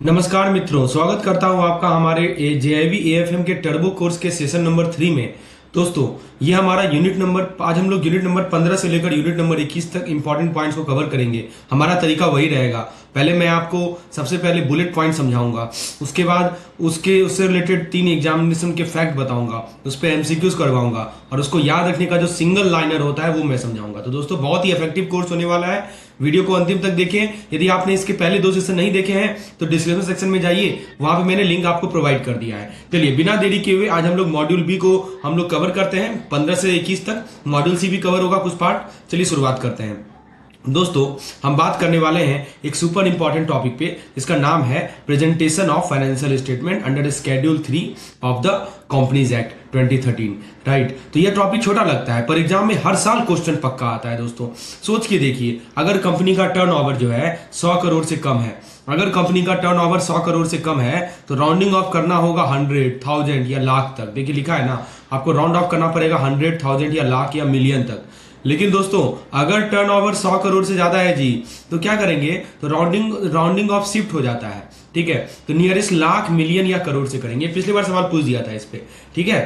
नमस्कार मित्रों, स्वागत करता हूं आपका हमारे जेआईवी एएफएम के टर्बो कोर्स के सेशन नंबर 3 में। दोस्तों, ये हमारा यूनिट नंबर, आज हम लोग यूनिट नंबर 15 से लेकर यूनिट नंबर 21 तक इंपॉर्टेंट पॉइंट्स को कवर करेंगे। हमारा तरीका वही रहेगा। पहले मैं आपको सबसे पहले बुलेट पॉइंट समझाऊंगा, उसके बाद उससे रिलेटेड 3 एग्जामिनेशन के फैक्ट बताऊंगा, उस पर एमसीक्यूज करवाऊंगा और उसको याद रखने का जो सिंगल लाइनर होता है वो मैं समझाऊंगा। तो दोस्तों, बहुत ही इफेक्टिव कोर्स होने वाला है। वीडियो को अंतिम तक देखें। यदि आपने इसके पहले 2 सेशन नहीं देखे हैं तो डिस्क्रिप्शन सेक्शन में जाइए, वहां पे मैंने लिंक आपको प्रोवाइड कर दिया है। चलिए बिना देरी किए हुए आज हम लोग मॉड्यूल बी को हम लोग कवर करते हैं। 15 से 21 तक मॉड्यूल सी भी कवर होगा कुछ पार्ट। चलिए शुरुआत करते हैं। दोस्तों, हम बात करने वाले हैं एक सुपर इंपॉर्टेंट टॉपिक पे, जिसका नाम है presentation of financial statement under schedule 3 of the companies act 2013। Right, तो यह टॉपिक छोटा लगता है पर एग्जाम में हर साल क्वेश्चन पक्का आता है। दोस्तों, सोच के देखिए, अगर कंपनी का टर्नओवर जो है 100 करोड़ से कम है, अगर कंपनी का टर्नओवर 100 करोड़ से कम है तो राउंडिंग ऑफ करना होगा 100, 1000 या लाख तक। देखिए लिखा है ना, आपको राउंड ऑफ करना पड़ेगा 100, 1000 या लाख या मिलियन तक। लेकिन दोस्तों, अगर टर्नओवर 100 करोड़ से ज्यादा है जी, तो क्या करेंगे, तो राउंडिंग ऑफ शिफ्ट हो जाता है। ठीक है, तो नियरेस्ट लाख, मिलियन या करोड़ से करेंगे। पिछली बार सवाल पूछ दिया था इस पे। ठीक है,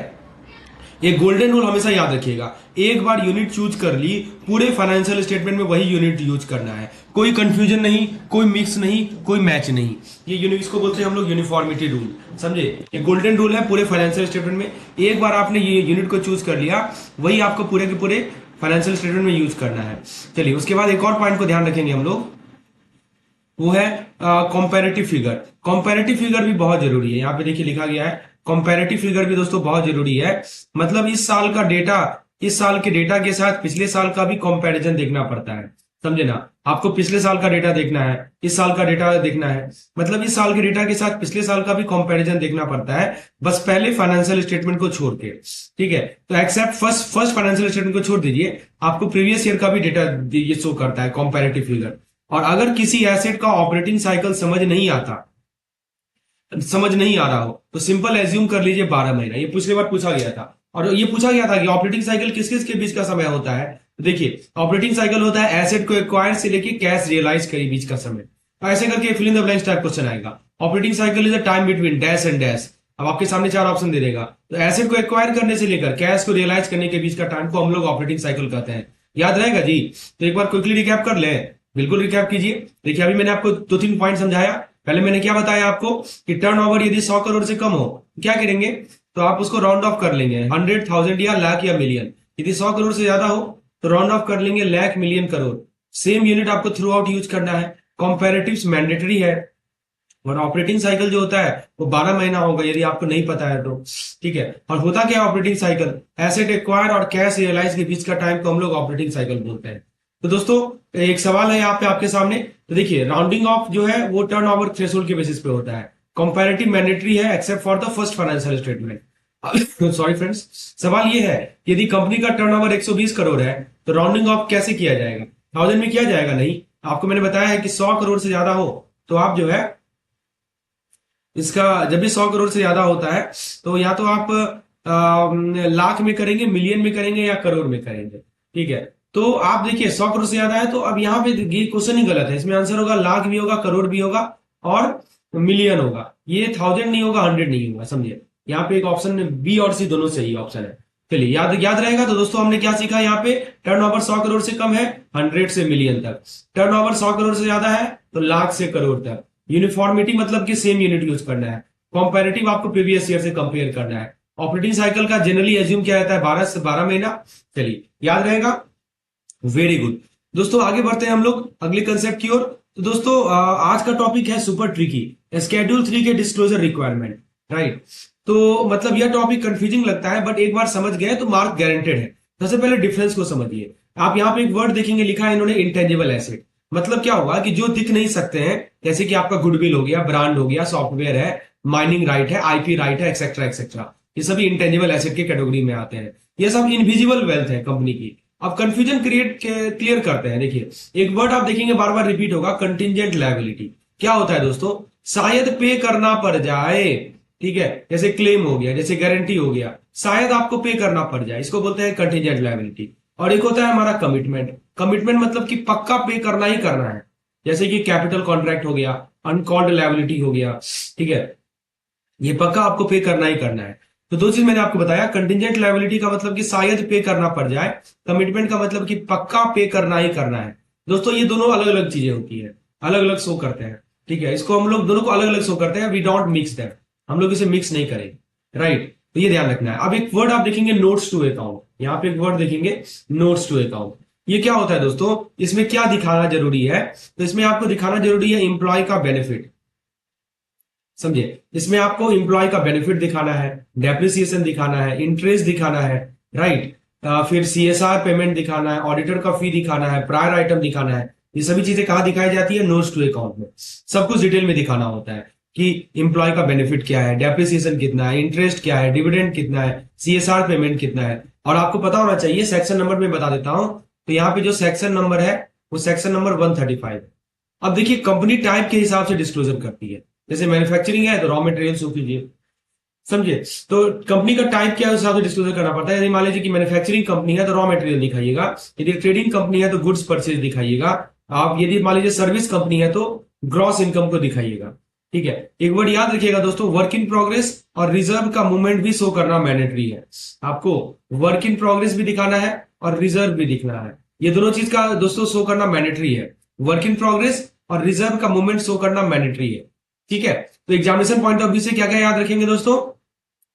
एक गोल्डन रूल हमेशा याद रखिएगा, एक बार यूनिट चूज कर ली, पूरे फाइनेंशियल स्टेटमेंट में वही यूनिट यूज करना है। कोई कंफ्यूजन नहीं, कोई मिक्स नहीं, कोई मैच नहीं। ये यूनिट, इसको बोलते हैं हम लोग यूनिफॉर्मिटी रूल। समझे, ये गोल्डन रूल है पूरे फाइनेंशियल स्टेटमेंट में। एक बार आपने ये यूनिट को चूज कर लिया, वही आपको पूरे के पूरे फाइनेंशियल स्टेटमेंट में यूज करना है। चलिए उसके बाद एक और पॉइंट को ध्यान रखेंगे हम लोग, वो है कंपैरेटिव फिगर। कंपैरेटिव फिगर भी बहुत जरूरी है। यहाँ पे देखिए लिखा गया है कंपैरेटिव फिगर भी दोस्तों बहुत जरूरी है। मतलब इस साल का डेटा, इस साल के डेटा के साथ पिछले साल का भी कंपैरिजन देखना पड़ता है। समझे ना, आपको पिछले साल का डेटा देखना है, इस साल का डेटा देखना है। मतलब इस साल के डेटा के साथ पिछले साल का भी कंपैरिजन देखना पड़ता है, बस पहले फाइनेंशियल स्टेटमेंट को छोड़ के। ठीक है, तो एक्सेप्ट फर्स्ट फाइनेंशियल स्टेटमेंट को छोड़ दीजिए, आपको प्रीवियस ईयर का भी डेटा ये शो करता है कंपैरेटिव फिगर। और अगर किसी एसेट का ऑपरेटिंग साइकिल समझ नहीं आ रहा हो तो सिंपल एज्यूम कर लीजिए 12 महीना। ये पिछली बार पूछा गया था, और ये पूछा गया था कि ऑपरेटिंग साइकिल किस किस के बीच का समय होता है। तो देखिए, ऑपरेटिंग साइकिल होता है एसेट को एक्वायर से लेके कैश रियलाइज के बीच का समय। तो ऐसे करके fill in the blanks type question आएगा। Operating cycle is the time between dash and dash. अब आपके सामने 4 ऑप्शन दे देगा, तो एसेट को एक्वायर करने से लेकर कैश को रियलाइज करने के बीच का टाइम को हम लोग ऑपरेटिंग साइकिल कहते हैं। याद रहेगा जी? तो एक बार क्विकली रिकैप कर ले। बिल्कुल रिकैप कीजिए। देखिए, अभी मैंने आपको 2-3 पॉइंट समझाया। पहले मैंने क्या बताया आपको कि टर्नओवर यदि 100 करोड़ से कम हो क्या करेंगे, तो आप उसको राउंड ऑफ कर लेंगे 100, 1000 या लाख या मिलियन। यदि 100 करोड़ से ज्यादा हो तो राउंड ऑफ कर लेंगे lakh, million, crore. Same unit आपको थ्रू आउट यूज करना है। कंपैरेटिव्स मैंडेटरी है। और ऑपरेटिंग साइकिल जो होता है वो 12 महीना होगा, यदि आपको नहीं पता है तो। ठीक है, और होता क्या ऑपरेटिंग साइकिल, एसेट एक्वायर और कैश रियलाइज के बीच का टाइम को हम लोग ऑपरेटिंग साइकिल बोलते हैं। तो दोस्तों, एक सवाल है यहाँ पे आपके सामने। तो देखिए, राउंडिंग ऑफ जो है वो टर्नओवर थ्रेशोल्ड के बेसिस पे होता है। कंपैरेटिव मैंडेटरी है except for the first financial statement. Sorry friends, सवाल ये है, यदि कंपनी का टर्नओवर 120 करोड़ है तो राउंडिंग ऑफ कैसे किया जाएगा? 1000 में किया जाएगा? नहीं, आपको मैंने बताया है कि 100 करोड़ से ज्यादा हो तो आप जो है इसका, जब भी 100 करोड़ से ज्यादा होता है तो या तो आप लाख में करेंगे, मिलियन में करेंगे या करोड़ में करेंगे। ठीक है, तो आप देखिए 100 करोड़ से ज्यादा है तो अब यहाँ पे ये क्वेश्चन ही गलत है। इसमें आंसर होगा लाख भी होगा, करोड़ भी होगा और मिलियन होगा। ये 1000 नहीं होगा, 100 नहीं होगा। समझिए, यहाँ पे एक ऑप्शन बी और सी दोनों सही ऑप्शन है। चलिए याद याद रहेगा। तो दोस्तों, हमने क्या सीखा यहाँ पे, टर्नओवर 100 करोड़ से कम है 100 से मिलियन तक, टर्नओवर 100 करोड़ से ज्यादा है तो लाख से करोड़ तक। यूनिफॉर्मिटी मतलब कि सेम यूनिट यूज करना है। कंपैरेटिव आपको प्रीवियस ईयर से कंपेयर करना है। ऑपरेटिंग साइकिल का जनरली एज्यूम क्या रहता है, 12 से 12 महीना। चलिए याद रहेगा, वेरी गुड। दोस्तों, आगे बढ़ते हैं हम लोग अगले कंसेप्ट की ओर। तो दोस्तों, आज का टॉपिक है सुपर ट्रिकी, शेड्यूल 3 के डिस्क्लोजर रिक्वायरमेंट। राइट, तो मतलब यह टॉपिक कंफ्यूजिंग लगता है बट एक बार समझ गए तो मार्क गारंटेड है। सबसे पहले डिफरेंस को समझिए। आप यहाँ पे एक वर्ड देखेंगे लिखा है इन्होंने, इंटेंजिबल एसेट। मतलब क्या होगा कि जो दिख नहीं सकते हैं, जैसे कि आपका गुडविल हो गया, ब्रांड हो गया, सॉफ्टवेयर है, माइनिंग राइट है, आईपी राइट है, एक्सेट्रा एक्सेट्रा, ये सभी इंटेंजिबल एसेट के कैटेगरी में आते हैं। ये सब इनविजिबल वेल्थ है कंपनी की। अब कंफ्यूजन क्लियर करते हैं। देखिए, एक वर्ड आप देखेंगे बार बार रिपीट होगा, कंटिजेंट लायबिलिटी। क्या होता है दोस्तों, शायद पे करना पड़ जाए। ठीक है, जैसे क्लेम हो गया, जैसे गारंटी हो गया, शायद आपको पे करना पड़ जाए, इसको बोलते हैं कंटिजेंट लायबिलिटी। और एक होता है हमारा कमिटमेंट। कमिटमेंट मतलब कि पक्का पे करना ही करना है, जैसे कि कैपिटल कॉन्ट्रैक्ट हो गया, अनकॉल्ड लायबिलिटी हो गया, ठीक है, ये पक्का आपको पे करना ही करना है। तो दो चीज मैंने आपको बताया, कंटिजेंट लायबिलिटी का मतलब कि शायद पे करना पड़ जाए, कमिटमेंट का मतलब कि पक्का पे करना ही करना है। दोस्तों ये दोनों अलग अलग चीजें होती है, अलग अलग शो करते हैं, ठीक है, इसको हम लोग दोनों को अलग अलग शो करते हैं, वी डोंट मिक्स दैट, हम लोग इसे मिक्स नहीं करेंगे, राइट। तो ये ध्यान रखना है। अब एक वर्ड आप देखेंगे नोट्स टू अकाउंट, यहाँ पे एक वर्ड देखेंगे नोट्स टू अकाउंट। ये क्या होता है दोस्तों, इसमें क्या दिखाना जरूरी है, तो इसमें आपको दिखाना जरूरी है एम्प्लॉय का बेनिफिट, समझे, इसमें आपको एम्प्लॉय का बेनिफिट दिखाना है, डेप्रिसिएशन दिखाना है, इंटरेस्ट दिखाना है, राइट, फिर सीएसआर पेमेंट दिखाना है, ऑडिटर का फी दिखाना है, प्रायर आइटम दिखाना है। ये सभी चीजें कहाँ दिखाई जाती है, नोट्स टू अकाउंट में सब कुछ डिटेल में दिखाना होता है कि एम्प्लॉय का बेनिफिट क्या है, डेप्रिसिएशन कितना है, इंटरेस्ट क्या है, डिविडेंड कितना है, सीएसआर पेमेंट कितना है। और आपको पता होना चाहिए, सेक्शन नंबर में बता देता हूं, तो यहाँ पे जो सेक्शन नंबर है वो सेक्शन नंबर 135 है। अब देखिए कंपनी टाइप के हिसाब से डिस्क्लोजर करती है, जैसे मैन्युफैक्चरिंग है तो रॉ मटेरियल शो कीजिए, समझे, तो कंपनी का टाइप क्या है उस हिसाब से डिस्क्लोजर करना पड़ता है। यदि मान लीजिए कि मैन्युफैक्चरिंग कंपनी है तो रॉ मटेरियल दिखाइएगा, यदि ट्रेडिंग कंपनी है तो गुड्स परचेज दिखाइएगा, आप यदि मान लीजिए सर्विस कंपनी है तो ग्रॉस इनकम को दिखाइएगा, ठीक है। एक वर्ड याद रखिएगा दोस्तों, वर्क इन प्रोग्रेस और रिजर्व का मूवमेंट भी शो करना मैंडेटरी है। आपको वर्क इन प्रोग्रेस भी दिखाना है और रिजर्व भी दिखना है, ये दोनों चीज का दोस्तों शो करना मैंडेटरी है। वर्क इन प्रोग्रेस और रिजर्व का मूवमेंट शो करना मैंडेटरी है, ठीक है। तो एग्जामिनेशन पॉइंट ऑफ व्यू से क्या क्या याद रखेंगे दोस्तों,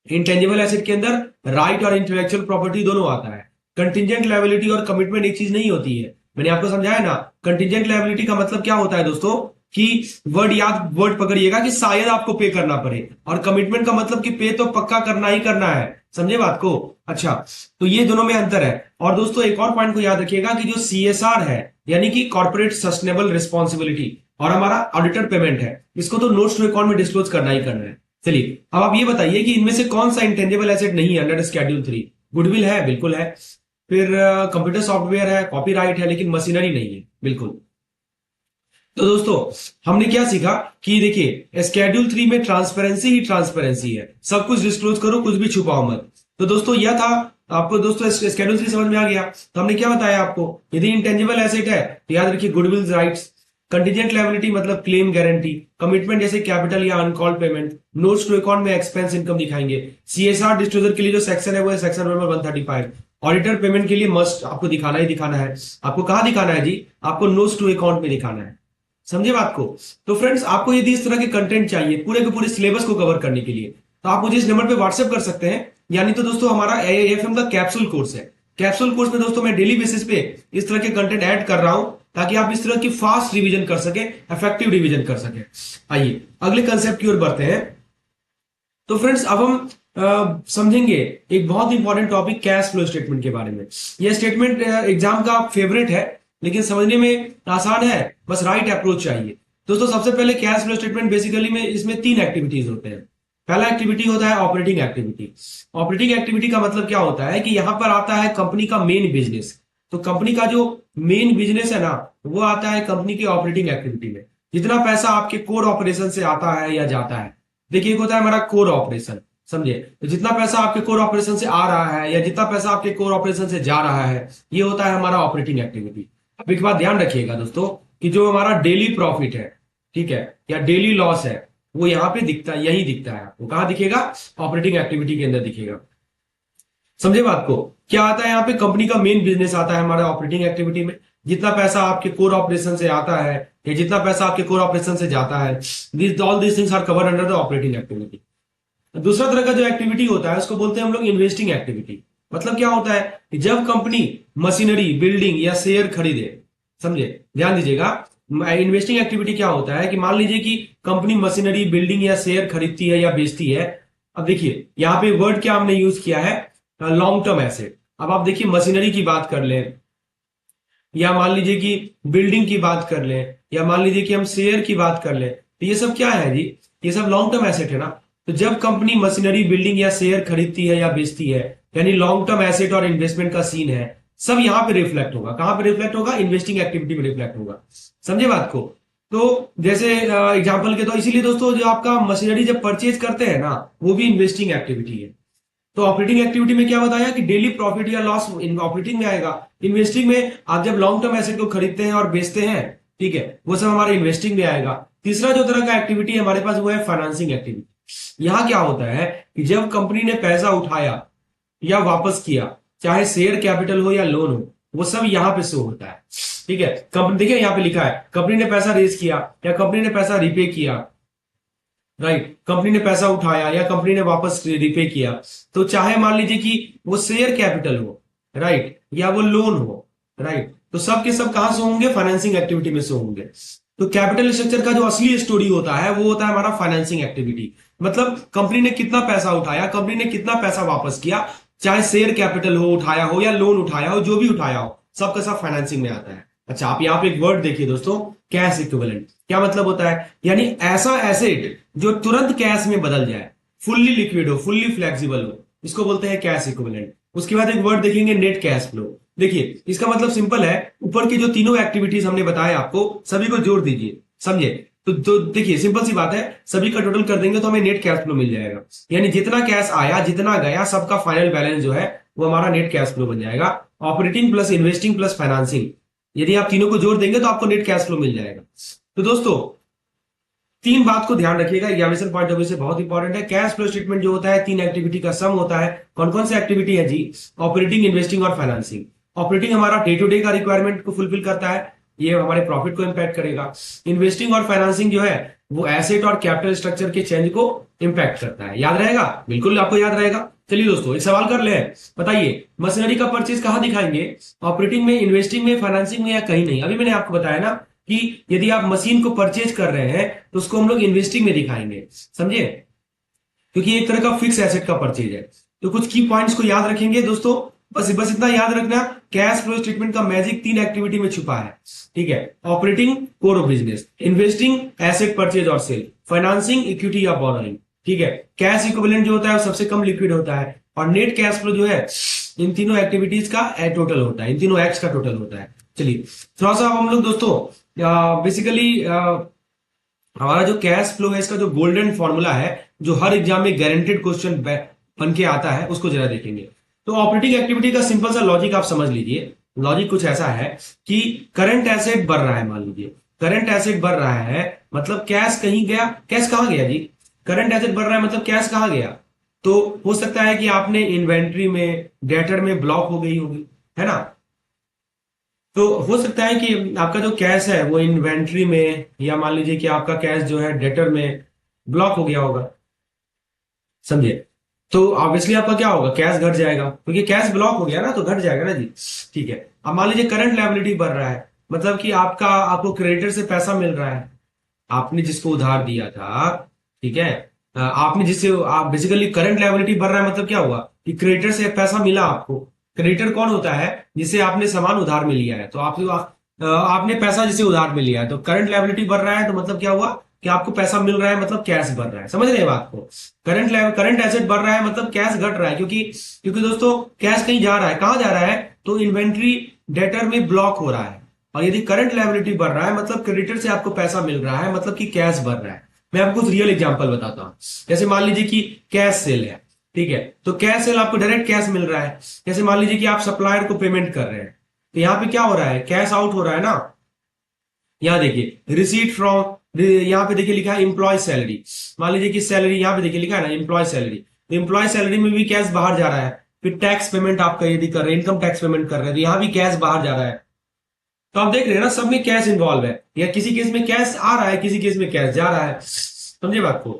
इंटेंजिबल एसेट के अंदर राइट और इंटेलेक्चुअल प्रॉपर्टी दोनों आता है। कंटिजेंट लायबिलिटी और कमिटमेंट एक चीज नहीं होती है, मैंने आपको समझाया ना। कंटिजेंट लायबिलिटी का मतलब क्या होता है दोस्तों, कि वर्ड पकड़िएगा कि शायद आपको पे करना पड़े, और कमिटमेंट का मतलब कि पे तो पक्का करना ही करना है, समझे बात को। अच्छा, तो ये दोनों में अंतर है। और दोस्तों एक और पॉइंट को याद रखिएगा कि जो सीएसआर है यानी कि कॉर्पोरेट सस्टेनेबल रिस्पॉन्सिबिलिटी, और हमारा ऑडिटर पेमेंट है, इसको तो नोट्स टू अकाउंट में डिस्क्लोज करना ही करना है। चलिए अब आप ये बताइए कि इनमें से कौन सा इंटेंजिबल एसेट नहीं है अंडर शेड्यूल 3। गुडविल है, बिल्कुल है, फिर कंप्यूटर सॉफ्टवेयर है, कॉपीराइट है, लेकिन मशीनरी नहीं है, बिल्कुल। तो दोस्तों हमने क्या सीखा कि देखिए शेड्यूल 3 में ट्रांसपेरेंसी ही ट्रांसपेरेंसी है, सब कुछ डिस्क्लोज करो, कुछ भी छुपाओ मत। तो दोस्तों यह था आपको, दोस्तों शेड्यूल 3 समझ में आ गया। तो हमने क्या बताया आपको, यदि इंटेंजिबल एसेट है तो याद रखिए गुडविल राइट्स, कंटीजेंट लायबिलिटी मतलब क्लेम गारंटी, कमिटमेंट जैसे कैपिटल या uncalled payment, notes to account में एक्सपेंस इनकम दिखाएंगे, सीएसआर डिस्क्लोजर के लिए जो सेक्शन है वो है सेक्शन नंबर 135, ऑडिटर पेमेंट के लिए मस्ट आपको दिखाना ही दिखाना है। आपको कहां दिखाना है जी, आपको नोट्स टू अकाउंट में दिखाना है, समझे बात को। तो फ्रेंड्स आपको यदि इस तरह के कंटेंट चाहिए पूरे के पूरे सिलेबस को कवर करने के लिए, तो आप मुझे इस नंबर पे व्हाट्सएप कर सकते हैं, यानी तो दोस्तों हमारा AIFM का कैप्सूल कोर्स है। कैप्सूल कोर्स में दोस्तों मैं डेली बेसिस पे इस तरह के कंटेंट ऐड कर रहा हूं, ताकि आप इस तरह की फास्ट रिवीजन कर सके, इफेक्टिव रिवीजन कर सके। आइए अगले कंसेप्ट की ओर बढ़ते हैं। तो फ्रेंड्स अब हम समझेंगे एक बहुत important topic, cash flow statement के बारे में। यह स्टेटमेंट एग्जाम का फेवरेट है, लेकिन समझने में आसान है, बस राइट अप्रोच चाहिए। दोस्तों सबसे पहले कैश फ्लो स्टेटमेंट बेसिकली में इसमें 3 एक्टिविटीज होते हैं। पहला एक्टिविटी होता है ऑपरेटिंग एक्टिविटी। ऑपरेटिंग एक्टिविटी का मतलब क्या होता है कि यहां पर आता है कंपनी का मेन बिजनेस। तो कंपनी का जो मेन बिजनेस है ना, वो आता है कंपनी की ऑपरेटिंग एक्टिविटी में। जितना पैसा आपके कोर ऑपरेशन से आता है या जाता है, देखिए एक होता है हमारा कोर ऑपरेशन, समझे, तो जितना पैसा आपके कोर ऑपरेशन से आ रहा है या जितना पैसा आपके कोर ऑपरेशन से जा रहा है, ये होता है हमारा ऑपरेटिंग एक्टिविटी। अब एक बात ध्यान रखिएगा दोस्तों कि जो हमारा डेली प्रॉफिट है, ठीक है, या डेली लॉस है, वो यहां पे दिखता है, यही दिखता है। आपको कहां दिखेगा, ऑपरेटिंग एक्टिविटी के अंदर दिखेगा, समझे बात को। क्या आता है यहाँ पे, कंपनी का मेन बिजनेस आता है हमारे ऑपरेटिंग एक्टिविटी में। जितना पैसा आपके कोर ऑपरेशन से आता है या जितना पैसा आपके कोर ऑपरेशन से जाता है, all this things are covered under the operating activity. दूसरा तरह का जो एक्टिविटी होता है उसको बोलते हैं हम लोग इन्वेस्टिंग एक्टिविटी। मतलब क्या होता है कि जब कंपनी मशीनरी, बिल्डिंग या शेयर खरीदे, समझे, ध्यान दीजिएगा। इन्वेस्टिंग एक्टिविटी क्या होता है कि मान लीजिए कि कंपनी मशीनरी, बिल्डिंग या शेयर खरीदती है या बेचती है। अब देखिए यहाँ पे वर्ड क्या हमने यूज किया है, लॉन्ग टर्म एसेट। अब आप देखिए मशीनरी की बात कर लें, या मान लीजिए कि बिल्डिंग की बात कर लें, या मान लीजिए कि हम शेयर की बात कर लें, तो ये सब क्या है जी, ये सब लॉन्ग टर्म एसेट है ना। तो जब कंपनी मशीनरी, बिल्डिंग या शेयर खरीदती है या बेचती है, यानी लॉन्ग टर्म एसेट और इन्वेस्टमेंट का सीन है, सब यहां पे रिफ्लेक्ट होगा। कहां पे रिफ्लेक्ट होगा, इन्वेस्टिंग एक्टिविटी में रिफ्लेक्ट होगा, समझे बात को। तो जैसे एग्जांपल के तो इसीलिए दोस्तों जो आपका मशीनरी जब परचेज करते हैं ना, वो भी इन्वेस्टिंग एक्टिविटी है। तो ऑपरेटिंग एक्टिविटी में क्या बताया कि डेली प्रॉफिट या लॉस ऑपरेटिंग में आएगा। इन्वेस्टिंग में आप जब लॉन्ग टर्म एसेट को खरीदते हैं और बेचते हैं, ठीक है, वो सब हमारे इन्वेस्टिंग में आएगा। तीसरा जो तरह का एक्टिविटी है हमारे पास वो है फाइनेंसिंग एक्टिविटी। यहां क्या होता है कि जब कंपनी ने पैसा उठाया या वापस किया, चाहे शेयर कैपिटल हो या लोन हो, वो सब यहां पे शो होता है। ठीक है, कंपनी देखिए यहां पे लिखा है कंपनी ने पैसा रेज किया या कंपनी ने पैसा रिपे किया, राइट, कंपनी ने पैसा उठाया या कंपनी ने वापस रिपे किया। तो चाहे मान लीजिए कि वो शेयर कैपिटल हो, राइट, या वो लोन हो, राइट, तो सब के सब कहां से होंगे? फाइनेंसिंग एक्टिविटी में से होंगे। तो कैपिटल स्ट्रक्चर का जो असली स्टोरी होता है वो होता है हमारा फाइनेंसिंग एक्टिविटी। मतलब कंपनी ने कितना पैसा उठाया, कंपनी ने कितना पैसा वापस किया, चाहे शेयर कैपिटल हो उठाया हो या लोन उठाया हो, जो भी उठाया हो, सबका सब फाइनेंसिंग में आता है। अच्छा, आप यहाँ पे एक वर्ड देखिए दोस्तों, कैश इक्विवेलेंट। क्या मतलब होता है? यानी ऐसा एसेट जो तुरंत कैश में बदल जाए, फुल्ली लिक्विड हो, फुल्ली फ्लेक्सिबल हो, इसको बोलते हैं कैश इक्विवेलेंट। उसके बाद एक वर्ड देखेंगे नेट कैश फ्लो। देखिए इसका मतलब सिंपल है, ऊपर की जो तीनों एक्टिविटीज हमने बताया आपको, सभी को जोड़ दीजिए, समझे? तो देखिए सिंपल सी बात है, सभी का टोटल कर देंगे तो हमें नेट कैश फ्लो मिल जाएगा। यानी जितना कैश आया, जितना गया, सबका फाइनल बैलेंस जो है वो हमारा नेट कैश फ्लो बन जाएगा। Operating plus investing plus financing, यदि आप तीनों को जोड़ देंगे तो आपको नेट कैश फ्लो मिल जाएगा। तो दोस्तों तीन बात को ध्यान रखिएगा, एग्जामिनेशन पॉइंट ऑफ व्यू से बहुत इंपॉर्टेंट है। कैश फ्लो स्टेटमेंट जो होता है तीन एक्टिविटी का सम होता है। कौन कौन सी एक्टिविटी है जी? ऑपरेटिंग, इन्वेस्टिंग और फाइनेंसिंग। ऑपरेटिंग हमारा डे टू डे का रिक्वायरमेंट को फुलफिल करता है, ये हमारे प्रॉफिट को इंपैक्ट करेगा। इन्वेस्टिंग और फाइनेंसिंग जो है वो एसेट और कैपिटल स्ट्रक्चर के चेंज को इंपैक्ट करता है। याद रहेगा? बिल्कुल आपको याद रहेगा। चलिए दोस्तों एक सवाल कर ले, बताइए मशीनरी का परचेज कहां दिखाएंगे? ऑपरेटिंग में, इन्वेस्टिंग में, फाइनेंसिंग में या कहीं नहीं? अभी मैंने आपको बताया ना कि यदि आप मशीन को परचेज कर रहे हैं तो उसको हम लोग इन्वेस्टिंग में दिखाएंगे, समझे? क्योंकि एक तरह का फिक्स एसेट का परचेज है। तो कुछ की पॉइंट्स को याद रखेंगे दोस्तों, बस इतना याद रखना, कैश फ्लो स्टेटमेंट का मैजिक तीन एक्टिविटी में छुपा है। ठीक है, operating core of business, investing asset purchase और सेल, फाइनेंसिंग इक्विटी या बोरोइंग। ठीक है, कैश इक्विवेलेंट जो होता है वो सबसे कम लिक्विड होता है, और नेट कैश फ्लो जो है इन तीनों एक्टिविटीज का टोटल होता है, इन तीनों एक्स का टोटल होता है। चलिए थोड़ा सा हम लोग दोस्तों बेसिकली हमारा जो कैश फ्लो है इसका जो गोल्डन फॉर्मूला है, जो हर एग्जाम में गारंटेड क्वेश्चन बन के आता है, उसको जरा देखेंगे। तो ऑपरेटिंग एक्टिविटी का सिंपल सा लॉजिक आप समझ लीजिए। लॉजिक कुछ ऐसा है कि करंट एसेट बढ़ रहा है, मान लीजिए करंट एसेट बढ़ रहा है, मतलब कैश कहीं गया। कैश कहां गया जी? करंट एसेट बढ़ रहा है मतलब कैश कहां गया? तो हो सकता है कि आपने इन्वेंट्री में, डेटर में ब्लॉक हो गई होगी, है ना? तो हो सकता है कि आपका जो कैश है वो इन्वेंट्री में, या मान लीजिए कि आपका कैश जो है डेटर में ब्लॉक हो गया होगा, समझे? तो ऑब्वियसली आपका क्या होगा? कैश घट जाएगा, क्योंकि कैश ब्लॉक हो गया ना, तो घट जाएगा ना जी। ठीक है, अब मान लीजिए करंट लायबिलिटी बढ़ रहा है, मतलब कि आपको क्रेडिटर से पैसा मिल रहा है, आपने जिसको उधार दिया था, ठीक है, आपने जिससे, आप बेसिकली करंट लायबिलिटी बढ़ रहा है मतलब क्या हुआ कि क्रेडिटर से पैसा मिला आपको। क्रेडिटर कौन होता है? जिसे आपने सामान उधार में लिया है, तो आपने पैसा जिसे उधार में लिया है, तो करंट लायबिलिटी बढ़ रहा है, तो मतलब क्या हुआ कि आपको पैसा मिल रहा है, मतलब कैश बढ़ रहा है। समझ रहे हैं बात को? करंट एसेट बढ़ रहा है मतलब कैश घट रहा है, क्योंकि दोस्तों कैश कहीं जा रहा है, कहां जा रहा है? तो इन्वेंट्री डेटर में ब्लॉक हो रहा है। और यदि करंट लायबिलिटी बढ़ रहा है मतलब क्रेडिटर से आपको पैसा मिल रहा है, मतलब कि कैश बढ़ रहा है। मैं आपको कुछ रियल एग्जांपल बताता हूं। जैसे मान लीजिए कि कैश सेल है, ठीक है, तो कैश सेल आपको डायरेक्ट कैश मिल रहा है। जैसे मान लीजिए कि आप सप्लायर को पेमेंट कर रहे हैं, तो यहां पे क्या हो रहा है? कैश आउट हो रहा है ना। यहां देखिए रिसीट फ्रॉम, यहां पे देखिए लिखा है एम्प्लॉय सैलरी। मान लीजिए कि सैलरी यहां पे देखिए लिखा है ना एम्प्लॉय सैलरी, तो एम्प्लॉय सैलरी में भी कैश बाहर जा रहा है। फिर टैक्स पेमेंट आपका यदि कर रहे हैं, इनकम टैक्स पेमेंट कर रहे हैं, तो यहां भी कैश बाहर जा रहा है। तो आप देख रहे हैं ना, सब में कैश इन्वॉल्व है, या किसी केस में कैश आ रहा है, किसी केस में कैश जा रहा है। समझे बात को?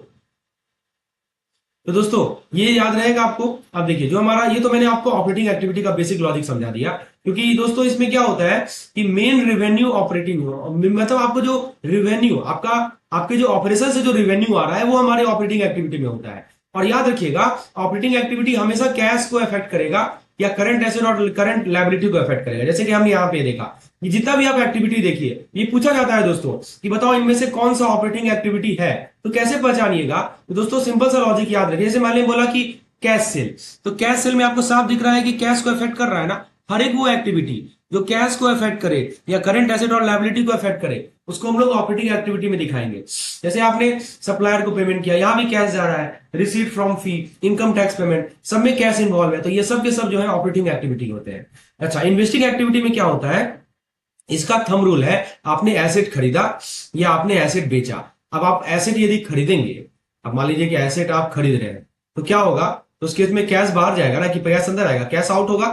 तो दोस्तों ये याद रहेगा आपको। अब देखिए जो हमारा, ये तो मैंने आपको ऑपरेटिंग एक्टिविटी का बेसिक लॉजिक समझा दिया, क्योंकि दोस्तों इसमें क्या होता है कि मेन रेवेन्यू ऑपरेटिंग, मतलब आपको जो रेवेन्यू, आपके जो ऑपरेशन से जो रेवेन्यू आ रहा है वो हमारे ऑपरेटिंग एक्टिविटी में होता है। और याद रखिएगा ऑपरेटिंग एक्टिविटी हमेशा कैश को अफेक्ट करेगा या करंट एसेट और करंट लायबिलिटी को अफेक्ट करेगा। जैसे कि हमने यहाँ पे देखा कि जितना भी आप एक्टिविटी देखिए, ये पूछा जाता है दोस्तों कि बताओ इनमें से कौन सा ऑपरेटिंग एक्टिविटी है, तो कैसे पहचानिएगा? तो दोस्तों सिंपल सा लॉजिक याद रखिए। जैसे मान लिया बोला कि कैश सेल, तो कैश सेल में आपको साफ दिख रहा है कि कैश को अफेक्ट कर रहा है ना। हर एक वो एक्टिविटी जो कैश को अफेक्ट करे या करंट एसेट और लायबिलिटी को अफेक्ट करे, उसको हम लोग ऑपरेटिंग एक्टिविटी में दिखाएंगे। जैसे आपने सप्लायर को पेमेंट किया, यहां भी कैश जा रहा है, receipt from fee, income tax payment, सब में कैश इन्वॉल्व है, तो ये सब के सब जो है ऑपरेटिंग एक्टिविटी होते हैं। अच्छा, इन्वेस्टिंग एक्टिविटी में क्या होता है? इसका थंब रूल है, आपने एसेट खरीदा या आपने एसेट बेचा, अब आप एसेट यदि खरीदेंगे, अब मान लीजिए कि एसेट आप खरीद रहे हैं, तो क्या होगा, तो उस केस में कैश बाहर जाएगा ना कि कैश अंदर आएगा, कैश आउट होगा।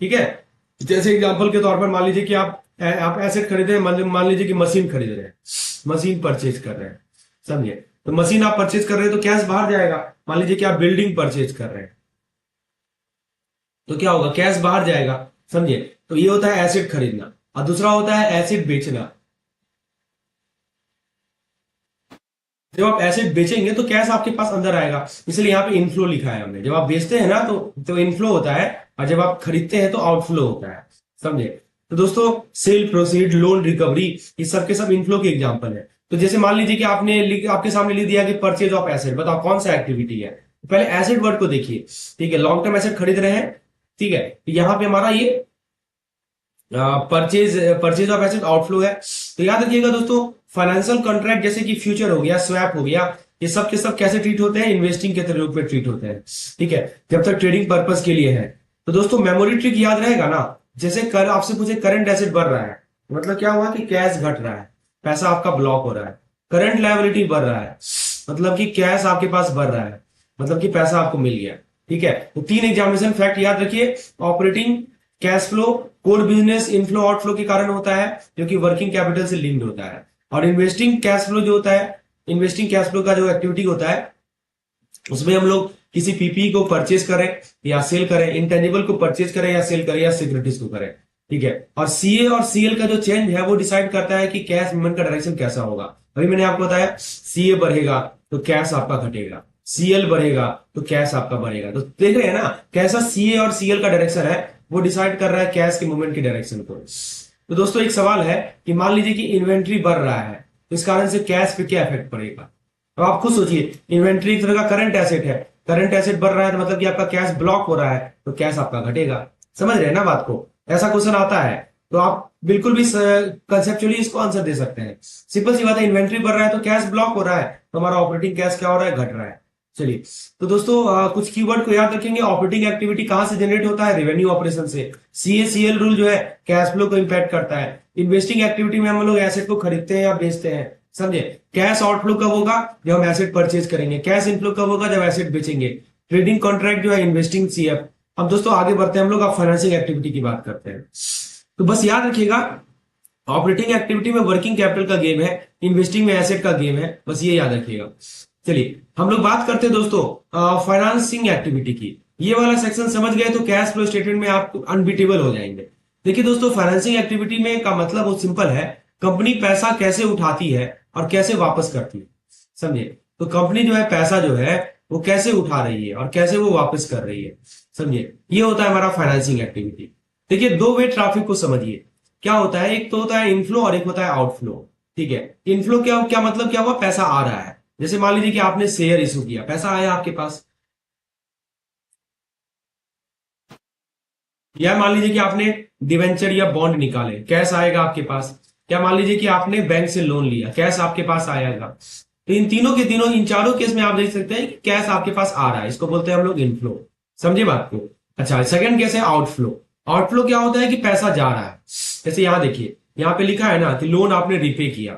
ठीक है, जैसे एग्जांपल के तौर पर मान लीजिए कि आप एसेट खरीदे, मान लीजिए कि मशीन खरीद रहे हैं, मशीन परचेज कर रहे हैं, समझिए, तो मशीन आप परचेज कर रहे हैं तो कैश बाहर जाएगा। मान लीजिए कि आप बिल्डिंग परचेज कर रहे हैं तो क्या होगा, कैश बाहर जाएगा, समझिए। तो ये होता है एसेट खरीदना, और दूसरा होता है एसेट बेचना। जब आप एसेट बेचेंगे तो कैश आपके पास अंदर आएगा, इसलिए यहाँ पे इनफ्लो लिखा है हमने। जब आप बेचते हैं ना तो इनफ्लो होता है, और जब आप खरीदते हैं तो आउटफ्लो होता है, समझे। तो दोस्तों सेल प्रोसीड, लोन रिकवरी, ये सब के सब इनफ्लो के एग्जांपल है। तो जैसे मान लीजिए कि आपके सामने लिख दिया कि परचेज ऑफ एसेट, बताओ कौन सा एक्टिविटी है। पहले एसेट वर्ड को देखिए, ठीक है, लॉन्ग टर्म एसेट खरीद रहे हैं, ठीक है, तो यहाँ पे हमारा ये परचेज ऑफ एसेट आउटफ्लो है। तो याद रखिएगा दोस्तों, फाइनेंशियल कॉन्ट्रैक्ट जैसे कि फ्यूचर हो गया, स्वैप हो गया, ये सब के सब कैसे ट्रीट होते हैं, इन्वेस्टिंग के रूप में ट्रीट होते हैं, ठीक है, जब तक ट्रेडिंग पर्पज के लिए है। तो दोस्तों मेमोरी ट्रिक याद रहेगा ना, जैसे आपसे पूछे करंट एसेट बढ़ रहा है, मतलब क्या हुआ कि कैश घट रहा है, पैसा आपका ब्लॉक हो रहा है। करंट लायबिलिटी बढ़ रहा है, मतलब कि कैश आपके पास बढ़ रहा है, मतलब कि पैसा आपको मिल गया। ठीक है, तो 3 एग्जामिनेशन फैक्ट याद रखिए। Operating cash flow core business inflow outflow के कारण होता है, जो कि वर्किंग कैपिटल से लिंक्ड होता है। और इन्वेस्टिंग कैश फ्लो जो होता है, इन्वेस्टिंग कैश फ्लो का जो एक्टिविटी होता है, उसमें हम लोग किसी पीपी को परचेज करें या सेल करें, इंटेंजिबल को परचेज करें या सेल करें, या सिक्योरिटीज को करें। ठीक है, और सीए और सीएल का जो चेंज है वो डिसाइड करता है कि कैश मूवमेंट का डायरेक्शन कैसा होगा। अभी मैंने आपको बताया सीए बढ़ेगा तो कैश आपका घटेगा, सीएल बढ़ेगा तो कैश आपका बढ़ेगा। तो देख रहे हैं ना कैसा सीए और सीएल का डायरेक्शन है, वो डिसाइड कर रहा है कैश के मूवमेंट के डायरेक्शन को। तो दोस्तों एक सवाल है कि मान लीजिए कि इन्वेंट्री बढ़ रहा है, तो इस कारण से कैश पे क्या इफेक्ट पड़ेगा। तो आप खुद सोचिए, इन्वेंट्री एक तरह का करंट एसेट है, करंट एसेट बढ़ रहा है तो मतलब कि आपका कैश ब्लॉक हो रहा है, तो कैश आपका घटेगा। समझ रहे हैं ना बात को, ऐसा क्वेश्चन आता है तो आप बिल्कुल भी कंसेप्चुअली इसको आंसर दे सकते हैं। सिंपल सी बात है, इन्वेंट्री बढ़ रहा है तो कैश ब्लॉक हो रहा है, तो हमारा ऑपरेटिंग कैश क्या हो रहा है, घट रहा है। चलिए, तो दोस्तों कुछ कीवर्ड को याद रखेंगे। ऑपरेटिंग एक्टिविटी कहां से जनरेट होता है, रेवेन्यू ऑपरेशन से। सीएसीएल रूल जो है कैश फ्लो को इंपैक्ट करता है। इन्वेस्टिंग एक्टिविटी में हम लोग एसेट को खरीदते हैं या बेचते हैं, समझे। कैश आउटफ्लो कब होगा, जब हम एसेट परचेज करेंगे। कैश इनफ्लो कब होगा, जब एसेट बेचेंगे। ट्रेडिंग कॉन्ट्रैक्ट जो है इन्वेस्टिंग सीएफ। अब दोस्तों आगे बढ़ते हैं हम लोग, अब फाइनेंसिंग एक्टिविटी की बात करते हैं। तो बस याद रखिएगा, ऑपरेटिंग एक्टिविटी में वर्किंग कैपिटल का गेम है, इन्वेस्टिंग में एसेट का गेम है, बस ये याद रखिएगा। चलिए हम लोग बात करते हैं दोस्तों फाइनेंसिंग एक्टिविटी की। ये वाला सेक्शन समझ गए तो कैश फ्लो स्टेटमेंट में आप अनबीटेबल हो जाएंगे। देखिए दोस्तों, फाइनेंसिंग एक्टिविटी में का मतलब बहुत सिंपल है, कंपनी पैसा कैसे उठाती है और कैसे वापस करती है, समझिए। तो कंपनी जो है पैसा जो है वो कैसे उठा रही है और कैसे वो वापस कर रही है, समझिए, ये होता है हमारा फाइनेंसिंग एक्टिविटी। देखिए दो वे ट्रैफिक को समझिए, क्या होता है, एक तो होता है इनफ्लो और एक होता है आउटफ्लो। ठीक है, इनफ्लो क्या क्या मतलब, क्या हुआ, पैसा आ रहा है। जैसे मान लीजिए कि आपने शेयर इशू किया, पैसा आया आपके पास। या मान लीजिए कि आपने डिवेंचर या बॉन्ड निकाले, कैश आएगा आपके पास। या मान लीजिए कि आपने बैंक से लोन लिया, कैश आपके पास आएगा। तो इन तीनों के तीनों, इन चारों केस में आप देख सकते हैं कि कैश आपके पास आ रहा है, इसको बोलते हैं हम लोग इनफ्लो। समझे बात को। अच्छा, सेकंड केस है आउटफ्लो। आउटफ्लो क्या होता है कि पैसा जा रहा है। जैसे यहां देखिए, यहां पे लिखा है ना कि लोन आपने रिपे किया,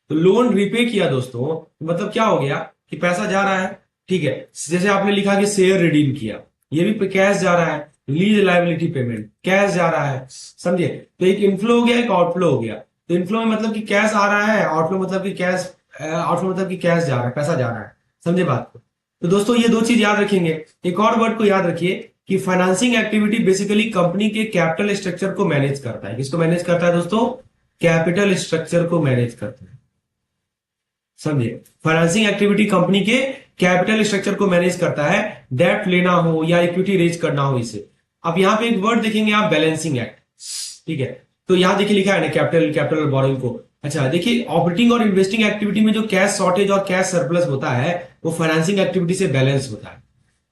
तो लोन रिपे किया दोस्तों, मतलब क्या हो गया कि पैसा जा रहा है। ठीक है, जैसे आपने लिखा कि शेयर रिडीम किया, ये भी कैश जा रहा है। लीज लाइबिलिटी पेमेंट, कैश जा रहा है, समझे। तो एक इनफ्लो हो गया, एक आउटफ्लो हो गया। तो इनफ्लो में मतलब कि कैश आ रहा है, आउटफ्लो मतलब कि कैश जा रहा है, पैसा जा रहा है, समझे बात को। तो दोस्तों ये दो चीज याद रखेंगे। एक और वर्ड को याद रखिए कि फाइनेंसिंग एक्टिविटी बेसिकली कंपनी के कैपिटल स्ट्रक्चर को मैनेज करता है। किसको मैनेज करता है दोस्तों, कैपिटल स्ट्रक्चर को मैनेज करता है, समझिए। फाइनेंसिंग एक्टिविटी कंपनी के कैपिटल स्ट्रक्चर को मैनेज करता है, डेट लेना हो या इक्विटी रेज करना हो इसे। अब यहां पे एक वर्ड देखेंगे आप, बैलेंसिंग एक्ट। ठीक है, तो यहां देखिए लिखा है ना कैपिटल और बोरोइंग को। अच्छा देखिए, ऑपरेटिंग और इन्वेस्टिंग एक्टिविटी में जो कैश शॉर्टेज और कैश सरप्लस होता है वो फाइनेंसिंग एक्टिविटी से बैलेंस होता है,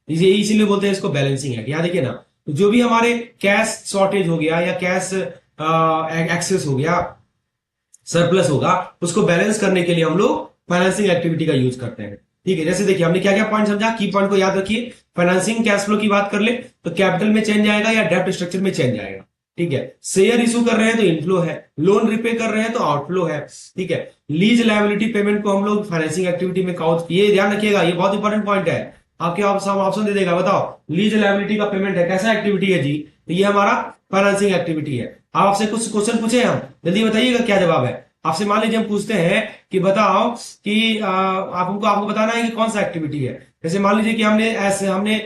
इसीलिए बोलते हैं इसको बैलेंसिंग एक्ट। यहां देखिए ना, तो जो भी हमारे कैश शॉर्टेज हो गया या कैश एक्सेस हो गया, सरप्लस होगा, उसको बैलेंस करने के लिए हम लोग फाइनेंसिंग एक्टिविटी का यूज करते हैं। ठीक है, जैसे देखिए हमने क्या क्या पॉइंट समझा, की पॉइंट को याद रखिए। फाइनेंसिंग कैश फ्लो की बात कर ले तो कैपिटल में चेंज आएगा या डेब्ट स्ट्रक्चर में चेंज आएगा। ठीक है। शेयर इशू कर रहे हैं तो इनफ्लो है, लोन रिपे कर रहे हैं तो आउटफ्लो है, ठीक है। लीज लायबिलिटी पेमेंट को हम लोग फाइनेंसिंग एक्टिविटी में काउंट, ये ध्यान रखिएगा, ये बहुत इंपॉर्टेंट पॉइंट है। आपके ऑप्शन दे देगा, बताओ लीज लायबिलिटी का पेमेंट है, कैसा एक्टिविटी है जी? तो ये हमारा फाइनेंसिंग एक्टिविटी है। आपसे कुछ क्वेश्चन पूछे हम, जल्दी बताइएगा क्या जवाब है। आपसे मान लीजिए हम पूछते हैं कि बताओ कि आपको बताना है कि कौन सा एक्टिविटी है। जैसे मान लीजिए कि हमने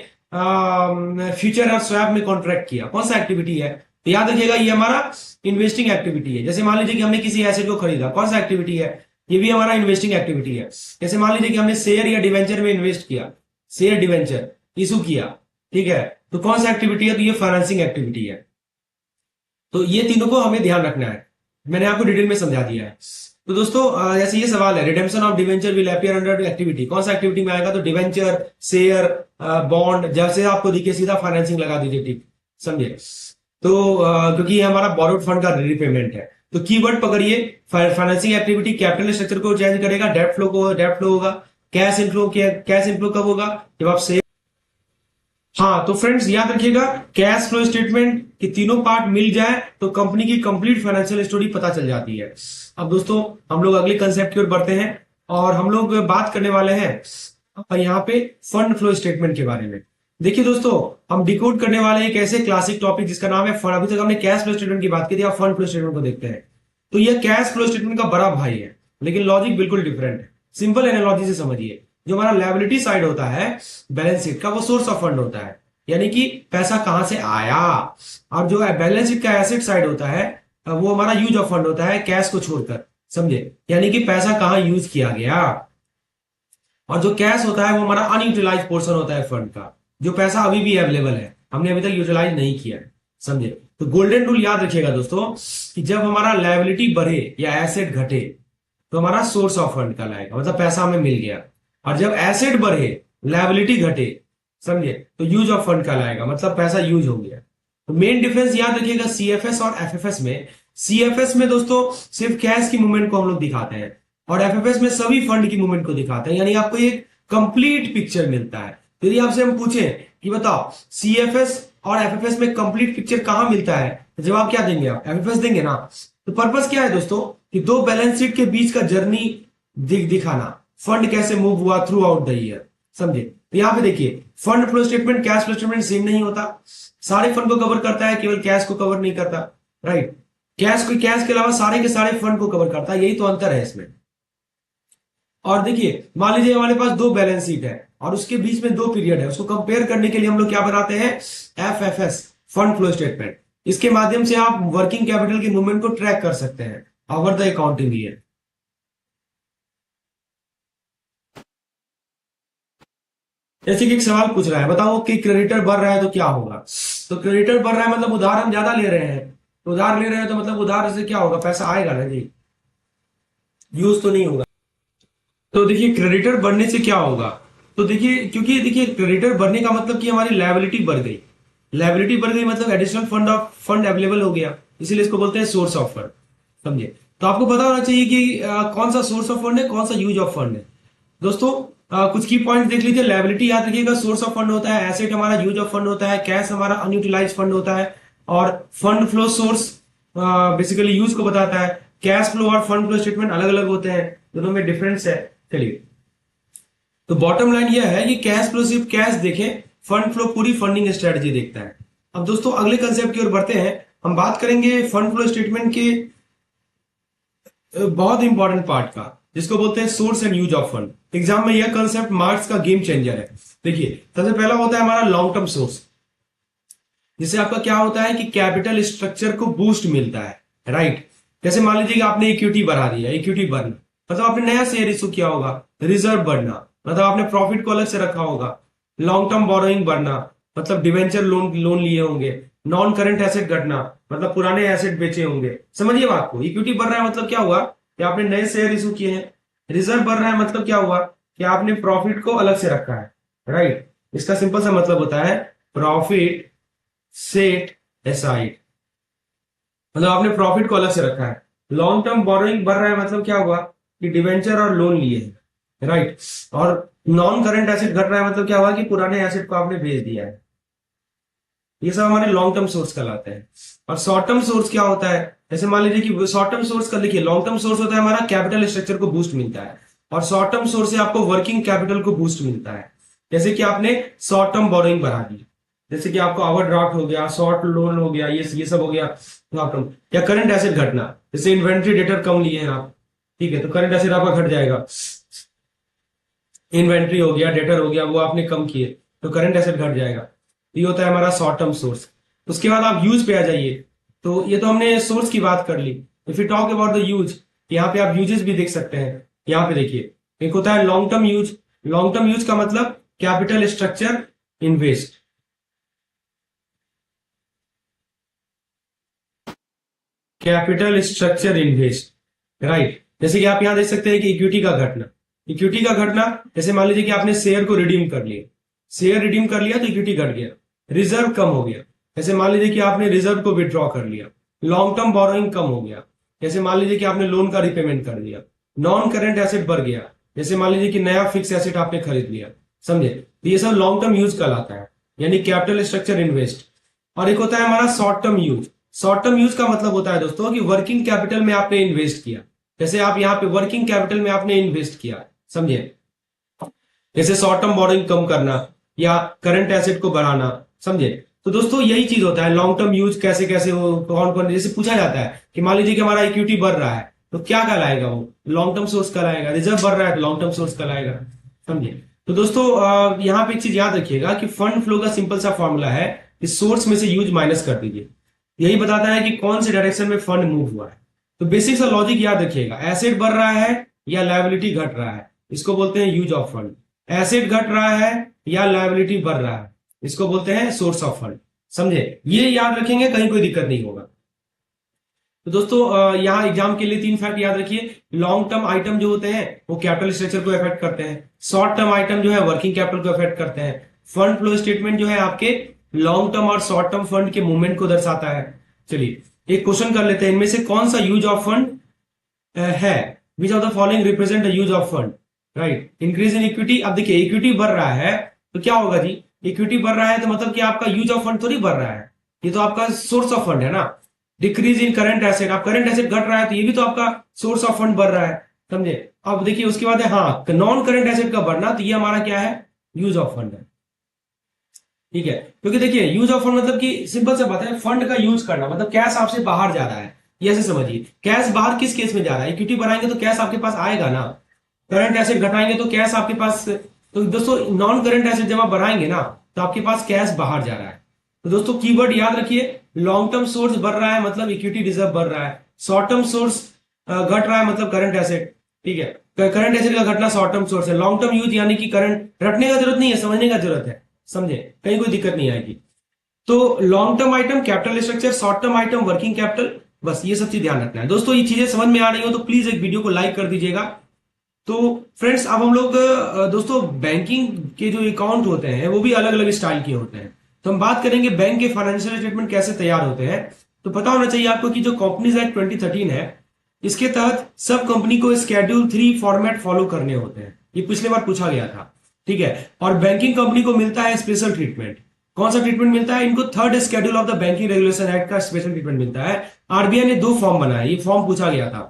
फ्यूचर और स्वैप में कॉन्ट्रैक्ट किया, कौन सा एक्टिविटी है? तो याद रखिएगा ये हमारा इन्वेस्टिंग एक्टिविटी है। जैसे मान लीजिए कि हमने किसी एसेट को खरीदा, कौन सा एक्टिविटी है? ये भी हमारा इन्वेस्टिंग एक्टिविटी है। जैसे मान लीजिए कि हमने शेयर या डिवेंचर में इन्वेस्ट किया, शेयर डिवेंचर इशू किया, ठीक है, तो कौन सा एक्टिविटी है? तो ये फाइनेंसिंग एक्टिविटी है। तो ये तीनों को हमें ध्यान रखना है, मैंने आपको डिटेल में समझा दिया है। तो दोस्तों जैसे ये सवाल है, redemption of debenture will appear under activity, कौन सा एक्टिविटी में आएगा? तो डिवेंचर, शेयर, बॉन्ड, जैसे आपको दिखे सीधा फाइनेंसिंग लगा दीजिए, ठीक, समझे। तो क्योंकि ये हमारा बोरोड फंड का रीपेमेंट है। तो कीवर्ड पकड़िए, फाइनेंसिंग एक्टिविटी कैपिटल स्ट्रक्चर को चेंज करेगा, डेट फ्लो होगा, कैश इनफ्लो कब होगा? जब आप शेयर। हाँ तो फ्रेंड्स याद रखिएगा, कैश फ्लो स्टेटमेंट के तीनों पार्ट मिल जाए तो कंपनी की कंप्लीट फाइनेंशियल स्टोरी पता चल जाती है। अब दोस्तों हम लोग अगले कंसेप्ट की ओर बढ़ते हैं और हम लोग बात करने वाले हैं यहाँ पे फंड फ्लो स्टेटमेंट के बारे में। देखिए दोस्तों, हम डिकोड करने वाले एक ऐसे क्लासिक टॉपिक जिसका नाम है फंड। अभी तक हमने कैश फ्लो स्टेटमेंट की बात की थी, आप फंड फ्लो स्टेटमेंट को देखते हैं। तो यह कैश फ्लो स्टेटमेंट का बड़ा भाई है, लेकिन लॉजिक बिल्कुल डिफरेंट है। सिंपल एनालॉजी से समझिए, जो हमारा लायबिलिटी साइड होता है बैलेंस शीट का, वो सोर्स ऑफ फंड होता है, यानी कि पैसा कहां से आया। और जो बैलेंस शीट का एसेट साइड होता है वो हमारा यूज ऑफ फंड होता है, कैश को छोड़कर, समझे, यानी कि पैसा कहां यूज किया गया। और जो कैश होता है वो हमारा अनयूटिलाइज पोर्शन होता है फंड का, जो पैसा अभी भी अवेलेबल है, हमने अभी तक यूटिलाइज नहीं किया है, समझे। तो गोल्डन रूल याद रखिएगा दोस्तों कि जब हमारा लायबिलिटी बढ़े या एसेट घटे तो हमारा सोर्स ऑफ फंड का लाएगा, मतलब पैसा हमें मिल गया। और जब एसेट बढ़े लायबिलिटी घटे, समझे, तो यूज ऑफ फंड का लाएगा, मतलब पैसा यूज हो गया। तो मेन डिफरेंस याद रखिएगा सीएफएस और एफएफएस में। सीएफएस में दोस्तों सिर्फ कैश की मूवमेंट को हम लोग दिखाते हैं और एफएफएस में सभी फंड की मूवमेंट को दिखाते हैं, यानी आपको एक कंप्लीट पिक्चर मिलता है। तो यदि आपसे हम पूछे कि बताओ सीएफएस और एफएफएस में कंप्लीट पिक्चर कहां मिलता है, तो जवाब क्या देंगे आप? एफएफएस देंगे ना। तो पर्पस क्या है दोस्तों कि दो बैलेंस शीट के बीच का जर्नी दिखाना, फंड कैसे मूव हुआ थ्रू आउट द ईयर, समझे। तो यहां पे देखिए fund flow statement cash flow statement same नहीं होता, सारे फंड को कवर करता है, केवल कैश को कवर नहीं करता, राइट। कैश के अलावा सारे के सारे फंड को कवर करता है, यही तो अंतर है इसमें। और देखिए मान लीजिए हमारे पास दो बैलेंस शीट है और उसके बीच में दो पीरियड है, उसको कंपेयर करने के लिए हम लोग क्या बनाते हैं? FFS, fund flow statement. इसके माध्यम से आप वर्किंग कैपिटल की मूवमेंट को ट्रैक कर सकते हैं ओवर द अकाउंटिंग ईयर। जैसे कि एक सवाल पूछ रहा है, बताओ कि क्रेडिटर बढ़ रहा है तो क्या होगा? तो क्रेडिटर बढ़ रहा है मतलब उधार हम ज्यादा ले रहे हैं, तो उधार ले रहे हैं तो मतलब उधार से क्या होगा? पैसा आएगा ना जी, यूज तो नहीं होगा। तो देखिए क्रेडिटर बढ़ने से क्या होगा? तो देखिए, क्योंकि देखिए क्रेडिटर बढ़ने का मतलब कि हमारी लायबिलिटी बढ़ गई, लायबिलिटी बढ़ गई मतलब एडिशनल फंड अवेलेबल हो गया, इसीलिए इसको बोलते हैं सोर्स ऑफ फंड, समझे। तो आपको पता होना चाहिए कि कौन सा सोर्स ऑफ फंड है, कौन सा यूज ऑफ फंड है। दोस्तों कुछ की पॉइंट देख लीजिए। लायबिलिटी याद रखिएगा सोर्स ऑफ फंड होता है, एसेट हमारा यूज ऑफ फंड होता है, कैश हमारा अनयूटिलाइज फंड होता है, और fund flow source basically use को बताता है। कैश फ्लो और फंड फ्लो स्टेटमेंट अलग अलग होते हैं, दोनों में डिफरेंस है। चलिए, तो बॉटम लाइन यह है कि कैश फ्लो सिर्फ कैश देखे, फंड फ्लो पूरी फंडिंग स्ट्रेटजी देखता है। अब दोस्तों अगले कंसेप्ट की ओर बढ़ते हैं, हम बात करेंगे फंड फ्लो स्टेटमेंट के बहुत इंपॉर्टेंट पार्ट का, जिसको बोलते हैं source and use of fund. Exam में यह कंसेप्ट मार्क्स का गेम चेंजर है। देखिए सबसे पहला होता है हमारा लॉन्ग टर्म सोर्स, जिससे आपका क्या होता है कि कैपिटल स्ट्रक्चर को बूस्ट मिलता है, राइट। जैसे मान लीजिए कि आपने इक्विटी बढ़ा दिया, इक्विटी बढ़ना मतलब आपने नया शेयर इशू किया होगा, रिजर्व बढ़ना मतलब आपने प्रॉफिट को अलग से रखा होगा, लॉन्ग टर्म बोरोइंग बढ़ना मतलब डिवेंचर लोन लिए होंगे, नॉन करंट एसेट घटना मतलब पुराने एसेट बेचे होंगे। समझिए बात को, इक्विटी बढ़ रहा है मतलब क्या हुआ कि आपने नए शेयर इशू किए हैं, रिजर्व बढ़ रहा है मतलब क्या हुआ कि आपने प्रॉफिट को अलग से रखा है, राइट। इसका सिंपल सा मतलब होता है प्रॉफिट सेट असाइड, मतलब आपने प्रॉफिट को अलग से रखा है। लॉन्ग टर्म बोरोइंग बढ़ रहा है मतलब क्या हुआ कि डिवेंचर और लोन लिए हैं, राइट। और नॉन करंट एसेट घट रहा है मतलब क्या हुआ कि पुराने एसेट को आपने बेच दिया है। ये सब हमारे लॉन्ग टर्म सोर्स कहलाते हैं। और शॉर्ट टर्म सोर्स क्या होता है, जैसे मान लीजिए कि शॉर्ट टर्म सोर्स का देखिए, लॉन्ग टर्म सोर्स होता है हमारा कैपिटल स्ट्रक्चर को बूस्ट मिलता है, और शॉर्ट टर्म सोर्स से आपको वर्किंग कैपिटल को बूस्ट मिलता है। जैसे कि आपने शॉर्ट टर्म बोरोइंग बढ़ा दी, जैसे कि आपको ओवरड्राफ्ट हो गया, शॉर्ट लोन हो गया, ये सब हो गया लॉन्ग टर्म। या करंट एसेट घटना, जैसे इन्वेंट्री डेटर कम लिए हैं आप, ठीक है, तो करंट एसेट आपका घट जाएगा। इन्वेंट्री हो गया, डेटर हो गया, वो आपने कम किए तो करंट एसेट घट जाएगा। ये होता है हमारा शॉर्ट टर्म सोर्स। उसके बाद आप यूज पे आ जाइए, तो ये तो हमने सोर्स की बात कर ली। If you talk about the use, यहाँ पे आप यूजेस भी देख सकते हैं। यहाँ पे देखिए, एक होता है long term use. Long term use का मतलब capital structure invest, capital structure invest, right. जैसे कि आप यहां देख सकते हैं कि इक्विटी का घटना, इक्विटी का घटना, जैसे मान लीजिए कि आपने शेयर को रिडीम कर लिया, शेयर रिडीम कर लिया तो इक्विटी घट गया, रिजर्व कम हो गया। जैसे मान लीजिए कि आपने रिजर्व को विड्रॉ कर लिया, लॉन्ग टर्म बोरोइंग कम हो गया। जैसे मान लीजिए कि आपने लोन का रिपेमेंट कर दिया, नॉन करेंट एसेट बढ़ गया। जैसे मान लीजिए कि नया फिक्स एसेट आपने खरीद लिया, समझे, तो ये सब लॉन्ग टर्म यूज कहलाता है, यानी कैपिटल स्ट्रक्चर इन्वेस्ट। और एक होता है हमारा short term use. Short term use का मतलब होता है दोस्तों कि वर्किंग कैपिटल में आपने इन्वेस्ट किया। जैसे आप यहाँ पे वर्किंग कैपिटल में आपने इन्वेस्ट किया, समझे, जैसे शॉर्ट टर्म बोरोइंग कम करना या करंट एसेट को बढ़ाना, समझे। तो दोस्तों यही चीज होता है लॉन्ग टर्म यूज। कैसे कैसे वो कौन कौन, जैसे पूछा जाता है कि मान लीजिए कि हमारा इक्विटी बढ़ रहा है तो क्या कहलाएगा, वो लॉन्ग टर्म सोर्स कहलाएगा। रिजर्व बढ़ रहा है तो लॉन्ग टर्म सोर्स कहलाएगा, समझे। तो दोस्तों यहाँ पे एक चीज याद रखिएगा कि फंड फ्लो का सिंपल सा फॉर्मूला है कि सोर्स में से यूज माइनस कर दीजिए, यही बताता है कि कौन से डायरेक्शन में फंड मूव हुआ है। तो बेसिक सा लॉजिक याद रखिएगा, एसेट बढ़ रहा है या लायबिलिटी घट रहा है, इसको बोलते हैं यूज ऑफ फंड। एसेट घट रहा है या लायबिलिटी बढ़ रहा है, इसको बोलते हैं सोर्स ऑफ फंड, समझे। ये याद रखेंगे, कहीं कोई दिक्कत नहीं होगा। तो दोस्तों यहाँ एग्जाम के लिए 3 फैक्ट याद रखिए। लॉन्ग टर्म आइटम जो होते हैं वो कैपिटल स्ट्रक्चर को अफेक्ट करते हैं, शॉर्ट टर्म आइटम जो है वर्किंग कैपिटल को अफेक्ट करते हैं। फंड फ्लो स्टेटमेंट जो है आपके लॉन्ग टर्म और शॉर्ट टर्म फंड के मूवमेंट को दर्शाता है। चलिए एक क्वेश्चन कर लेते हैं, इनमें से कौन सा यूज ऑफ फंड है, विच of the following represent use of fund, right. Increase in equity, अब देखिए इक्विटी बढ़ रहा है तो क्या होगा जी, इक्विटी बढ़ रहा है तो मतलब कि आपका यूज ऑफ फंड थोड़ी बढ़ रहा है, ये तो आपका सोर्स ऑफ फंड है ना। डिक्रीज इन करंट एसेट, आप करंट एसेट घट रहा है तो ये भी तो आपका सोर्स ऑफ फंड बढ़ रहा है, समझे। अब देखिए उसके बाद है हाँ नॉन करंट एसेट का बढ़ना, तो ये हमारा क्या है, यूज ऑफ फंड है, ठीक है। क्योंकि देखिए यूज ऑफ फंड मतलब कि सिंपल सा बात है, फंड का यूज करना मतलब कैश आपसे बाहर जा रहा है, ये ऐसे समझिए। कैश बाहर किस केस में जा रहा है, इक्विटी बढ़ाएंगे तो कैश आपके पास आएगा ना, करंट एसेट घटाएंगे तो कैश आपके पास। तो दोस्तों नॉन करंट एसेट जब आप बढ़ाएंगे ना तो आपके पास कैश बाहर जा रहा है। तो दोस्तों कीवर्ड याद रखिए, लॉन्ग टर्म सोर्स बढ़ रहा है मतलब इक्विटी रिजर्व बढ़ रहा है, शॉर्ट टर्म सोर्स घट रहा है मतलब करंट एसेट, ठीक है। करंट एसेट का घटना शॉर्ट टर्म सोर्स है। लॉन्ग टर्म यूज यानी कि करंट, रटने का जरूरत नहीं है, समझने का जरूरत है, समझे, कहीं कोई दिक्कत नहीं आएगी। तो long term item capital structure, short term item working capital, बस ये सब चीज ध्यान रखना है। दोस्तों ये चीजें समझ में आ रही हो तो प्लीज एक वीडियो को लाइक कर दीजिएगा। तो फ्रेंड्स अब हम लोग दोस्तों बैंकिंग के जो अकाउंट होते हैं वो भी अलग अलग स्टाइल के होते हैं, तो हम बात करेंगे बैंक के फाइनेंशियल स्टेटमेंट कैसे तैयार होते हैं। तो पता होना चाहिए आपको कि जो कंपनीज एक्ट 2013 है, इसके तहत सब कंपनी को स्केड्यूल 3 फॉर्मेट फॉलो करने होते हैं, ये पिछले बार पूछा गया था, ठीक है। और बैंकिंग कंपनी को मिलता है स्पेशल ट्रीटमेंट। कौन सा ट्रीटमेंट मिलता है इनको, third schedule of the banking regulation act का स्पेशल ट्रीटमेंट मिलता है। आरबीआई ने 2 फॉर्म बनाए, ये फॉर्म पूछा गया था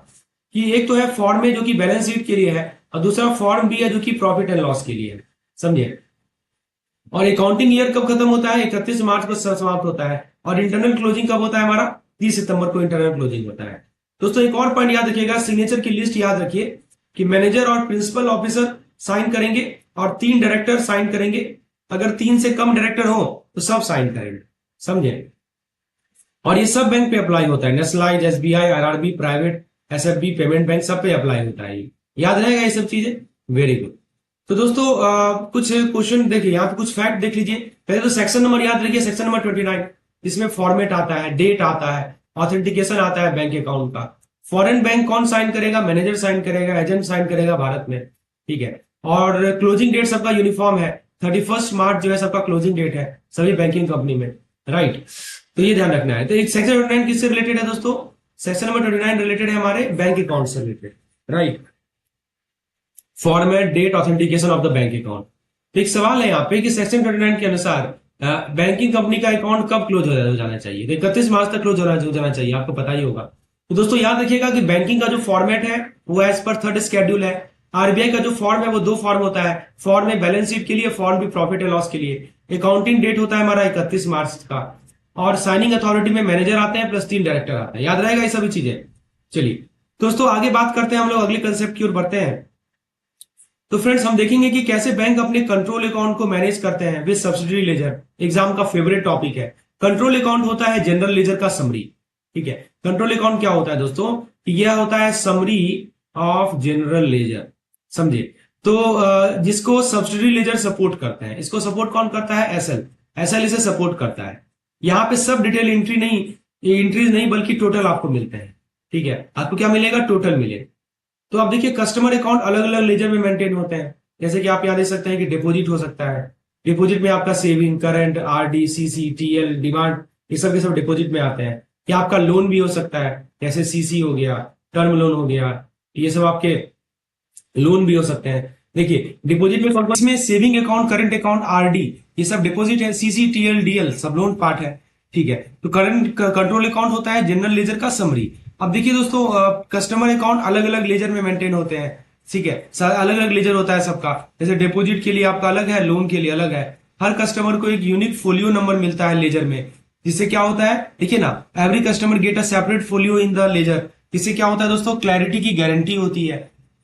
कि एक तो है फॉर्म ए जो कि बैलेंस शीट के लिए है, और दूसरा फॉर्म बी है जो कि प्रॉफिट एंड लॉस के लिए है, समझिए। और अकाउंटिंग ईयर कब खत्म होता है, 31 मार्च को समाप्त होता है। और इंटरनल क्लोजिंग कब होता है हमारा, 30 सितंबर को इंटरनल क्लोजिंग होता है। दोस्तों एक और पॉइंट याद रखिएगा, सिग्नेचर की लिस्ट याद रखिए कि मैनेजर और प्रिंसिपल ऑफिसर साइन करेंगे और 3 डायरेक्टर साइन करेंगे। अगर 3 से कम डायरेक्टर हो तो सब साइन करेंगे, समझे। और ये सब बैंक पे अप्लाई होता है, nationalise, SBI, RRB, private, SFB, payment bank, सब पे अप्लाई होता है। याद रहेगा ये सब चीजें, वेरी गुड। तो दोस्तों कुछ क्वेश्चन देखिए, यहाँ पे कुछ फैक्ट देख लीजिए। पहले तो सेक्शन नंबर याद रखिए, सेक्शन नंबर 29, जिसमें फॉर्मेट आता है, डेट आता है, ऑथेंटिकेशन आता है बैंक अकाउंट का। फॉरेन बैंक कौन साइन करेगा, मैनेजर साइन करेगा, एजेंट साइन करेगा भारत में, ठीक है। और क्लोजिंग डेट सबका यूनिफॉर्म है, 31 मार्च जो है सबका क्लोजिंग डेट है सभी बैंकिंग कंपनी में, राइट। तो ये ध्यान रखना है। तो एक सेक्शन 29 किससे रिलेटेड है दोस्तों, सेक्शन नंबर 29 रिलेटेड है हमारे बैंक अकाउंट से related, right. Format, date, authentication of the bank account. तो एक सवाल है यहाँ पे कि सेक्शन 29 के अनुसार बैंकिंग कंपनी का अकाउंट कब क्लोज हो जाना चाहिए? तो 31 मार्च तक क्लोज हो जाना चाहिए, आपको पता ही होगा। तो दोस्तों याद रखिएगा कि बैंकिंग का जो फॉर्मेट है वो एज पर थर्ड शेड्यूल है। आरबीआई का जो फॉर्म है वो दो फॉर्म होता है, फॉर्म है बैलेंस शीट के लिए, फॉर्म भी प्रॉफिट एंड लॉस के लिए। अकाउंटिंग डेट होता है हमारा 31 मार्च का, और साइनिंग अथॉरिटी में मैनेजर आते हैं प्लस 3 डायरेक्टर आते हैं। याद रहेगा ये सभी चीजें। चलिए दोस्तों आगे बात करते हैं, हम लोग अगले कंसेप्ट की ओर बढ़ते हैं। तो फ्रेंड्स हम देखेंगे कि कैसे बैंक अपने कंट्रोल अकाउंट को मैनेज करते हैं विद सब्सिडरी लेजर। एग्जाम का फेवरेट टॉपिक है। कंट्रोल अकाउंट होता है जनरल लेजर का समरी। ठीक है, कंट्रोल अकाउंट क्या होता है दोस्तों? यह होता है समरी ऑफ जनरल लेजर, समझे? तो जिसको सब्सिडरी लेजर सपोर्ट करते हैं, इसको सपोर्ट कौन करता है? एसएल। एसएल इसे सपोर्ट करता है। यहां पे सब डिटेल एंट्री नहीं, एंट्रीज नहीं, बल्कि टोटल आपको मिलते हैं। ठीक है, आपको क्या मिलेगा? टोटल मिलेगा। तो आप देखिए कस्टमर अकाउंट अलग अलग लेजर में मेंटेन होते हैं। जैसे कि आप यहाँ देख सकते हैं कि डिपॉजिट हो सकता है। डिपॉजिट में आपका saving, current, RD, CC, TL, demand, ये सब के सब डिपॉजिट में आते हैं। या आपका लोन भी हो सकता है, जैसे सीसी हो गया, टर्म लोन हो गया, ये सब आपके लोन भी हो सकते हैं। देखिए डिपॉजिट में इसमें saving account, current account, RD, ये सब डिपॉजिट है। सीसी, टीएल, डीएल सब लोन पार्ट है। ठीक है, तो करंट कंट्रोल अकाउंट होता है जनरल लेजर का समरी। अब देखिए दोस्तों कस्टमर अकाउंट अलग अलग लेजर में मेंटेन होते हैं। ठीक है, अलग अलग लेजर होता है सबका। जैसे डिपॉजिट के लिए आपका अलग है, लोन के लिए अलग है। हर कस्टमर को एक यूनिक फोलियो नंबर मिलता है लेजर में, जिससे क्या होता है देखिए ना, every customer get a separate folio in the ledger. इससे क्या होता है दोस्तों? क्लैरिटी की गारंटी होती है।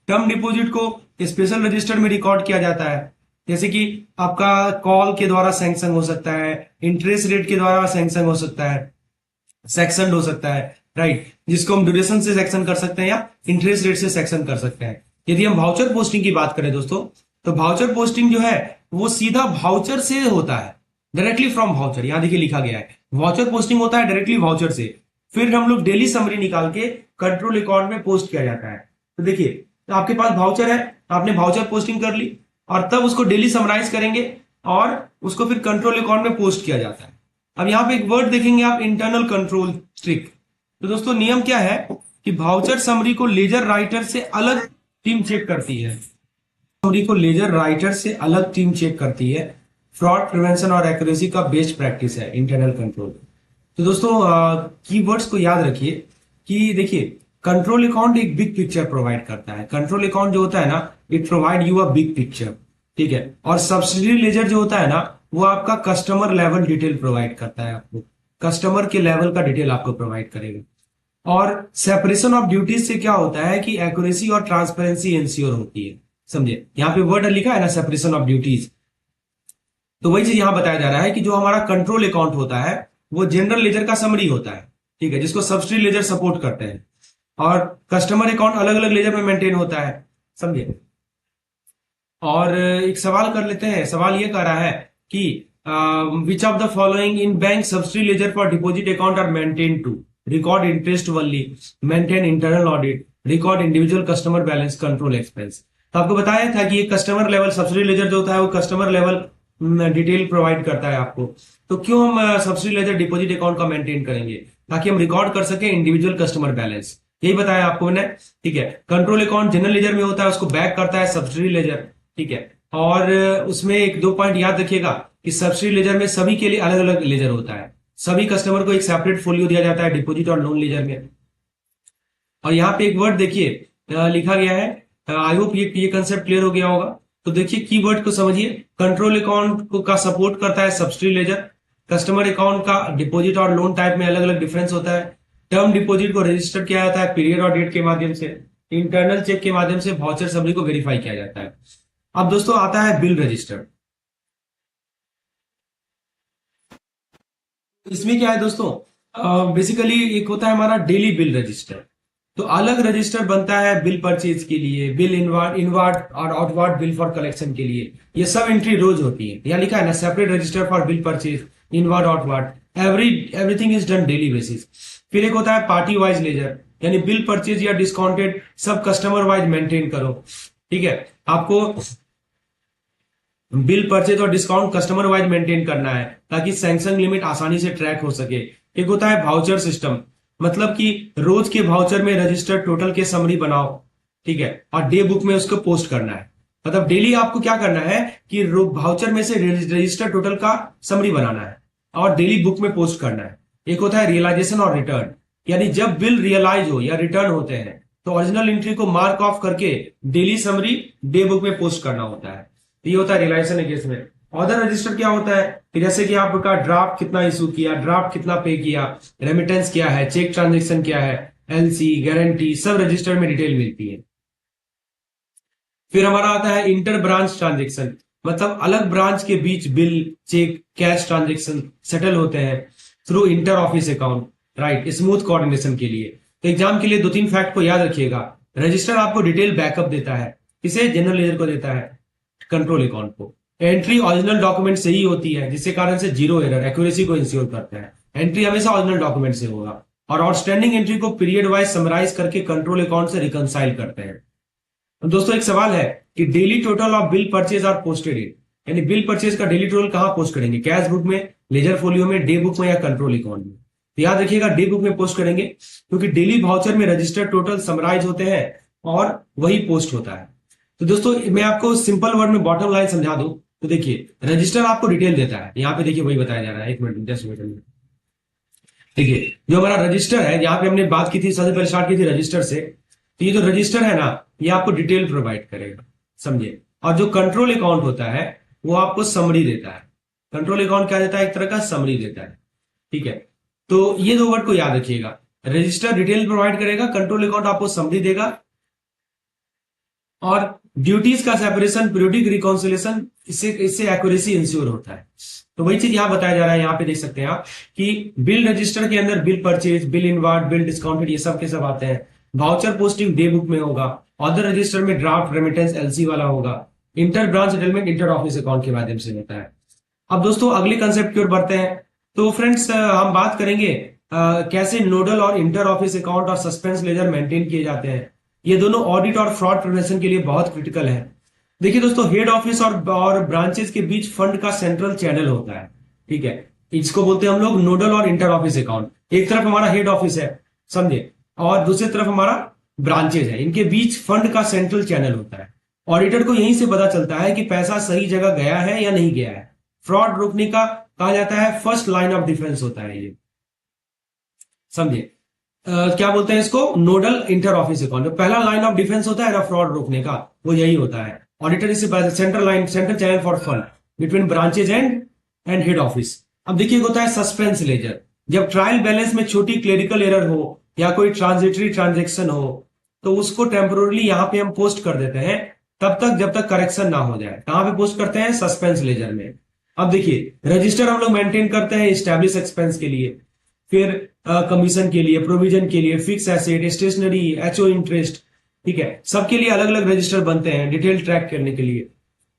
टर्म डिपॉजिट को स्पेशल रजिस्टर में रिकॉर्ड किया जाता है। जैसे कि आपका कॉल के द्वारा सैंक्शन हो सकता है, इंटरेस्ट रेट के द्वारा सैंक्शन हो सकता है, सेक्शन हो सकता है, राइट, जिसको हम ड्यूरेशन से सेक्शन कर सकते हैं या इंटरेस्ट रेट से सेक्शन कर सकते हैं। यदि हम वाउचर पोस्टिंग की बात करें दोस्तों, तो वाउचर पोस्टिंग जो है वो सीधा वाउचर से होता है, डायरेक्टली फ्रॉम वाउचर। यहां देखिए लिखा गया है वाउचर पोस्टिंग होता है डायरेक्टली वाउचर से। फिर हम लोग डेली समरी निकाल के कंट्रोल अकाउंट में पोस्ट किया जाता है। तो देखिए तो आपके पास वाउचर है, आपने वाउचर पोस्टिंग कर ली, और तब उसको डेली समराइज करेंगे और उसको फिर कंट्रोल अकाउंट में पोस्ट किया जाता है। अब यहां पे एक वर्ड देखेंगे आप, इंटरनल कंट्रोल ट्रिक। तो दोस्तों नियम क्या है कि वाउचर समरी को लेजर राइटर से अलग टीम चेक करती है। समरी को लेजर राइटर से अलग टीम चेक करती है। फ्रॉड प्रिवेंशन और एक्यूरेसी का बेस्ट प्रैक्टिस है इंटरनल कंट्रोल। तो दोस्तों कीवर्ड्स को याद रखिए कि देखिए कंट्रोल अकाउंट एक बिग पिक्चर प्रोवाइड करता है। कंट्रोल अकाउंट जो होता है ना, it provide you a big picture. ठीक है, और सब्सिडरी लेजर जो होता है ना, वो आपका कस्टमर लेवल डिटेल प्रोवाइड करता है आपको, कस्टमर के लेवल का डिटेल आपको प्रोवाइड करेगा। और सेपरेशन ऑफ ड्यूटीज से क्या होता है कि एक्यूरेसी और ट्रांसपेरेंसी इंश्योर होती है। समझे, यहाँ पे वर्ड लिखा है ना सेपरेशन ऑफ ड्यूटीज, तो वही चीज यहां बताया जा रहा है कि जो हमारा कंट्रोल अकाउंट होता है वो जनरल लेजर का समरी होता है। ठीक है, जिसको सब्सिडरी लेजर सपोर्ट करते हैं, और कस्टमर अकाउंट अलग अलग लेजर में मेंटेन होता है। समझे, और एक सवाल कर लेते हैं। सवाल ये कह रहा है कि which of the following in bank subsidiary ledger for deposit account are maintain to record interest only, maintain internal audit, record individual customer balance, control expense. तो आपको बताया था कि ये कस्टमर लेवल सब्सिडरी लेजर जो होता है वो कस्टमर लेवल डिटेल प्रोवाइड करता है आपको। तो क्यों हम सब्सिडरी लेजर डिपॉजिट अकाउंट का मेंटेन करेंगे? ताकि हम रिकॉर्ड कर सके इंडिविजुअल कस्टमर बैलेंस। यही बताया आपको मैंने। ठीक है, कंट्रोल अकाउंट जनरल लेजर में होता है, उसको बैक करता है सब्सिडरी लेजर। ठीक है, और उसमें एक दो पॉइंट याद रखिएगा कि सब्सिडरी लेजर में सभी के लिए अलग अलग लेजर होता है। सभी कस्टमर को एक सेपरेट फोलियो दिया जाता है डिपॉजिट और लोन लेजर में। और यहाँ पे एक वर्ड देखिए लिखा गया है, आई होप ये कंसेप्ट क्लियर हो गया होगा। तो देखिए कीवर्ड को समझिए, कंट्रोल अकाउंट को का सपोर्ट करता है सब्सिडरी लेजर। कस्टमर अकाउंट का डिपॉजिट और लोन टाइप में अलग अलग डिफरेंस होता है। टर्म डिपॉजिट को रजिस्टर किया जाता है पीरियड और डेट के माध्यम से। इंटरनल चेक के माध्यम से वाउचर समरी को वेरीफाई किया जाता है। अब दोस्तों आता है बिल रजिस्टर। इसमें क्या है दोस्तों, बेसिकली एक होता है हमारा डेली बिल रजिस्टर। तो अलग रजिस्टर बनता है बिल परचेज के लिए, बिल इनवार्ड और आउटवार्ड बिल फॉर कलेक्शन के लिए। ये सब एंट्री रोज होती है। यहाँ लिखा है ना, separate register for bill purchase, inward outward, everything is done daily basis. फिर एक होता है पार्टी वाइज लेजर, यानी बिल परचेज या डिस्काउंटेड सब कस्टमर वाइज मेंटेन करो। ठीक है, आपको बिल परचेज और डिस्काउंट कस्टमर वाइज मेंटेन करना है ताकि सैंक्शन लिमिट आसानी से ट्रैक हो सके। एक होता है वाउचर सिस्टम, मतलब कि रोज के वाउचर में रजिस्टर्ड टोटल के समरी बनाओ। ठीक है, और डे बुक में उसको पोस्ट करना है। मतलब डेली आपको क्या करना है कि वाउचर में से रजिस्टर टोटल का समरी बनाना है और डेली बुक में पोस्ट करना है। एक होता है रियलाइजेशन और रिटर्न, यानी जब बिल रियलाइज हो या रिटर्न होते हैं तो ओरिजिनल एंट्री को मार्क ऑफ करके डेली समरी डे बुक में पोस्ट करना होता है। ये होता है रियलाइजेशन केस में। ऑर्डर रजिस्टर क्या होता है कि जैसे कि आपका ड्राफ्ट कितना इशू किया, ड्राफ्ट कितना पे किया, रेमिटेंस क्या है, चेक ट्रांजेक्शन क्या है, एलसी, गारंटी, सब रजिस्टर में डिटेल मिलती है। फिर हमारा आता है इंटर ब्रांच ट्रांजेक्शन, मतलब अलग ब्रांच के बीच bill, cheque, cash transaction settle होते हैं through inter office account, right, smooth coordination के लिए। तो एग्जाम के लिए 2-3 फैक्ट को याद रखिएगा। रजिस्टर आपको डिटेल बैकअप देता है, इसे जनरल लेजर को देता है, कंट्रोल अकाउंट को। एंट्री ओरिजिनल डॉक्यूमेंट से ही होती है, जिसके कारण से जीरो एरर एक्यूरेसी को इंश्योर करता है। एंट्री हमेशा ओरिजिनल डॉक्यूमेंट से होगा और आउटस्टैंडिंग एंट्री को पीरियड वाइज समराइज करके कंट्रोल अकाउंट से रिकंसाइल करते हैं। तो दोस्तों एक सवाल है कि daily total of bill purchase are posted in, यानी बिल परचेज का डेली टोटल कहां पोस्ट करेंगे, कैश बुक में, लेजर फोलियो में, डे बुक में या कंट्रोल अकाउंट में। तो याद रखिएगा डे बुक में पोस्ट करेंगे, क्योंकि डेली वाउचर में रजिस्टर्ड टोटल समराइज होते हैं और वही पोस्ट होता है। तो दोस्तों मैं आपको सिंपल वर्ड में बॉटम लाइन समझा दूं तो देखिए, रजिस्टर आपको डिटेल देता है, यहाँ पे देखिए वही बताया जा रहा है। 1 मिनट 10 मिनट में देखिए, जो हमारा रजिस्टर है, यहाँ पे हमने बात की थी, सबसे पहले स्टार्ट की थी रजिस्टर से। तो ये जो रजिस्टर है ना, ये आपको डिटेल प्रोवाइड करेगा, समझिए। और जो कंट्रोल अकाउंट होता है वो आपको समरी देता है। कंट्रोल अकाउंट क्या देता है, एक तरह का समरी देता है, ठीक है। तो ये 2 वर्ड को याद रखिएगा, रजिस्टर डिटेल प्रोवाइड करेगा, कंट्रोल अकाउंट आपको समरी देगा। और ड्यूटीज का सेपरेशन, पीरियोडिक रिकॉन्सिलेशन, इससे एक्यूरेसी इंश्योर होता है। तो वही चीज यहां बताया जा रहा है, यहां पे देख सकते हैं आप कि बिल रजिस्टर के अंदर bill purchase, bill inward, bill discounted, ये सब के सब आते हैं। वाउचर पोस्टिंग डे बुक में होगा, ऑर्डर रजिस्टर में ड्राफ्ट, रेमिटेंस, एलसी वाला होगा। Inter branch settlement inter office account के माध्यम से होता है। अब दोस्तों अगले कंसेप्ट की ओर बढ़ते हैं। तो फ्रेंड्स हम बात करेंगे कैसे नोडल और इंटर ऑफिस अकाउंट और सस्पेंस लेजर मेंटेन किए जाते हैं। ये दोनों ऑडिट और फ्रॉड प्रिवेंशन के लिए बहुत क्रिटिकल है। देखिए दोस्तों, हेड ऑफिस और ब्रांचेस के बीच फंड का सेंट्रल चैनल होता है, ठीक है। इसको बोलते हैं हम लोग नोडल और इंटर ऑफिस अकाउंट। एक तरफ हमारा हेड ऑफिस है, समझे, और दूसरी तरफ हमारा ब्रांचेज है। इनके बीच फंड का सेंट्रल चैनल होता है। ऑडिटर को यहीं से पता चलता है कि पैसा सही जगह गया है या नहीं गया है। फ्रॉड रोकने का कहा जाता है फर्स्ट लाइन ऑफ डिफेंस होता है ये, समझे। क्या बोलते हैं इसको, नोडल इंटर ऑफिस अकाउंट। जो पहला लाइन ऑफ डिफेंस होता है ना फ्रॉड रोकने का, वो यही होता है। ऑडिटर इस central channel for fund between branches and head office. अब देखिए होता है सस्पेंस लेजर। जब ट्रायल बैलेंस में छोटी क्लेरिकल एरर हो या कोई ट्रांजिटरी ट्रांजेक्शन हो तो उसको टेम्पोरली यहां पे हम पोस्ट कर देते हैं, तब तक जब तक करेक्शन ना हो जाए। कहां पे पोस्ट करते हैं, सस्पेंस लेजर में। अब देखिए, रजिस्टर हम लोग मेंटेन करते हैं स्टैब्लिश एक्सपेंस के लिए, फिर कमीशन के लिए, प्रोविजन के लिए, fix asset, stationery, HO interest, ठीक है। सबके लिए अलग अलग रजिस्टर बनते हैं डिटेल ट्रैक करने के लिए।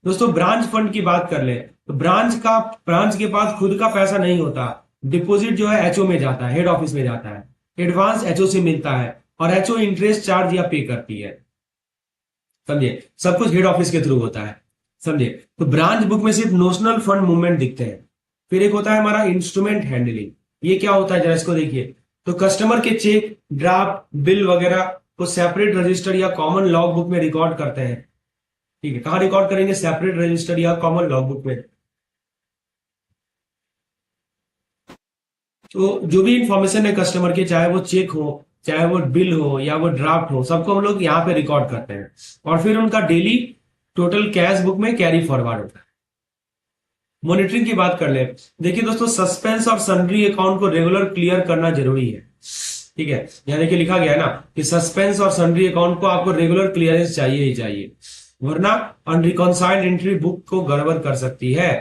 दोस्तों ब्रांच फंड की बात कर ले तो ब्रांच के पास खुद का पैसा नहीं होता। डिपॉजिट जो है एचओ में जाता है, हेड ऑफिस में जाता है, एडवांस एचओ से मिलता है और एचओ इंटरेस्ट चार्ज या पे करती है, समझिए। सब कुछ हेड ऑफिस के थ्रू होता है, समझिए। तो ब्रांच बुक में सिर्फ नोशनल फंड मूवमेंट दिखते हैं। फिर एक होता है हमारा इंस्ट्रूमेंट हैंडलिंग। ये क्या होता है जरा इसको देखिए। तो कस्टमर के चेक, ड्राफ्ट, बिल वगैरह को सेपरेट रजिस्टर या कॉमन लॉग बुक में रिकॉर्ड करते हैं, ठीक है। कहां रिकॉर्ड करेंगे, सेपरेट रजिस्टर या कॉमन लॉग बुक में। तो जो भी इंफॉर्मेशन है कस्टमर के, चाहे वो चेक हो, चाहे वो बिल हो या वो ड्राफ्ट हो, सबको हम लोग यहाँ पे रिकॉर्ड करते हैं और फिर उनका डेली टोटल कैश बुक में कैरी फॉरवर्ड होता है। मॉनिटरिंग की बात कर ले, देखिए दोस्तों, सस्पेंस और सन्ड्री अकाउंट को रेगुलर क्लियर करना जरूरी है, ठीक है। यहाँ देखिए लिखा गया है ना कि सस्पेंस और सन्ड्री अकाउंट को आपको रेगुलर क्लियरेंस चाहिए ही चाहिए, वरना अनरिकॉन्साइल्ड एंट्री बुक को गड़बड़ कर सकती है।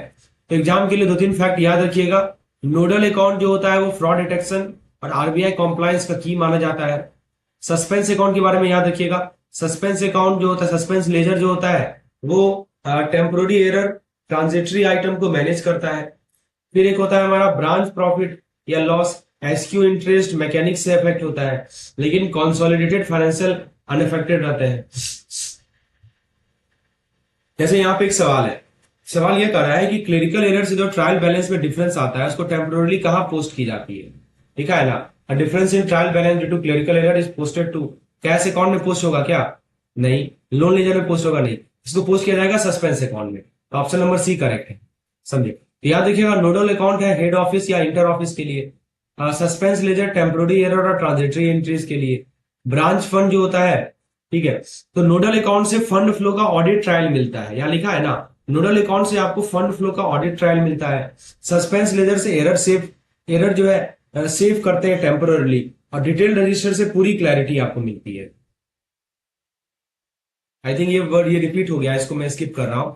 तो एग्जाम के लिए 2-3 फैक्ट याद रखिएगा। नोडल अकाउंट जो होता है वो फ्रॉड डिटेक्शन और आरबीआई कॉम्प्लायंस का की माना जाता है। सस्पेंस अकाउंट के बारे में याद रखिएगा। सस्पेंस अकाउंट जो होता है, सस्पेंस लेजर जो होता है वो टेम्पोररी एरर, ट्रांजिटरी आइटम को मैनेज करता है। फिर एक होता है हमारा ब्रांच प्रॉफिट या लॉस, एसक्यू इंटरेस्ट मैकेनिक्स से अफेक्ट होता है, लेकिन कंसोलिडेटेड फाइनेंशियल अनअफेक्टेड रहते हैं। जैसे यहाँ पे एक सवाल है, सवाल यह कर रहा है कि क्लेरिकल एरर से जो ट्रायल बैलेंस में डिफरेंस आता है उसको टेम्पोरली कहां पोस्ट की जाती है, ठीक है ना। A difference in trial balance due to clerical error is posted to cash account में पोस्ट होगा क्या, नहीं। लोन लेजर में पोस्ट होगा, नहीं। इसको पोस्ट किया जाएगा सस्पेंस अकाउंट में। तो ऑप्शन नंबर सी करेक्ट है, समझे। तो याद रखिएगा, नोडल अकाउंट है हेड ऑफिस या इंटर ऑफिस के लिए, सस्पेंस लेजर टेम्पोररी एरर और ट्रांजिटरी एंट्रीज के लिए, ब्रांच फंड जो होता है, ठीक है। तो नोडल अकाउंट से फंड फ्लो का ऑडिट ट्रायल मिलता है, यहाँ लिखा है ना, नोडल अकाउंट से आपको फंड फ्लो का ऑडिट ट्रायल मिलता है। सस्पेंस लेजर से एरर जो है सेव करते हैं टेम्पोररली, और डिटेल रजिस्टर से पूरी क्लैरिटी आपको मिलती है। आई थिंक ये वर्ड ये रिपीट हो गया, इसको मैं स्किप कर रहा हूं।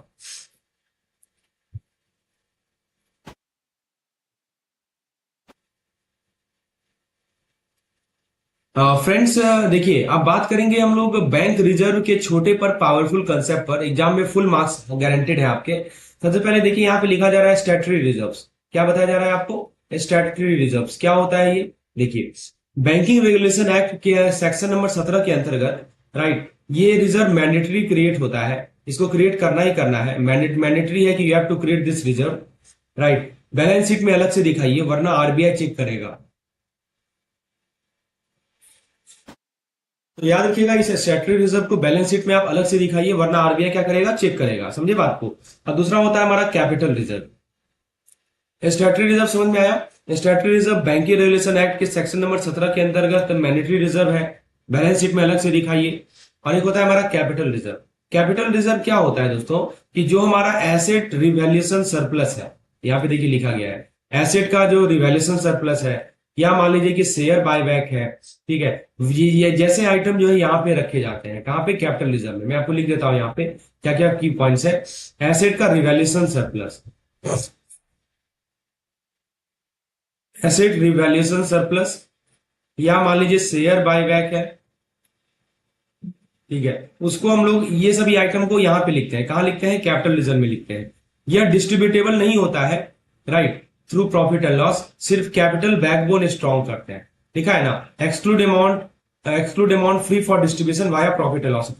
फ्रेंड्स देखिए, अब बात करेंगे हम लोग बैंक रिजर्व के छोटे पर पावरफुल कंसेप्ट पर। एग्जाम में फुल मार्क्स गारंटेड है आपके। सबसे पहले देखिए, यहाँ पे लिखा जा रहा है स्टैट्यूटरी रिजर्व्स। क्या बताया जा रहा है आपको? स्टैट्यूटरी रिजर्व्स क्या होता है ये? देखिए, बैंकिंग रेगुलेशन एक्ट के सेक्शन नंबर 17 के अंतर्गत, राइट, ये रिजर्व मैंडेटरी क्रिएट होता है, इसको क्रिएट करना ही करना है, मैंडेटरी है कि you have to create this reserve, right. Balance sheet में अलग से दिखाइए, वरना आरबीआई चेक करेगा। तो याद रखिएगा, इस स्टैट्यूटरी रिजर्व को बैलेंस शीट में आप अलग से दिखाइए, वरना आरबीआई क्या करेगा? चेक करेगा। समझे बात को? अब दूसरा होता है हमारा कैपिटल रिजर्व। स्टैट्यूटरी रिजर्व समझ में आया? Statutory reserve banking regulation act के सेक्शन नंबर 17 के अंतर्गत मैंडेटरी रिजर्व है, बैलेंस शीट में अलग से दिखाइए। और एक होता है हमारा कैपिटल रिजर्व। कैपिटल रिजर्व क्या होता है दोस्तों? कि जो हमारा एसेट रिवैल्यूएशन सरप्लस है, यहाँ पे देखिए लिखा गया है, एसेट का जो रिवैल्यूएशन सरप्लस है, या मान लीजिए कि शेयर बायबैक है, ठीक है, ये जैसे आइटम जो है यहाँ पे रखे जाते हैं। कहाँ पे? कैपिटल रिजर्व में। मैं आपको लिख देता हूं यहाँ पे क्या क्या की पॉइंट्स है। एसेट का revaluation surplus, asset revaluation surplus, या मान लीजिए शेयर बायबैक है, ठीक है, उसको हम लोग ये सभी आइटम को यहाँ पे लिखते हैं। कहाँ लिखते हैं? कैपिटल रिजर्व में लिखते हैं। यह डिस्ट्रीब्यूटेबल नहीं होता है, right, through profit and loss, सिर्फ कैपिटल बैकबोन स्ट्रॉन्ग करते हैं। लिखा है ना, exclude amount free for distribution via profit and loss.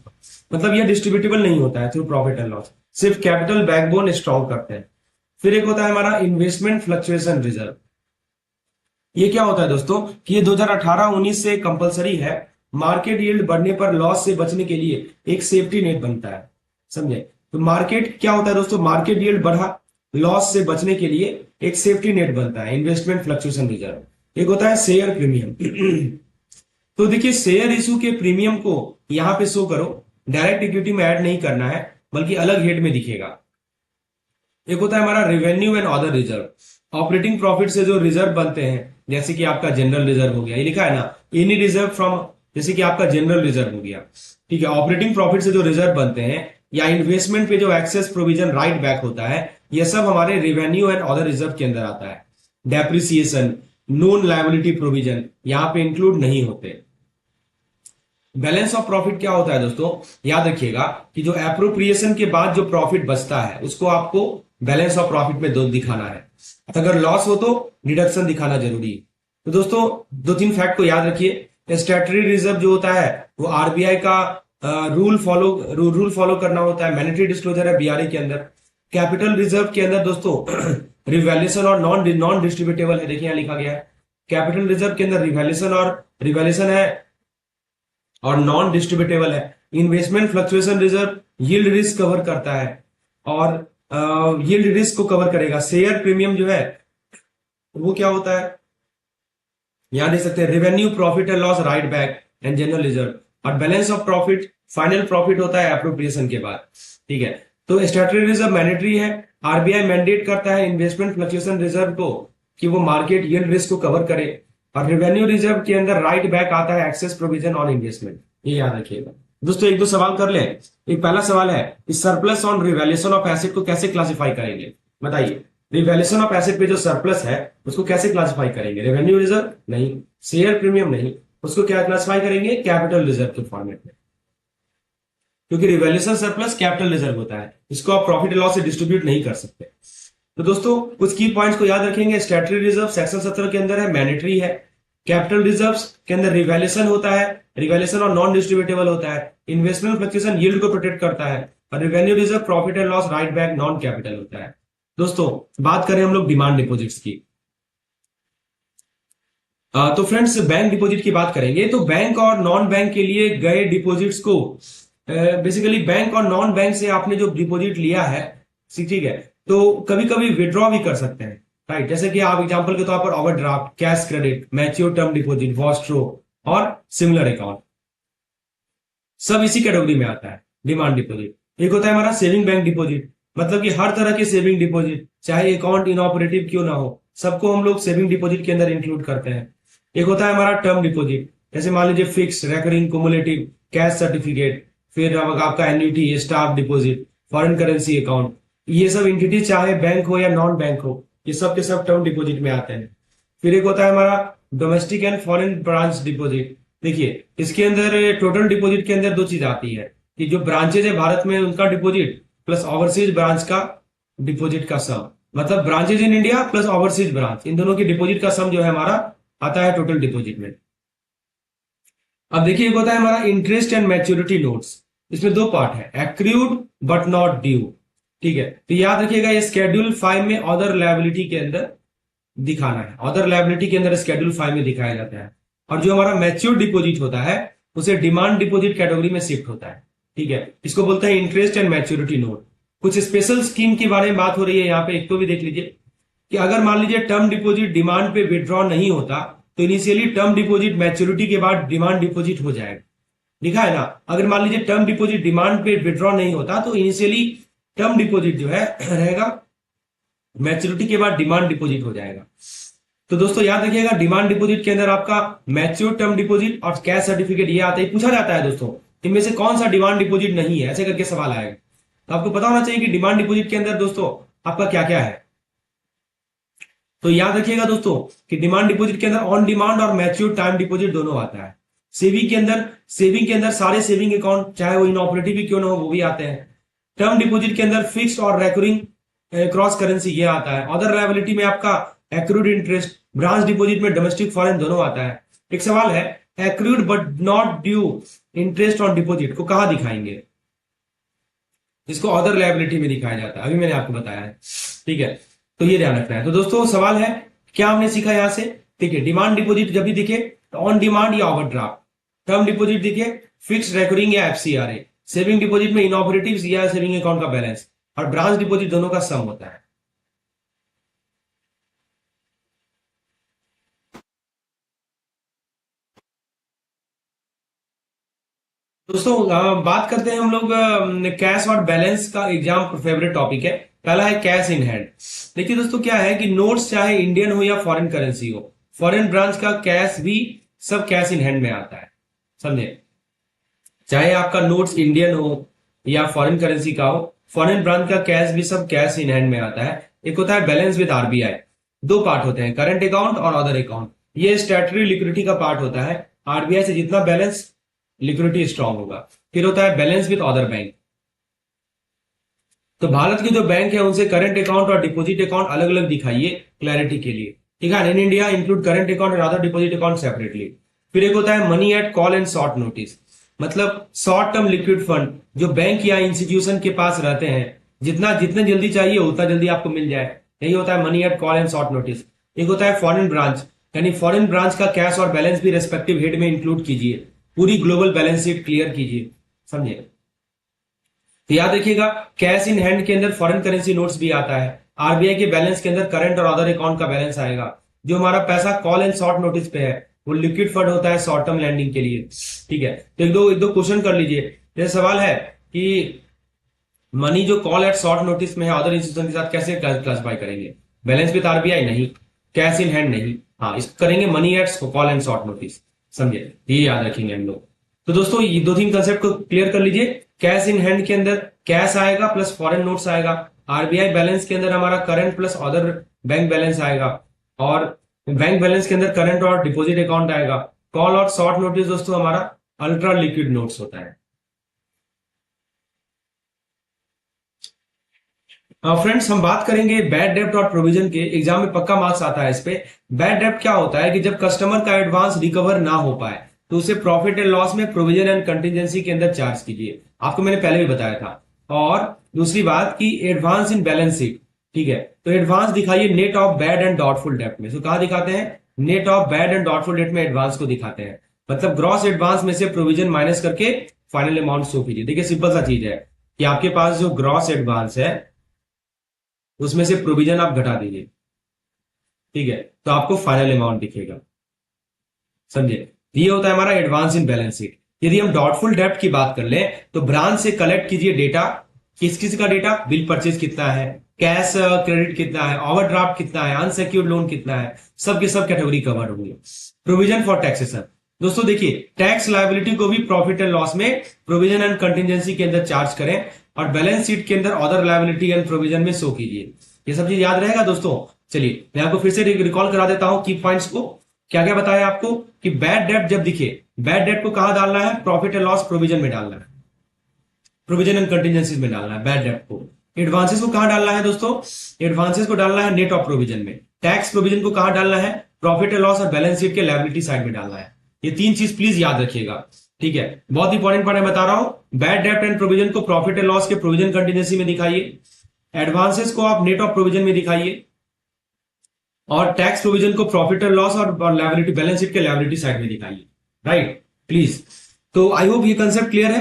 मतलब यह डिस्ट्रीब्यूटेबल नहीं होता है थ्रू प्रॉफिट एंड लॉस, सिर्फ कैपिटल बैकबोन स्ट्रॉन्ग करते हैं। फिर एक होता है हमारा इन्वेस्टमेंट फ्लक्चुएशन रिजर्व। ये क्या होता है दोस्तों? कि ये 2018-19 से कंपलसरी है। मार्केट यील्ड बढ़ने पर लॉस से बचने के लिए एक सेफ्टी नेट बनता है, समझे। तो मार्केट क्या होता है दोस्तों? मार्केट यील्ड बढ़ा, लॉस से बचने के लिए एक सेफ्टी नेट बनता है, इन्वेस्टमेंट फ्लक्चुएशन रिजर्व। एक होता है शेयर प्रीमियम। तो देखिए, शेयर इशू के प्रीमियम को यहां पे शो करो, डायरेक्ट इक्विटी में ऐड नहीं करना है, बल्कि अलग हेड में दिखेगा। एक होता है हमारा revenue and other reserve. Operating profit से जो रिजर्व बनते हैं, जैसे कि आपका जनरल रिजर्व हो गया, ये लिखा है ना, एनी रिजर्व फ्रॉम, जैसे कि आपका जनरल रिजर्व हो गया, ठीक है। ऑपरेटिंग प्रॉफिट से जो रिजर्व बनते हैं, या इन्वेस्टमेंट पे जो एक्सेस प्रोविजन राइट बैक होता है, यह सब हमारे रेवेन्यू एंड अदर रिजर्व के अंदर आता है। डेप्रिसिएशन, नॉन लायबिलिटी प्रोविजन यहां पे इंक्लूड नहीं होते। बैलेंस ऑफ प्रॉफिट क्या होता है दोस्तों? याद रखिएगा कि जो एप्रोप्रिएशन के बाद जो प्रॉफिट बचता है, उसको आपको बैलेंस ऑफ प्रॉफिट में दो दिखाना है। अगर लॉस हो तो डिडक्शन दिखाना जरूरी है। तो दोस्तों, दो तीन फैक्ट को याद रखिए। स्टैट्यूटरी रिजर्व जो होता है वो आरबीआई का रूल फॉलो करना होता है, मैंडेटरी डिस्क्लोजर है बीआरए के अंदर। कैपिटल रिजर्व के अंदर दोस्तों रिवैल्यूएशन और नॉन डिस्ट्रीब्यूटेबल है, देखिए यहाँ लिखा गया है। कैपिटल रिजर्व के अंदर रिवैल्यूएशन है और नॉन डिस्ट्रीब्यूटेबल है। Investment fluctuation reserve yield risk cover करता है, और यील्ड रिस्क को कवर करेगा। शेयर प्रीमियम जो है वो क्या होता है, यहां देख सकते हैं, revenue profit and loss right back and general reserve. और balance of profit final profit होता है एप्रोप्रिएशन के बाद, ठीक है। तो स्टैट्यूटरी रिजर्व मैंडेटरी है। आरबीआई मैंडेट करता है इन्वेस्टमेंट फ्लक्चुएशन रिजर्व को कि वो मार्केट यील्ड रिस्क को कवर करे। और रेवेन्यू रिजर्व के अंदर राइट बैक आता है एक्सेस प्रोविजन ऑन इन्वेस्टमेंट, ये याद रखिएगा दोस्तों। एक दो सवाल कर ले। एक पहला सवाल है कि surplus on revaluation of asset को कैसे क्लासिफाई करेंगे? बताइए, रिवैल्यूएशन ऑफ एसेट पे जो सरप्लस है उसको कैसे क्लासिफाई करेंगे? रेवेन्यू रिजर्व नहीं, शेयर प्रीमियम नहीं, उसको क्या क्लासिफाई करेंगे? कैपिटल रिजर्व के फॉर्मेट में, क्योंकि रिवैल्यूएशन सरप्लस कैपिटल रिजर्व होता है, इसको आप प्रॉफिट एंड लॉस से डिस्ट्रीब्यूट नहीं कर सकते। तो दोस्तों, कुछ की पॉइंट्स को याद रखेंगे। स्टैट्यूटरी रिजर्व सेक्शन 17 के अंदर है, मैंडेटरी है। कैपिटल रिजर्व्स के अंदर रिवैल्यूएशन होता है, रिवैल्यूएशन और नॉन डिस्ट्रीब्यूटेबल होता है। इन्वेस्टमेंट फ्लक्चुएशन यील्ड को प्रोटेक्ट करता है। और revenue reserve profit and loss right back non capital होता है। दोस्तों, बात करें हम लोग डिमांड डिपॉजिट्स की, तो फ्रेंड्स बैंक डिपॉजिट की बात करेंगे। तो बैंक और नॉन बैंक के लिए गए डिपॉजिट्स को बेसिकली बैंक और नॉन बैंक से आपने जो डिपॉजिट लिया है, ठीक है, तो कभी कभी विड्रॉ भी कर सकते हैं, राइट। जैसे कि आप एग्जांपल के तौर पर overdraft, cash credit, mature term deposit, Vostro और सिमिलर अकाउंट, सब इसी कैटेगरी में आता है डिमांड डिपॉजिट। एक होता है हमारा सेविंग बैंक डिपॉजिट, मतलब कि हर तरह के सेविंग डिपॉजिट, चाहे अकाउंट इनऑपरेटिव क्यों ना हो, सबको हम लोग सेविंग डिपॉजिट के अंदर इंक्लूड करते हैं। एक होता है हमारा टर्म डिपॉजिट, जैसे मान लीजिए fix, recurring, cumulative, cash certificate, फिर आपका annuity, staff deposit, foreign currency account, ये सब एंटिटी चाहे बैंक हो या नॉन बैंक हो, ये सब के सब टर्म डिपॉजिट में आते हैं। फिर एक होता है हमारा domestic and foreign branch deposit. देखिए इसके अंदर टोटल डिपॉजिट के अंदर दो चीज आती है कि जो ब्रांचेज है भारत में उनका डिपॉजिट प्लस ओवरसीज ब्रांच का डिपॉजिट का सम, मतलब branches in India plus overseas branch, इन दोनों की डिपॉजिट का सम जो है हमारा आता है टोटल डिपॉजिट में। अब देखिए एक होता है हमारा इंटरेस्ट एंड मैच्योरिटी नोट्स, इसमें दो पार्ट है, एक्रूड बट नॉट ड्यू, ठीक है। तो याद रखिएगा ये स्केड्यूल 5 में अदर लायबिलिटी के अंदर दिखाना है, अदर लायबिलिटी के अंदर स्केड्यूल 5 में दिखाया जाता है। और जो हमारा मैच्योर डिपॉजिट होता है उसे डिमांड डिपॉजिट कैटेगरी में शिफ्ट होता है, ठीक है। इसको बोलते हैं इंटरेस्ट एंड मैच्योरिटी नोट। कुछ स्पेशल स्कीम के बारे में बात हो रही है यहाँ पे, एक तो भी देख लीजिए कि अगर मान लीजिए टर्म डिपॉजिट डिमांड पे विड्रॉ नहीं होता तो इनिशियली टर्म डिपॉजिट मैच्योरिटी के बाद डिमांड डिपॉजिट हो जाएगा, लिखा है ना। अगर मान लीजिए टर्म डिपॉजिट डिमांड पे विड्रॉ नहीं होता तो इनिशियली टर्म डिपॉजिट जो है रहेगा मैच्योरिटी के बाद डिमांड डिपॉजिट हो जाएगा। तो दोस्तों याद रखिएगा डिमांड डिपॉजिट के अंदर आपका मैच्योर टर्म डिपॉजिट और कैश सर्टिफिकेट ये आता है। पूछा जाता है दोस्तों इनमें से कौन सा डिमांड डिपॉजिट नहीं है, ऐसे करके सवाल आएगा। तो आपको पता होना चाहिए कि डिमांड डिपॉजिट के अंदर दोस्तों आपका क्या क्या है। तो याद रखिएगा दोस्तों कि डिमांड डिपॉजिट के अंदर ऑन डिमांड और मैच्योर टाइम डिपॉजिट दोनों आता है। सेविंग के अंदर सारे सेविंग अकाउंट चाहे वो इनऑपरेटिव भी क्यों ना हो वो भी आते हैं। टर्म डिपॉजिट के अंदर फिक्स्ड और रेकरिंग क्रॉस करेंसी ये आता है। अदर लायबिलिटी में आपका एक्रूड इंटरेस्ट, ब्रांच डिपॉजिट में डोमेस्टिक फॉरेन दोनों आता है। एक सवाल है accrued but not due interest on deposit को कहां दिखाएंगे, इसको अदर लायबिलिटी में दिखाया जाता है, अभी मैंने आपको बताया है, ठीक है। तो ये ध्यान रखना है। तो दोस्तों सवाल है क्या हमने सीखा यहां से, ठीक है। डिमांड डिपॉजिट जब भी दिखे तो ऑन डिमांड या ओवरड्राफ्ट, टर्म डिपॉजिट दिखे फिक्स, रेकरिंग या एफसीआरए, सेविंग डिपॉजिट में इनऑपरेटिव या सेविंग अकाउंट का बैलेंस, और ब्रांच डिपॉजिट दोनों का सम होता है। दोस्तों बात करते हैं हम लोग कैश और बैलेंस का, एग्जाम फेवरेट टॉपिक है। पहला है कैश इन हैंड। देखिए दोस्तों क्या है कि नोट्स चाहे इंडियन हो या फॉरेन करेंसी हो, फॉरेन ब्रांच का कैश भी सब कैश इन हैंड में आता है, समझे। चाहे आपका नोट्स इंडियन हो या फॉरेन करेंसी का हो, फॉरेन ब्रांच का कैश भी सब कैश इन हैंड में आता है। एक होता है बैलेंस विद आरबीआई, दो पार्ट होते हैं, करंट अकाउंट और अदर अकाउंट। ये स्टैट्यूटरी लिक्विडिटी का पार्ट होता है। आरबीआई से जितना बैलेंस लिक्विडिटी स्ट्रांग होगा। फिर होता है बैलेंस विद अदर बैंक। तो भारत के जो बैंक है उनसे करंट अकाउंट और डिपॉजिट अकाउंट अलग अलग दिखाइए क्लैरिटी के लिए, ठीक है। In India include current account और अदर डिपॉजिट अकाउंट सेपरेटली। फिर एक होता है money at call and short notice, मतलब शॉर्ट टर्म लिक्विड फंड जो बैंक या इंस्टीट्यूशन के पास रहते हैं, जितने जल्दी चाहिए उतना जल्दी आपको मिल जाए, यही होता है money at call and short notice. एक होता है फॉरेन ब्रांच, यानी फॉरेन ब्रांच का कैश और बैलेंस भी रेस्पेक्टिव हेड में इंक्लूड कीजिए, पूरी ग्लोबल बैलेंस शीट क्लियर कीजिए, समझे। तो याद रखिएगा कैश इन हैंड के अंदर फॉरेन करेंसी नोट्स भी आता है। आरबीआई के बैलेंस के अंदर करंट और अदर अकाउंट का बैलेंस आएगा। जो हमारा पैसा कॉल एंड शॉर्ट नोटिस पे है वो लिक्विड फंड होता है शॉर्ट टर्म लैंडिंग के लिए, ठीक है। तो एक दो क्वेश्चन कर लीजिए। जैसे सवाल है कि मनी जो कॉल एट शॉर्ट नोटिस में है अदर इंस्टीट्यूशन के साथ कैसे क्लासिफाई करेंगे, बैलेंस विद आरबीआई नहीं, कैश इन हैंड नहीं, हाँ इसको करेंगे money at call and short notice, समझे। ये याद रखेंगे हम लोग। तो दोस्तों ये दो तीन कंसेप्ट को क्लियर कर लीजिए। कैश इन हैंड के अंदर कैश आएगा प्लस फॉरेन नोट्स आएगा। आरबीआई बैलेंस के अंदर हमारा current plus other bank balance आएगा, और बैंक बैलेंस के अंदर करंट और डिपॉजिट अकाउंट आएगा। कॉल और शॉर्ट नोटिस दोस्तों हमारा अल्ट्रा लिक्विड नोट्स होता है। फ्रेंड्स हम बात करेंगे बैड डेब्ट और प्रोविजन के, एग्जाम में पक्का मार्क्स आता है इस पे। बैड डेब्ट क्या होता है कि जब कस्टमर का एडवांस रिकवर ना हो पाए तो उसे प्रॉफिट एंड लॉस में प्रोविजन एंड कंटिजेंसी के अंदर चार्ज कीजिए, आपको मैंने पहले भी बताया था। और दूसरी बात कि एडवांस इन बैलेंस शीट, ठीक है। तो एडवांस दिखाइए net of bad and doubtful डेब्ट में। तो कहा दिखाते हैं, net of bad and doubtful डेब्ट में एडवांस को दिखाते हैं, मतलब ग्रॉस एडवांस में से प्रोविजन माइनस करके फाइनल अमाउंट शो कीजिए। देखिए सिंपल सा चीज है कि आपके पास जो ग्रॉस एडवांस है उसमें से प्रोविजन आप घटा दीजिए, ठीक है, तो आपको फाइनल अमाउंट दिखेगा, समझे। ये होता है हमारा एडवांस इन बैलेंस शीट। यदि हम डॉटफुल डेब्ट की बात कर लें तो ब्रांच से कलेक्ट कीजिए डेटा, किस किस का डेटा, बिल परचेज कितना है, कैश क्रेडिट कितना है, ओवरड्राफ्ट कितना है, अनसिक्योर्ड लोन कितना है, सब के सब कैटेगरी कवर होंगे। प्रोविजन फॉर टैक्सेशन, दोस्तों देखिए टैक्स लायबिलिटी को भी प्रॉफिट एंड लॉस में प्रोविजन एंड कंटिजेंसी के अंदर चार्ज करें और बैलेंस शीट के अंदर अदर लायबिलिटी एंड प्रोविजन में शो कीजिए। ये सब चीज याद रहेगा दोस्तों। चलिए मैं आपको फिर से रिकॉल करा देता हूं की पॉइंट्स को। क्या क्या बताया आपको कि बैड डेब्ट जब दिखे, बैड डेब्ट को कहां डालना है, प्रॉफिट एंड लॉस प्रोविजन में डालना है, प्रोविजन एंड कंटिजेंसीज में डालना है बैड डेब्ट को। एडवांसेस को कहां डालना है दोस्तों, एडवांसेस को डालना है नेट ऑफ प्रोविजन में। टैक्स प्रोविजन को कहां डालना है, प्रॉफिट एंड लॉस और बैलेंस शीट के लायबिलिटी साइड में डालना है। ये तीन चीज प्लीज याद रखिएगा, ठीक है, बहुत इंपॉर्टेंट पॉइंट बता रहा हूं। बैड डेब्ट एंड प्रोविजन को प्रॉफिट एंड लॉस के प्रोविजन कंटिजेंसी में दिखाइए, एडवांसेस को आप नेट ऑफ प्रोविजन में दिखाइए, और टैक्स प्रोविजन को प्रॉफिट एंड लॉस और लायबिलिटी बैलेंस शीट के लायबिलिटी साइड में दिखाइए, राइट प्लीज। तो आई होप ये कंसेप्ट क्लियर है।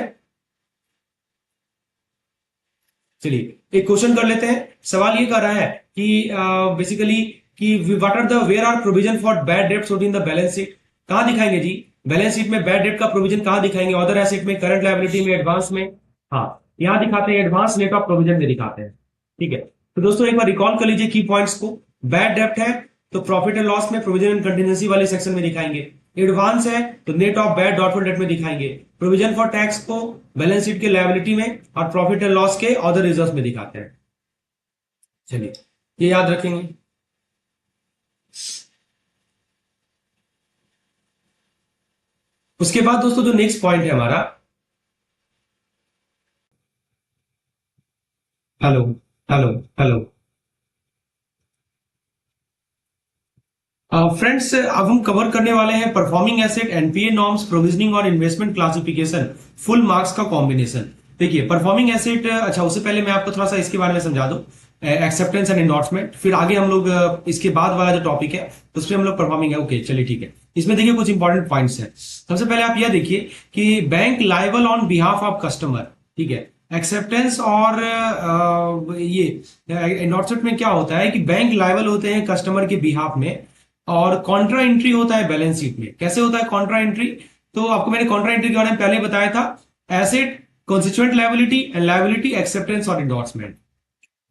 चलिए एक क्वेश्चन कर लेते हैं। सवाल ये कर रहा है कि बेसिकली कि what are the where are provision for bad debts in the balance sheet. कहां दिखाएंगे जी, बैलेंस शीट में बैड डेब्ट का प्रोविजन कहां दिखाएंगे, अदर एसेट में, करंट लायबिलिटी में, एडवांस में। हाँ यहां दिखाते हैं, एडवांस नेट ऑफ प्रोविजन में दिखाते हैं, ठीक है। तो दोस्तों एक बार रिकॉल कर लीजिए की पॉइंट्स को। बैड डेब्ट है तो प्रॉफिट एंड लॉस में प्रोविजन एंड कंटिजेंसी वाले सेक्शन में दिखाएंगे, एडवांस है तो net of bad doubtful date में दिखाएंगे, प्रोविजन फॉर टैक्स को बैलेंस शीट के लायबिलिटी में और प्रॉफिट एंड लॉस के अदर रिजर्व में दिखाते हैं। चलिए ये याद रखेंगे। उसके बाद दोस्तों जो नेक्स्ट पॉइंट है हमारा, हेलो हेलो हेलो फ्रेंड्स, अब हम कवर करने वाले हैं performing asset, NPA norms, provisioning और इन्वेस्टमेंट क्लासिफिकेशन, फुल मार्क्स का कॉम्बिनेशन। देखिए परफॉर्मिंग एसेट, अच्छा उससे पहले मैं आपको थोड़ा सा इसके बारे में समझा दूं, एक्सेप्टेंस एंड एंडोर्समेंट, फिर आगे हम लोग इसके बाद वाला जो टॉपिक है तो उसमें हम लोग परफॉर्मिंग है। ओके चलिए ठीक है। इसमें देखिए कुछ इंपॉर्टेंट पॉइंट्स हैं। सबसे पहले आप यह देखिए कि bank liable on behalf of customer, ठीक है। एक्सेप्टेंस और ये एंडोर्समेंट में क्या होता है कि बैंक लायबल होते हैं कस्टमर के बिहाफ में, और कॉन्ट्रा एंट्री होता है बैलेंस शीट में। कैसे होता है कॉन्ट्रा एंट्री, तो आपको मैंने कॉन्ट्रा एंट्री के बारे में पहले बताया था, asset constituent liability and liability, acceptance और एंडोर्समेंट।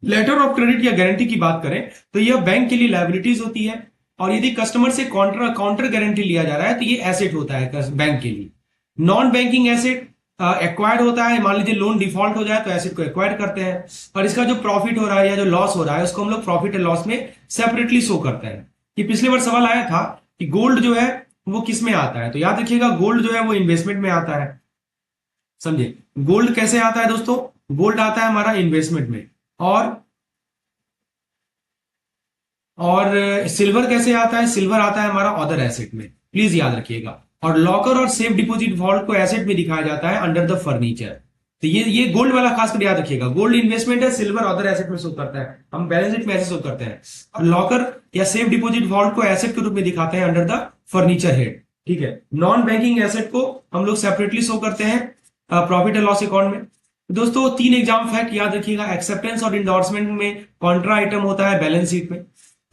लेटर ऑफ क्रेडिट या गारंटी की बात करें तो यह बैंक के लिए लायबिलिटीज होती है, और यदि कस्टमर से काउंटर गारंटी लिया जा रहा है तो ये एसेट होता है बैंक के लिए। नॉन बैंकिंग एसेट एक्वायर्ड होता है, मान लीजिए लोन डिफॉल्ट हो जाए तो एसेट को एक्वायर करते हैं, और इसका जो प्रॉफिट हो रहा है या जो लॉस हो रहा है उसको हम लोग प्रॉफिट एंड लॉस में सेपरेटली शो करते हैं। कि पिछले बार सवाल आया था कि गोल्ड जो है वो किस में आता है, तो याद रखिएगा गोल्ड जो है वो इन्वेस्टमेंट में आता है, समझे। गोल्ड कैसे आता है दोस्तों, गोल्ड आता है हमारा इन्वेस्टमेंट में, और सिल्वर कैसे आता है, सिल्वर आता है हमारा अदर एसेट में, प्लीज याद रखिएगा। और लॉकर और सेफ डिपॉजिट वॉल्ट को एसेट में दिखाया जाता है अंडर द फर्नीचर। तो ये गोल्ड वाला खासकर याद रखिएगा, गोल्ड इन्वेस्टमेंट है, सिल्वर अदर एसेट में शो करता है, हम बैलेंस शीट में ऐसे शो करते हैं। और लॉकर या सेफ डिपॉजिट वॉल्ट को एसेट के रूप में दिखाते हैं अंडर द फर्नीचर हेड, ठीक है। नॉन बैंकिंग एसेट को हम लोग सेपरेटली शो करते हैं प्रॉफिट एंड लॉस अकाउंट में। दोस्तों 3 एग्जाम फैक्ट याद रखिएगा, एक्सेप्टेंस और इंडोर्समेंट में कॉन्ट्रा आइटम होता है बैलेंस शीट में।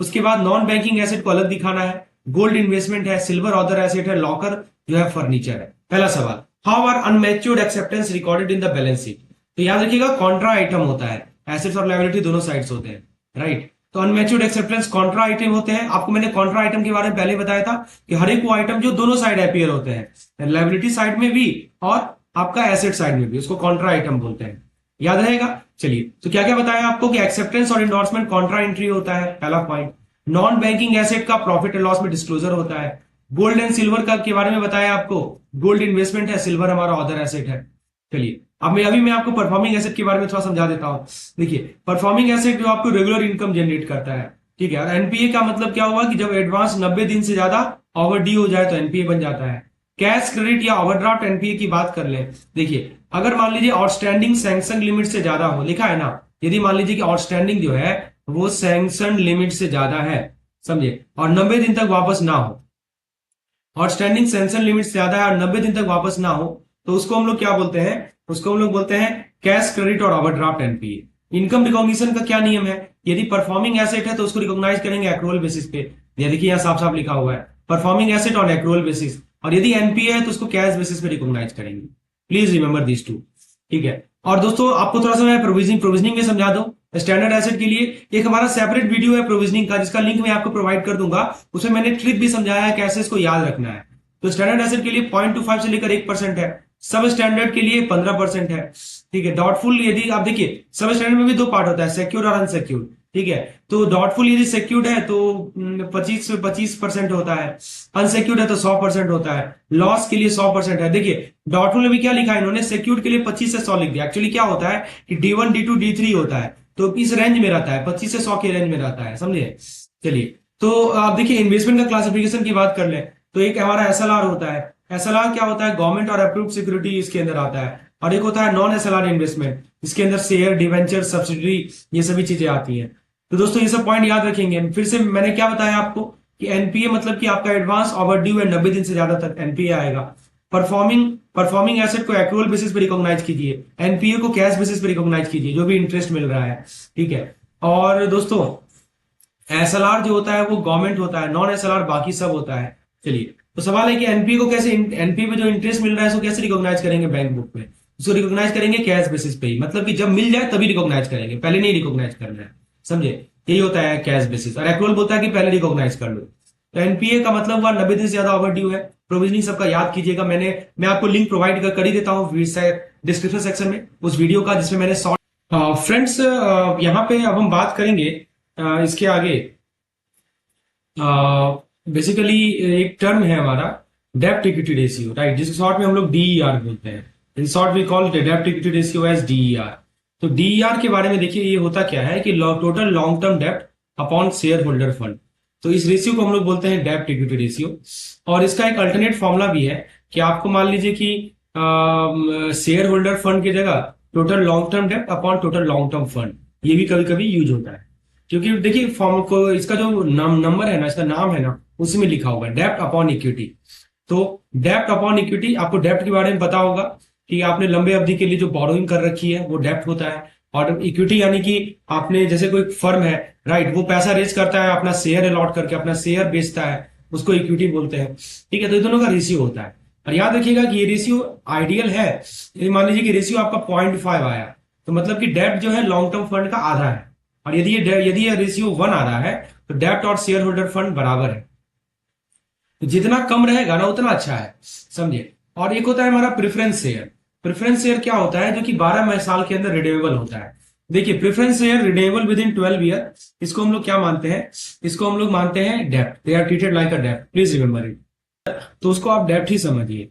उसके बाद नॉन बैंकिंग एसेट को अलग दिखाना है, गोल्ड इन्वेस्टमेंट है, सिल्वर अदर एसेट है, लॉकर जो है फर्नीचर है। पहला सवाल, how are unmatured acceptance recorded in the balance sheet. तो याद रखिएगा कॉन्ट्रा आइटम होता है, एसेट्स और लायबिलिटी दोनों साइड्स होते हैं, राइट। तो अनमैच्योर्ड एक्सेप्टेंस कॉन्ट्रा आइटम होते हैं। आपको मैंने कॉन्ट्रा आइटम के बारे में पहले बताया था कि हर एक वो आइटम जो दोनों साइड अपीयर होते हैं, लायबिलिटी साइड में भी और आपका एसेट साइड में भी, उसको कॉन्ट्रा आइटम बोलते हैं, याद रहेगा। चलिए तो क्या क्या बताया आपको कि एक्सेप्टेंस और इंडोर्समेंट कॉन्ट्रा एंट्री होता है, पहला पॉइंट। नॉन बैंकिंग एसेट का प्रॉफिट एंड लॉस में डिस्क्लोजर होता है। गोल्ड एंड सिल्वर का के बारे में बताया आपको, गोल्ड इन्वेस्टमेंट है, सिल्वर हमारा अदर एसेट है। चलिए अब मैं आपको परफॉर्मिंग एसेट के बारे में थोड़ा समझा देता हूं। देखिए परफॉर्मिंग एसेट जो आपको रेगुलर इनकम जनरेट करता है, ठीक है। और एनपीए का मतलब क्या हुआ कि जब एडवांस 90 दिन से ज्यादा ओवर ड्यू हो जाए तो एनपीए बन जाता है। कैश क्रेडिट या ओवरड्राफ्ट एनपीए की बात कर लें, देखिए अगर मान लीजिए आउटस्टैंडिंग सैंक्शन लिमिट से ज्यादा हो, लिखा है ना, यदि मान लीजिए कि आउटस्टैंडिंग जो है वो सैंक्शन लिमिट से ज्यादा है, समझे, और 90 दिन तक वापस ना हो, आउटस्टैंडिंग सैंक्शन लिमिट से ज्यादा है और 90 दिन तक वापस ना हो, तो उसको हम लोग क्या बोलते हैं, उसको हम लोग बोलते हैं कैश क्रेडिट और ओवरड्राफ्ट एनपीए। इनकम रिकॉग्निशन का क्या नियम है, यदि परफॉर्मिंग एसेट है तो उसको रिकॉग्नाइज करेंगे एक्रूअल बेसिस पे, ये देखिए यहाँ साफ साफ लिखा हुआ है performing asset on accrual basis, और यदि एनपीए है तो उसको कैश बेसिस पे रिकॉग्नाइज करेंगे। प्लीज रिमेंबर दिस टू, ठीक है। और दोस्तों आपको थोड़ा सा मैं प्रोविजनिंग में समझा दूं, स्टैंडर्ड एसेट के लिए एक हमारा सेपरेट वीडियो है प्रोविजनिंग का, जिसका लिंक मैं आपको प्रोवाइड कर दूंगा, उसमें मैंने ट्रिक भी समझाया है कैसे इसको याद रखना है। तो स्टैंडर्ड एसेट के लिए 0.25 से लेकर 1% है, सब स्टैंडर्ड के लिए 15% है, ठीक है। डॉटफुल यदि आप देखिए सब स्टैंडर्ड में भी दो पार्ट होता है, सिक्योर्ड और अनसिक्योर्ड, ठीक है। तो डॉटफुल यदि सिक्योर्ड है तो 25% होता है, अनसिक्योर्ड है तो 100% होता है, लॉस के लिए 100% है। देखिए डॉटफुल में भी क्या लिखा है इन्होंने, सिक्योर्ड के लिए 25 से 100 लिख दिया। एक्चुअली क्या होता है कि D1 D2 D3 होता है, तो इस रेंज में रहता है, 25 से 100 के रेंज में रहता है, समझे। चलिए तो आप देखिए इन्वेस्टमेंट का क्लासिफिकेशन की बात कर ले, तो एक हमारा एसएलआर होता है। एसएलआर क्या होता है, गवर्नमेंट और अप्रूव्ड सिक्योरिटी इसके अंदर आता है। और एक होता है नॉन एसएलआर इन्वेस्टमेंट, इसके अंदर शेयर, डिवेंचर, सब्सिडरी, ये सभी चीजें आती हैं। तो दोस्तों ये सब पॉइंट याद रखेंगे। फिर से मैंने क्या बताया आपको कि एनपीए मतलब कि आपका एडवांस ओवरड्यू है, 90 दिन से ज्यादा तक एनपीए आएगा। परफॉर्मिंग एसेट को एक्रूअल बेसिस पे रिकॉग्नाइज कीजिए, एनपीए को कैश बेसिस पे रिकॉग्नाइज कीजिए, जो भी इंटरेस्ट मिल रहा है, ठीक है। और दोस्तों एसएलआर जो होता है वो गवर्नमेंट होता है, नॉन एसएलआर बाकी सब होता है। चलिए तो सवाल है कि एनपीए को कैसे, एनपीए पे जो इंटरेस्ट मिल रहा है उसको कैसे रिकॉग्नाइज करेंगे बैंक बुक पे, उसको रिकॉग्नाइज करेंगे कैश बेसिस पे ही, मतलब कि जब मिल जाए तभी रिकॉग्नाइज करेंगे, पहले नहीं रिकॉग्नाइज करना है, समझे। यही होता है कैश बेसिस। और एक्रूअल बोलता है कि पहले रिकॉग्नाइज कर लो। तो एनपीए का मतलब हुआ 90 दिन से ज्यादा ओवरड्यू है। प्रोविजनिंग सबका याद कीजिएगा, मैं आपको लिंक प्रोवाइड कर ही देता हूँ डिस्क्रिप्शन सेक्शन में उस वीडियो का, जिसमें मैंने फ्रेंड्स यहाँ पे अब हम बात करेंगे इसके आगे। बेसिकली एक टर्म है हमारा डेप्ट इक्विटी रेशियो, राइट, जिसको शॉर्ट में हम लोग डीईआर बोलते हैं। इन शॉर्ट वी कॉल डेप्ट इक्विटी रेशियो एज डीईआर। तो डीईआर के बारे में देखिए, ये होता क्या है कि टोटल लॉन्ग टर्म डेप्ट अपॉन शेयर होल्डर फंड, तो इस रेशियो को हम लोग बोलते हैं डेप्ट इक्विटी रेशियो। और इसका एक अल्टरनेट फॉर्मूला भी है कि आपको मान लीजिए कि शेयर होल्डर फंड की जगह टोटल लॉन्ग टर्म डेप्ट upon total long term fund, ये भी कभी कभी यूज होता है। क्योंकि देखिए फॉर्म को, इसका जो नंबर है ना, इसका नाम है ना, उसी में लिखा होगा डेप्ट अपॉन इक्विटी। तो डेप्ट अपॉन इक्विटी, आपको डेप्ट के बारे में पता होगा कि आपने लंबे अवधि के लिए जो बोरोइंग कर रखी है वो डेप्ट होता है। और इक्विटी यानी कि आपने जैसे कोई फर्म है, राइट, वो पैसा रेज करता है अपना शेयर अलॉट करके, अपना शेयर बेचता है, उसको इक्विटी बोलते हैं, ठीक है। तो ये दोनों का रेशियो होता है। और याद रखिएगा कि ये रेशियो आइडियल है। मान लीजिए कि रेशियो आपका 0.5 आया, तो मतलब कि डेप्ट जो है लॉन्ग टर्म फंड का आधा है। और यदि ये रेशियो 1 आ रहा है तो डेप्ट और शेयर होल्डर फंड बराबर है। तो जितना कम रहेगा ना उतना अच्छा है, समझे। और एक होता है हमारा प्रेफरेंस शेयर। प्रेफरेंस शेयर क्या होता है, जो कि 12 साल के अंदर रिडेवेबल होता है। देखिए preference share redeemable within 12 year, इसको हम लोग क्या मानते हैं, इसको हम लोग मानते हैं डेप्ट, they are treated like a dept, please remember it. तो उसको आप डेप्ट ही समझिए।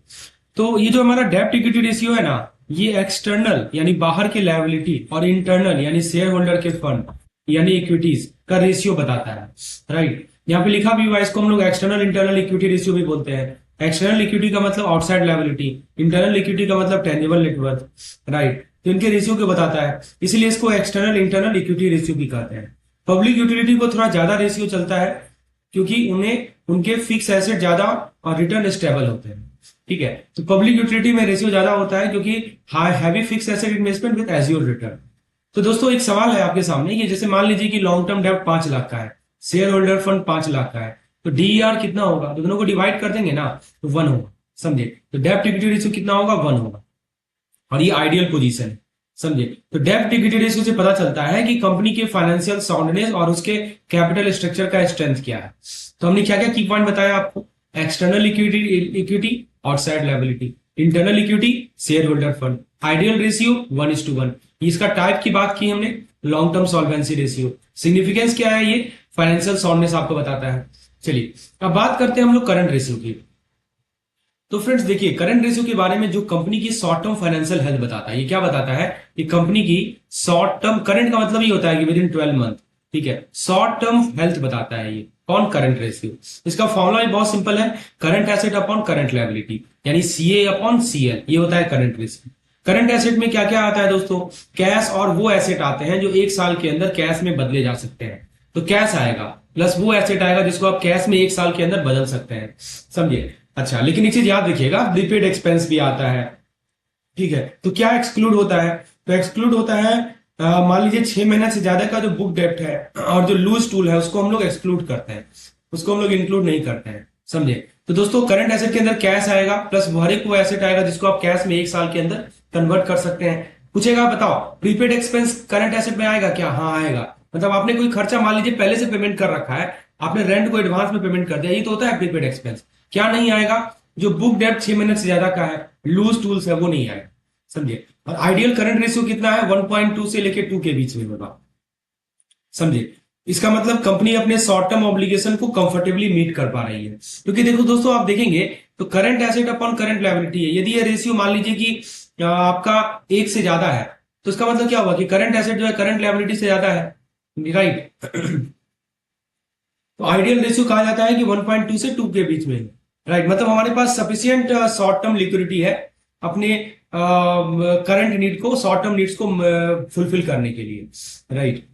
तो ये जो हमारा डेप्ट इक्विटी रेशियो है ना, ये एक्सटर्नल यानी बाहर के लायबिलिटी और इंटरनल यानी शेयर होल्डर के फंड यानी इक्विटीज का रेशियो बताता है, राइट। यहाँ पे लिखा भी हुआ है, इसको हम लोग एक्सटर्नल इंटरनल इक्विटी रेशियो भी बोलते हैं। एक्सटर्नल इक्विटी का मतलब आउटसाइड लायबिलिटी, इंटरनल इक्विटी का मतलब टेंजिबल नेटवर्थ, राइट। तो इनके रेशियो को बताता है, इसलिए इसको एक्सटर्नल इंटरनल इक्विटी रेशियो भी कहते हैं। पब्लिक यूटिलिटी को थोड़ा ज्यादा रेशियो चलता है, क्योंकि उन्हें उनके फिक्स एसेट ज्यादा और रिटर्न स्टेबल होते हैं, ठीक है। तो पब्लिक यूटिलिटी में रेशियो ज्यादा होता है, क्योंकि heavy fix asset investment with azure return. तो दोस्तों एक सवाल है आपके सामने कि जैसे मान लीजिए कि लॉन्ग टर्म डेप्ट 5 लाख का है, शेयर होल्डर फंड 5 लाख का है, तो डीईआर कितना होगा, तो दोनों को डिवाइड कर देंगे ना तो 1 होगा, समझे। तो डेप्ट इक्विटी रेशियो कितना होगा, 1 होगा। और ये आइडियल पोजीशन है, समझे। तो डेप्ट इक्विटी रेशियो से पता चलता है कि कंपनी के फाइनेंशियल साउंडनेस और उसके कैपिटल स्ट्रक्चर का स्ट्रेंथ क्या है। तो हमने क्या क्या की पॉइंट बताया आपको, external equity outside liability, internal equity share holder fund, ideal ratio 1:1। इसका टाइप की बात की हमने, long term solvency ratio. Significance क्या है, ये फाइनेंशियल साउंडनेस आपको बताता है। चलिए अब बात करते हैं हम लोग करंट रेशियो की। तो फ्रेंड्स देखिए करंट रेशियो के बारे में जो कंपनी की शॉर्ट टर्म फाइनेंशियल हेल्थ बताता है, ये क्या बताता है कि कंपनी की शॉर्ट टर्म, करंट का मतलब ये होता है कि विद इन 12 मंथ, ठीक है, शॉर्ट टर्म हेल्थ बताता है ये कौन, करंट रेशियो। इसका फॉर्मूला भी बहुत सिंपल है, current asset upon current liability यानी सीए अपॉन सीएल, ये होता है करंट रेशियो। करंट एसेट में क्या क्या आता है दोस्तों, कैश और वो एसेट आते हैं जो 1 साल के अंदर कैश में बदले जा सकते हैं। तो कैश आएगा प्लस वो एसेट आएगा जिसको आप कैश में 1 साल के अंदर बदल सकते हैं, समझिए। अच्छा लेकिन एक चीज याद रखिएगा, प्रीपेड एक्सपेंस भी आता है, ठीक है, तो क्या एक्सक्लूड होता है? तो एक्सक्लूड होता है, मान लीजिए 6 महीने से ज्यादा का जो बुक डेप्ट है और जो लूज टूल है उसको हम लोग एक्सक्लूड करते हैं, उसको हम लोग इंक्लूड नहीं करते हैं, समझे? तो दोस्तों करंट एसेट के अंदर कैश आएगा प्लस हर एक वो एसेट आएगा जिसको आप कैश में 1 साल के अंदर कन्वर्ट कर सकते हैं। पूछेगा बताओ प्रीपेड एक्सपेंस करंट एसेट में आएगा क्या? हाँ आएगा। मतलब आपने कोई खर्चा मान लीजिए पहले से पेमेंट कर रखा है, आपने रेंट को एडवांस में पेमेंट कर दिया, ये तो होता है प्रीपेड एक्सपेंस। क्या नहीं आएगा? जो बुक डेप्ट 6 महीने से ज्यादा का है, लूज टूल्स है, वो नहीं आएगा, समझे? और आइडियल करंट रेशियो कितना है? 1.2 से लेके 2 के बीच में होगा, समझे? इसका मतलब कंपनी अपने शॉर्ट टर्म ऑब्लिगेशन को कंफर्टेबली मीट कर पा रही है। क्योंकि देखो दोस्तों आप देखेंगे तो current asset upon current liability है, यदि ये रेशियो मान लीजिए कि आपका 1 से ज्यादा है तो इसका मतलब क्या हुआ कि करंट एसेट जो है करंट लायबिलिटी से ज्यादा है, राइट? तो आइडियल रेशियो कहा जाता है कि 1.2 से 2 के बीच में, राइट? मतलब हमारे पास सफिशियंट शॉर्ट टर्म लिक्विडिटी है अपने करंट नीड को, शॉर्ट टर्म नीड्स को फुलफिल करने के लिए, राइट?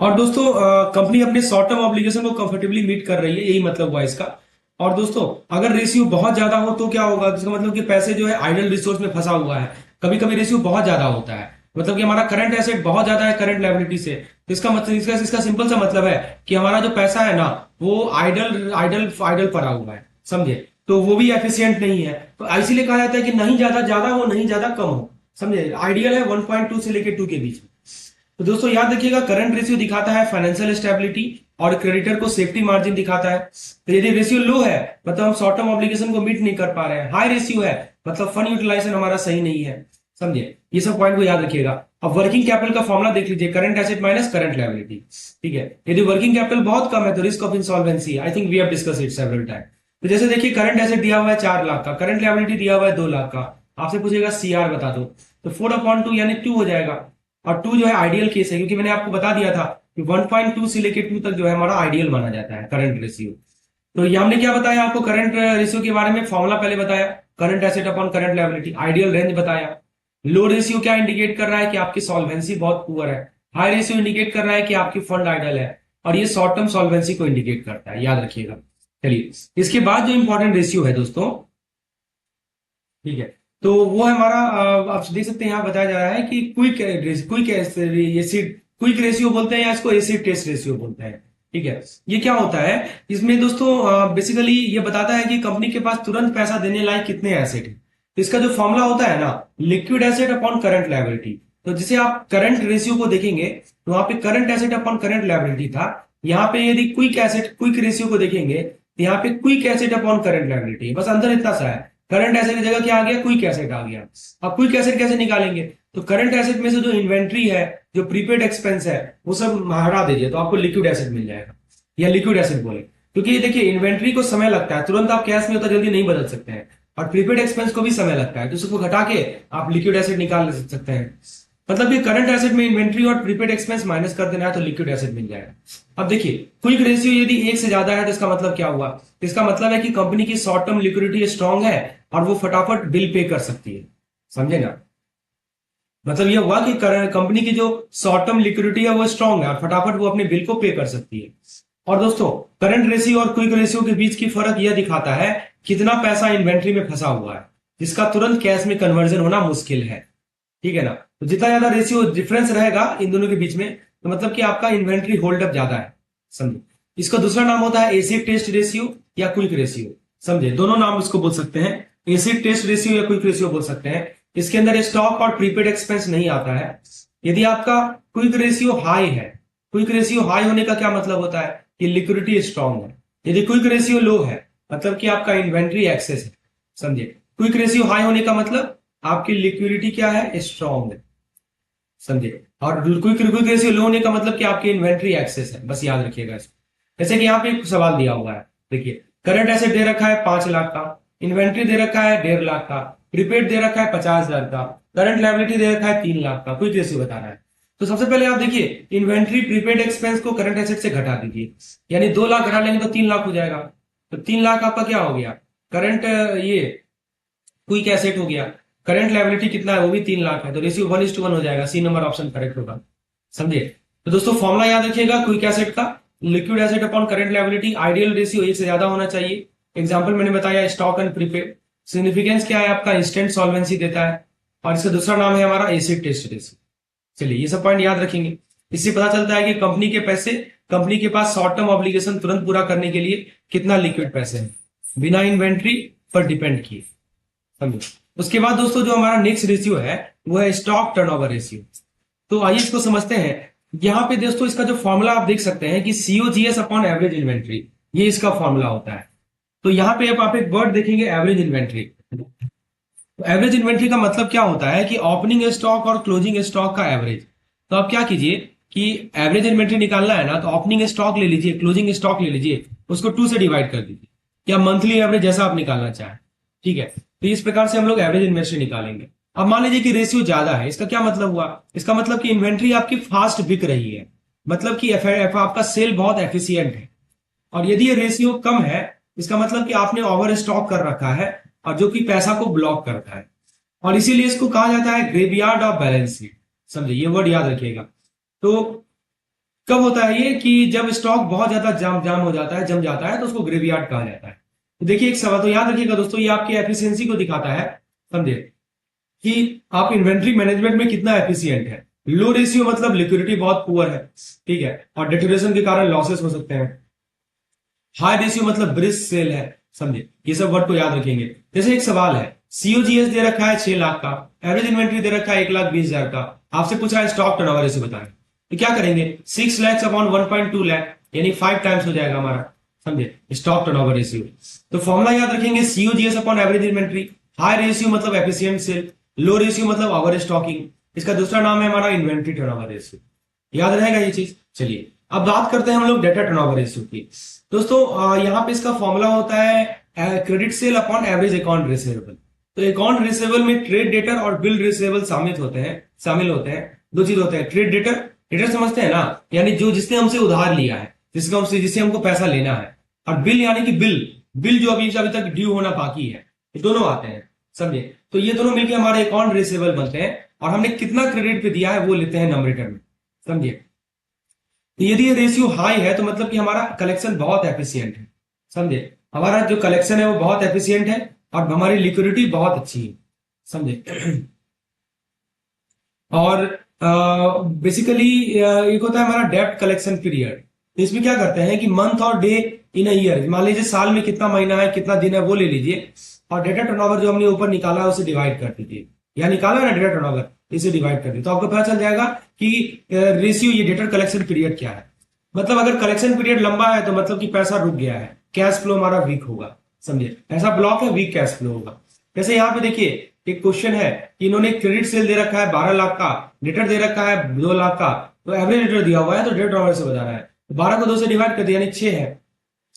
और दोस्तों कंपनी अपने शॉर्ट टर्म ऑब्लिगेशन को कंफर्टेबली मीट कर रही है, यही मतलब हुआ इसका। और दोस्तों अगर रेशियो बहुत ज्यादा हो तो क्या होगा? इसका मतलब कि पैसे जो है आइडल रिसोर्स में फंसा हुआ है। कभी कभी रेशियो बहुत ज्यादा होता है, मतलब कि हमारा करंट एसेट बहुत ज्यादा है करंट लायबिलिटी से, तो इसका मतलब इसका सिंपल सा मतलब है कि हमारा जो पैसा है ना वो आइडल आइडल आइडल पड़ा हुआ है, समझे? तो वो भी एफिशिएंट नहीं है। तो इसीलिए कहा जाता है कि नहीं ज्यादा ज्यादा हो नहीं ज्यादा कम हो, समझे? आइडियल है 1.2 से लेके 2 के बीच में। तो दोस्तों याद रखिएगा करंट रेशियो दिखाता है फाइनेंशियल स्टेबिलिटी और क्रेडिटर को सेफ्टी मार्जिन दिखाता है। तो यदि रेशियो लो है मतलब हम शॉर्ट टर्म ऑब्लिगेशन को मीट नहीं कर पा रहे हैं, हाई रेशियो है मतलब फंड यूटिलाइजेशन हमारा सही नहीं है, समझे? ये सब पॉइंट को याद रखिएगा। अब वर्किंग कैपिटल का फॉर्मुला देख लीजिए, current asset minus current liability, ठीक है? यदि वर्किंग कैपिटल बहुत कम है तो risk of insolvency, I think we have discuss it several time. तो जैसे देखिए करंट एसेट दिया हुआ है 4 लाख का, करंट लायबिलिटी दिया हुआ है 2 लाख का, आपसे पूछेगा सीआर बता दो, तो 4/2 यानी 2 हो जाएगा। और 2 जो है आइडियल केस है, क्योंकि मैंने आपको बता दिया था कि 1.2 से लेके 2 तक जो है हमारा आइडियल माना जाता है करंट रेशियो। तो ये हमने क्या बताया आपको करंट रेशियो के बारे में? फॉर्मूला पहले बताया, current asset upon current liability, ideal range बताया। लो रेशियो क्या इंडिकेट कर रहा है कि आपकी सॉल्वेंसी बहुत पुअर है, हाई रेशियो इंडिकेट कर रहा है कि आपकी फंड आइडल है, और ये शॉर्ट टर्म सॉल्वेंसी को इंडिकेट करता है, याद रखिएगा। चलिए इसके बाद जो इंपॉर्टेंट रेशियो है दोस्तों, ठीक है, तो वो हमारा आप देख सकते हैं यहाँ बताया जा रहा है कि क्विक रेशियो बोलते हैं या इसको एसिड टेस्ट रेशियो बोलते हैं, ठीक है? ये क्या होता है? इसमें दोस्तों बेसिकली ये बताता है कि कंपनी के पास तुरंत पैसा देने लायक कितने एसेट है। तो इसका जो फॉर्मूला होता है ना, liquid asset upon current liability. तो जिसे आप करंट रेशियो को देखेंगे तो वहां पे current asset upon current liability था, यहाँ पे यदि क्विक रेशियो को देखेंगे तो यहाँ पे quick asset upon current liability, बस अंदर इतना सा है, करंट एसेट की जगह क्या आ गया? क्विक एसेट आ गया। अब क्विक एसेट कैसे निकालेंगे? तो करंट एसेट में से जो इन्वेंट्री है, जो प्रीपेड एक्सपेंस है, वो सब हटा दीजिए तो आपको लिक्विड एसेट मिल जाएगा, या लिक्विड एसेट बोले। क्योंकि देखिए इन्वेंट्री को समय लगता है, तुरंत आप कैश में होता जल्दी नहीं बदल सकते हैं, और प्रीपेड एक्सपेंस को भी समय लगता है, तो उसको घटा के आप लिक्विड एसेट निकाल सकते हैं। मतलब ये करंट एसेट में इन्वेंट्री और प्रीपेड एक्सपेंस माइनस कर देना है तो लिक्विड एसेट मिल जाएगा। अब देखिए क्विक रेशियो यदि 1 से ज्यादा है तो इसका मतलब क्या हुआ? इसका मतलब है कि कंपनी की शॉर्ट टर्म लिक्विडिटी स्ट्रांग है और वो फटाफट बिल पे कर सकती है, समझे ना? मतलब ये हुआ कि कंपनी की जो शॉर्ट टर्म लिक्विडिटी है वो स्ट्रांग है और फटाफट वो अपने बिल को पे कर सकती है। और दोस्तों करंट रेशियो और क्विक रेशियो के बीच की फर्क यह दिखाता है कितना पैसा इन्वेंट्री में फंसा हुआ है, जिसका तुरंत कैश में कन्वर्जन होना मुश्किल है, ठीक है ना? तो जितना ज्यादा रेशियो डिफरेंस रहेगा इन दोनों के बीच में तो मतलब कि आपका इन्वेंट्री होल्डअप ज्यादा है, समझे? इसका दूसरा नाम होता है एसिड टेस्ट रेशियो या क्विक रेशियो, समझे? दोनों नाम इसको बोल सकते हैं, एसिड टेस्ट रेशियो या क्विक रेशियो बोल सकते हैं। इसके अंदर स्टॉक और प्रीपेड एक्सपेंस नहीं आता है। यदि आपका क्विक रेशियो हाई है, क्विक रेशियो हाई होने का क्या मतलब होता है कि लिक्विडिटी स्ट्रांग है। यदि क्विक रेशियो लो है मतलब कि आपका इन्वेंट्री एक्सेस है, समझे? क्विक रेशियो हाई होने का मतलब आपकी लिक्विडिटी क्या है? स्ट्रांग है, समझे? और क्विक रेशियो लो होने का मतलब कि आपकी इन्वेंट्री एक्सेस है, बस याद रखिएगा इसको। जैसे कि यहाँ पे एक सवाल दिया हुआ है, देखिए करंट एसेट दे रखा है 5 लाख का, इन्वेंट्री दे रखा है 1.5 लाख का, प्रीपेड दे रखा है 50,000 का, करंट लायबिलिटी दे रखा है 3 लाख का, क्विक रेशियो बता रहा है। तो सबसे पहले आप देखिए इन्वेंट्री प्रीपेड एक्सपेंस को करंट एसेट से घटा दीजिए, यानी 2 लाख घटा लेंगे तो 3 लाख हो जाएगा। तो 3 लाख आपका क्या हो गया? करंट ये क्विक एसेट हो गया। करंट लायबिलिटी कितना है? वो भी 3 लाख है, तो रेशियो 1:1 हो जाएगा, सी नंबर ऑप्शन करेक्ट होगा, समझे? तो दोस्तों फॉर्मुला याद रखिएगा क्विक एसेट का, liquid asset upon current liability, ideal ratio 1 से ज्यादा होना चाहिए। एग्जांपल मैंने बताया स्टॉक एंड प्रीपेड, सिग्निफिकेंस क्या है आपका, इंस्टेंट सॉल्वेंसी देता है, और इसका दूसरा नाम है हमारा एसिड टेस्ट रेशियो। चलिए ये सब पॉइंट याद रखेंगे। इससे पता चलता है कि कंपनी के पैसे, कंपनी के पास शॉर्ट टर्म ऑब्लिगेशन तुरंत पूरा करने के लिए कितना लिक्विड पैसे हैं, बिना इन्वेंट्री पर डिपेंड किए, समझो। उसके बाद दोस्तों जो हमारा नेक्स्ट रेशियो है वो है स्टॉक टर्नओवर रेशियो। तो आइए इसको समझते हैं। यहाँ पे दोस्तों इसका जो फॉर्मूला आप देख सकते हैं कि COGS अपॉन एवरेज इन्वेंट्री, ये इसका फॉर्मूला होता है। तो यहाँ पे आप एक वर्ड देखेंगे एवरेज इन्वेंट्री। तो एवरेज इन्वेंट्री का मतलब क्या होता है कि ओपनिंग स्टॉक और क्लोजिंग स्टॉक का एवरेज। तो आप क्या कीजिए कि एवरेज इन्वेंट्री निकालना है ना, तो ओपनिंग स्टॉक ले लीजिए, क्लोजिंग स्टॉक ले लीजिए, उसको 2 से डिवाइड कर दीजिए, या मंथली एवरेज जैसा आप निकालना चाहें, ठीक है। तो इस प्रकार से हम लोग एवरेज इन्वेंट्री निकालेंगे। अब मान लीजिए कि रेशियो ज्यादा है, इसका क्या मतलब हुआ, इसका मतलब कि इन्वेंट्री आपकी फास्ट बिक रही है, मतलब कि आपका सेल बहुत एफिशिएंट है। और यदि ये रेशियो कम है, इसका मतलब कि आपने ओवर स्टॉक कर रखा है, और जो कि पैसा को ब्लॉक करता है, और इसीलिए इसको कहा जाता है ग्रेवयार्ड ऑफ बैलेंस शीट, समझे, ये वर्ड याद रखिएगा। तो कब होता है ये कि जब स्टॉक बहुत ज्यादा जाम हो जाता है, जम जाता है, तो उसको ग्रेवयार्ड कहा जाता है। तो देखिए एक सवाल तो याद रखिएगा दोस्तों, ये आपकी एफिशिएंसी को दिखाता है, समझे, कि आप इन्वेंट्री मैनेजमेंट में कितना एफिशिएंट है। लो रेशियो मतलब लिक्विडिटी बहुत पुअर है, ठीक है, और डिटोरेशन के कारण लॉसेस हो सकते हैं। हाई रेशियो मतलब ब्रिस्क सेल है, समझे, ये सब वर्ड को याद रखेंगे। जैसे एक सवाल है, COGS दे रखा है 6 लाख का, एवरेज इन्वेंट्री दे रखा है 1,20,000 का, आपसे पूछा है स्टॉक टर्नओवर रेशियो बताएं, तो क्या करेंगे, 6 लाख अपॉन 1.2 लाख, यानी 5 टाइम्स हो जाएगा हमारा, समझे, स्टॉक टर्नओवर रेशियो। तो फॉर्मूला याद रखेंगे, COGS upon average inventory. High ratio मतलब एफिशिएंट सेल, लो रेशियो मतलब ओवर स्टॉकिंग, इसका दूसरा नाम है हमारा इन्वेंट्री टर्नओवर रेशियो, याद रहेगा ये चीज। चलिए अब बात करते हैं हम लोग डेटा टर्नओवर रेशियो की। दोस्तों यहाँ पे इसका फॉर्मूला होता है credit sale upon average account receivable. तो अकाउंट रिसीवेबल में ट्रेड डेटर और बिल रिसीवेबल शामिल होते हैं। 2 चीज होते हैं, ट्रेड डेटर, डेटर समझते हैं ना, यानी जो जिसने हमसे उधार लिया है, जिससे हमको पैसा लेना है, और बिल यानी कि बिल जो अभी तक ड्यू होना बाकी है, ये दोनों आते हैं, समझे। तो ये दोनों मिलकर हमारे अकाउंट रिसीवेबल बनते हैं, और हमने कितना क्रेडिट पे दिया है वो लेते हैं नंबरेटर में, समझिए। तो यदि ये रेशियो हाई है तो मतलब कि हमारा कलेक्शन बहुत एफिशिएंट है, समझे, हमारा जो कलेक्शन है वो बहुत एफिशिएंट है, और हमारी लिक्विडिटी बहुत अच्छी है, समझे। और बेसिकली एक होता है हमारा डेब्ट कलेक्शन पीरियड। तो इसमें क्या करते हैं कि मंथ और डे इन अ ईयर, मान लीजिए साल में कितना महीना है, कितना दिन है, वो ले लीजिए, और डेटा टर्नओवर जो हमने ऊपर निकाला है उसे डिवाइड कर दीजिए, या निकाला है ना डेटा टर्नओवर, इसे डिवाइड कर दीजिए, तो आपको पता चल जाएगा कि रेशियो, ये डेटा कलेक्शन पीरियड क्या है। मतलब अगर कलेक्शन पीरियड लंबा है तो मतलब कि पैसा रुक गया है, कैश फ्लो हमारा वीक होगा, समझिए, ऐसा ब्लॉक है, वीक कैश फ्लो होगा। जैसे यहाँ पे देखिए एक क्वेश्चन है कि इन्होंने क्रेडिट सेल दे रखा है 12 लाख का, डेटर दे रखा है 2 लाख का, तो एवरेज डेटर दिया हुआ है, तो डेट टर्नओवर से बताना है, तो 12 को 2 से डिवाइड कर दिया, यानी 6 है।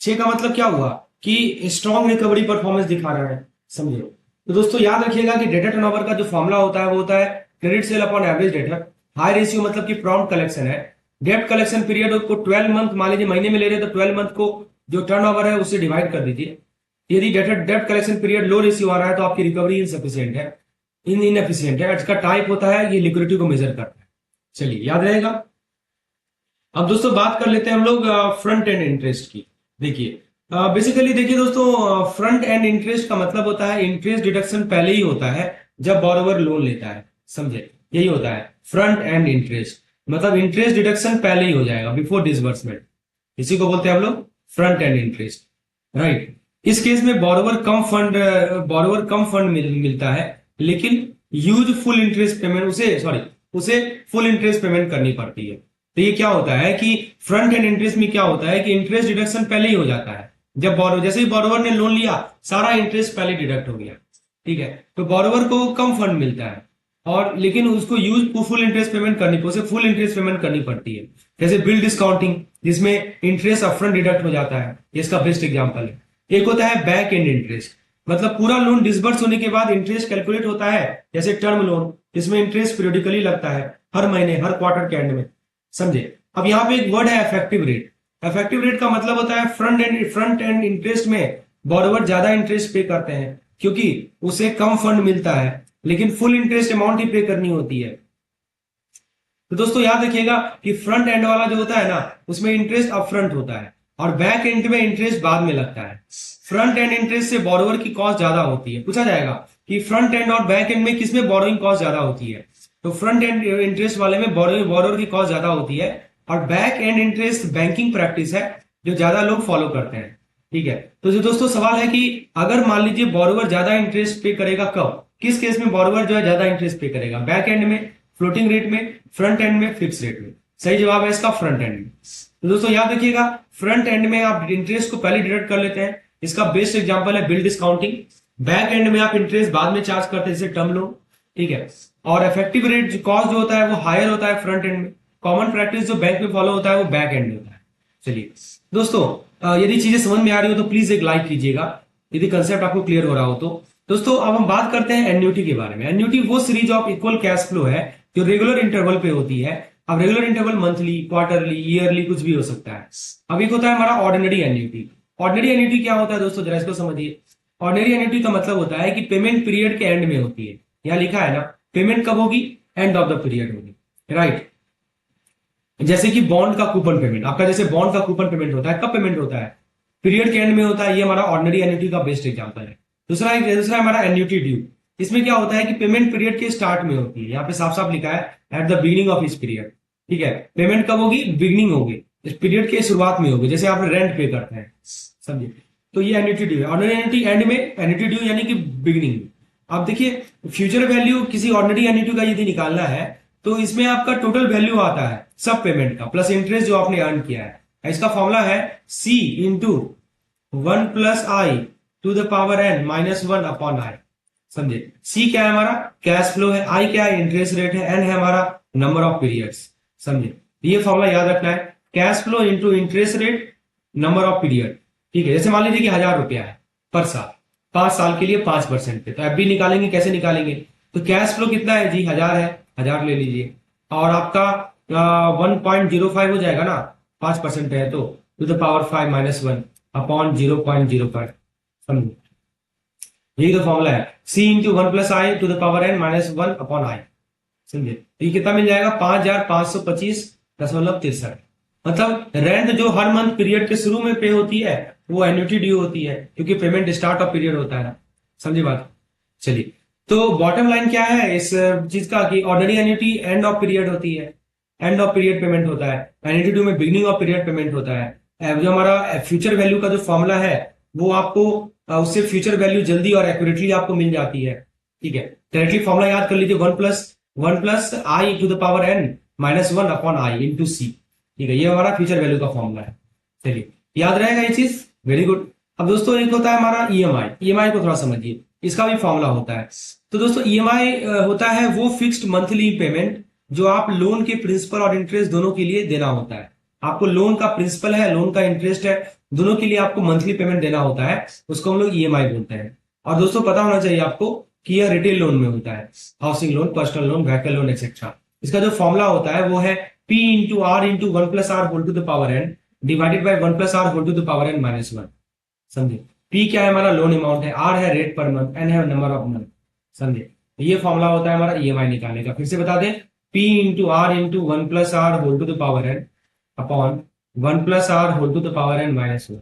6 का मतलब क्या हुआ कि स्ट्रॉन्ग रिकवरी परफॉर्मेंस दिखा रहा है, समझिए। तो दोस्तों याद रखिएगा कि डेटा टर्नओवर का जो फॉर्मूला होता है वो होता है credit sale upon average debtor. High ratio मतलब कि प्रॉम्प्ट कलेक्शन है। डेब्ट कलेक्शन पीरियड को 12 मंथ, मान लीजिए महीने में ले रहे हैं तो 12 मंथ को जो टर्नओवर है उससे डिवाइड कर दीजिए। यदि डेब्ट कलेक्शन पीरियड लो रेशियो आ रहा है तो आपकी रिकवरी इनसफिशिएंट है, इनएफिशिएंट है। इसका टाइप होता है, ये लिक्विडिटी को मेजर करता है। चलिए याद रहेगा। अब दोस्तों बात कर लेते हैं हम लोग फ्रंट एंड इंटरेस्ट की। देखिए बेसिकली देखिए दोस्तों, फ्रंट एंड इंटरेस्ट का मतलब होता है इंटरेस्ट डिडक्शन पहले ही होता है जब बॉरोवर लोन लेता है, समझे, यही होता है फ्रंट एंड इंटरेस्ट, मतलब इंटरेस्ट डिडक्शन पहले ही हो जाएगा बिफोर डिसबर्समेंट, इसी को बोलते हैं हम लोग फ्रंट एंड इंटरेस्ट, राइट। इस केस में बॉरोवर कम फंड मिलता है, लेकिन यूज फुल इंटरेस्ट पेमेंट उसे फुल इंटरेस्ट पेमेंट करनी पड़ती है। तो ये क्या होता है कि फ्रंट एंड इंटरेस्ट में क्या होता है कि इंटरेस्ट डिडक्शन पहले ही हो जाता है जब जैसे ही बॉरोवर ने लोन लिया, सारा इंटरेस्ट पहले डिडक्ट हो गया, ठीक है। तो बॉरोवर को कम फंड मिलता है, और लेकिन उसको फुल इंटरेस्ट पेमेंट करनी पड़ती है। जैसे बिल डिस्काउंटिंग, जिसमें इंटरेस्ट अपफ्रंट डिडक्ट हो जाता है, इसका बेस्ट एग्जांपल है। एक होता है बैक एंड इंटरेस्ट, मतलब पूरा लोन डिसबर्स होने के बाद इंटरेस्ट कैलकुलेट होता है, जैसे टर्म लोन, जिसमें इंटरेस्ट पीरियडिकली लगता है, हर महीने, हर क्वार्टर के एंड में, समझे। अब यहाँ पे एक वर्ड है इफेक्टिव रेट। इफेक्टिव रेट का मतलब होता है फ्रंट एंड इंटरेस्ट में बॉरोवर ज्यादा इंटरेस्ट पे करते हैं क्योंकि उसे कम फंड मिलता है, लेकिन फुल इंटरेस्ट अमाउंट ही पे करनी होती है। तो दोस्तों याद रखिएगा कि फ्रंट एंड वाला जो होता है ना, उसमें इंटरेस्ट अपफ्रंट होता है, और बैक एंड में इंटरेस्ट बाद में लगता है। फ्रंट एंड इंटरेस्ट से बोरोवर की कॉस्ट ज्यादा होती है। पूछा जाएगा कि फ्रंट एंड और बैक एंड में किसमें बोरोइंग कॉस्ट ज्यादा होती है, तो फ्रंट एंड इंटरेस्ट वाले में बोरोवर की कॉस्ट ज्यादा होती है, और back and interest banking practice है जो ज्यादा लोग फॉलो करते हैं। ठीक है, तो जो दोस्तों सवाल है कि अगर मान लीजिए बोरोवर ज्यादा इंटरेस्ट पे करेगा, कब, किस केस में बोरोवर जो है ज्यादा इंटरेस्ट पे करेगा, बैक एंड में, फ्लोटिंग रेट में, फ्रंट एंड में, फिक्स रेट में। सही जवाब है इसका फ्रंट एंड में। तो दोस्तों याद रखिएगा, फ्रंट एंड में आप इंटरेस्ट को पहले डिडक्ट कर लेते हैं, इसका बेस्ट एग्जांपल है बिल डिस्काउंटिंग। बैक एंड में आप इंटरेस्ट बाद में चार्ज करते हैं, जैसे टर्म लोन। ठीक है, और इफेक्टिव रेट कॉस्ट जो होता है वो हायर होता है फ्रंट एंड में। कॉमन प्रैक्टिस जो बैंक में फॉलो होता है वो बैक एंड में होता है। चलिए दोस्तों, यदि चीजें समझ में आ रही हो तो प्लीज एक लाइक कीजिएगा, यदि कंसेप्ट आपको क्लियर हो रहा हो तो। दोस्तों अब हम बात करते हैं एन्युटी के बारे में। एन्युटी वो series of equal cash flow है जो रेगुलर इंटरवल पे होती है। अब regular interval monthly, quarterly, yearly कुछ भी हो सकता है। अब एक होता है हमारा ऑर्डिनरी एन्युटी। ऑर्डिनरी एन्युटी क्या होता है दोस्तों, जरा इसको समझिए। ऑर्डिनरी एन्युटी का मतलब होता है कि पेमेंट पीरियड के एंड में होती है। यहां लिखा है ना, पेमेंट कब होगी, एंड ऑफ द पीरियड होगी, राइट। जैसे कि बॉन्ड का कूपन पेमेंट, आपका जैसे बॉन्ड का कूपन पेमेंट होता है, कब पेमेंट होता है, पीरियड के एंड में होता है। ये हमारा ऑर्डिनरी एन्युटी का बेस्ट एग्जांपल है। दूसरा है हमारा एन्युटी ड्यू। इसमें क्या होता है कि पेमेंट पीरियड के स्टार्ट में होती है। यहाँ पे साफ साफ लिखा है एट द बिगिनिंग ऑफ इस पीरियड। ठीक है, पेमेंट कब होगी, बिगिनिंग होगी, इस पीरियड के शुरुआत में होगी, जैसे आप रेंट पे करते हैं, समझिए। तो ये एन्युटी ड्यू है। ऑर्डिनरी एन्युटी एंड में, एन्युटी ड्यू यानी कि बिगिनिंग में। अब देखिए, फ्यूचर वैल्यू किसी ऑर्डिनरी एन्युटी का यदि निकालना है तो इसमें आपका टोटल वैल्यू आता है सब पेमेंट का प्लस इंटरेस्ट जो आपने अर्न किया है। इसका फॉर्मूला है C into 1 plus i to the power n minus 1 upon i. समझे, C क्या है हमारा, कैश फ्लो है, I क्या है, इंटरेस्ट रेट है, n है हमारा नंबर ऑफ पीरियड्स। समझे, ये फॉर्मूला याद रखना है, cash flow into interest rate, number of period. ठीक है, जैसे मान लीजिए कि 1000 रुपया है पर साल, 5 साल के लिए 5% पे, तो अब भी निकालेंगे, कैसे निकालेंगे, तो कैश फ्लो कितना है जी, 1000 है, 1000 ले लीजिए, और आपका 1.05 हो जाएगा ना, 5% है तो to the power 5 minus 1 upon 0.05। समझो, यही तो फॉर्मूला है, C into 1 plus i to the power n minus 1 upon i. समझे, तो ये कितना मिल जाएगा, 5525.63। मतलब रेंट जो हर मंथ पीरियड के शुरू में पे होती है वो एन्युटी ड्यू होती है, क्योंकि पेमेंट स्टार्ट ऑफ पीरियड होता है ना। समझे बात। चलिए, तो बॉटम लाइन क्या है इस चीज का कि ordinary annuity end of period होती है, एंड ऑफ पीरियड पेमेंट होता है। एन्युटी ड्यू में बिगिनिंग ऑफ पीरियड पेमेंट होता है। जो हमारा फ्यूचर वैल्यू का जो फॉर्मूला है वो आपको उससे फ्यूचर वैल्यू जल्दी और एक्यूरेटली आपको मिल जाती है। ठीक है, डायरेक्टली फॉर्मूला याद कर लीजिए, 1 plus i to the power n minus 1 upon i into c. ठीक है, ये हमारा फ्यूचर वैल्यू का फॉर्मूला है। चलिए, याद रहेगा ये चीज, वेरी गुड। अब दोस्तों एक होता है हमारा ईएमआई। ईएमआई को थोड़ा समझिए, इसका भी फॉर्मूला होता है। तो दोस्तों ईएमआई होता है वो फिक्स्ड मंथली पेमेंट जो आप लोन के प्रिंसिपल और इंटरेस्ट दोनों के लिए देना होता है। आपको लोन का प्रिंसिपल है, लोन का इंटरेस्ट है, दोनों के लिए आपको मंथली पेमेंट देना होता है, उसको हम लोग ईएमआई बोलते हैं। और दोस्तों पता होना चाहिए आपको कि यह रिटेल लोन में होता है, housing loan, personal loan, vehicle loan etcetera. इसका जो फॉर्मूला होता है वो है P into r into 1 plus r whole to the power n divided by 1 plus r whole to the power n minus 1। समझे, P क्या है हमारा लोन अमाउंट है, R है रेट पर मंथ, N है नंबर ऑफ मंथ। समझे, ये formula होता है हमारा ईएमआई निकालने का। फिर से बता दें, P into r into 1 plus r whole to the power n upon 1 plus r whole to the power n minus 1।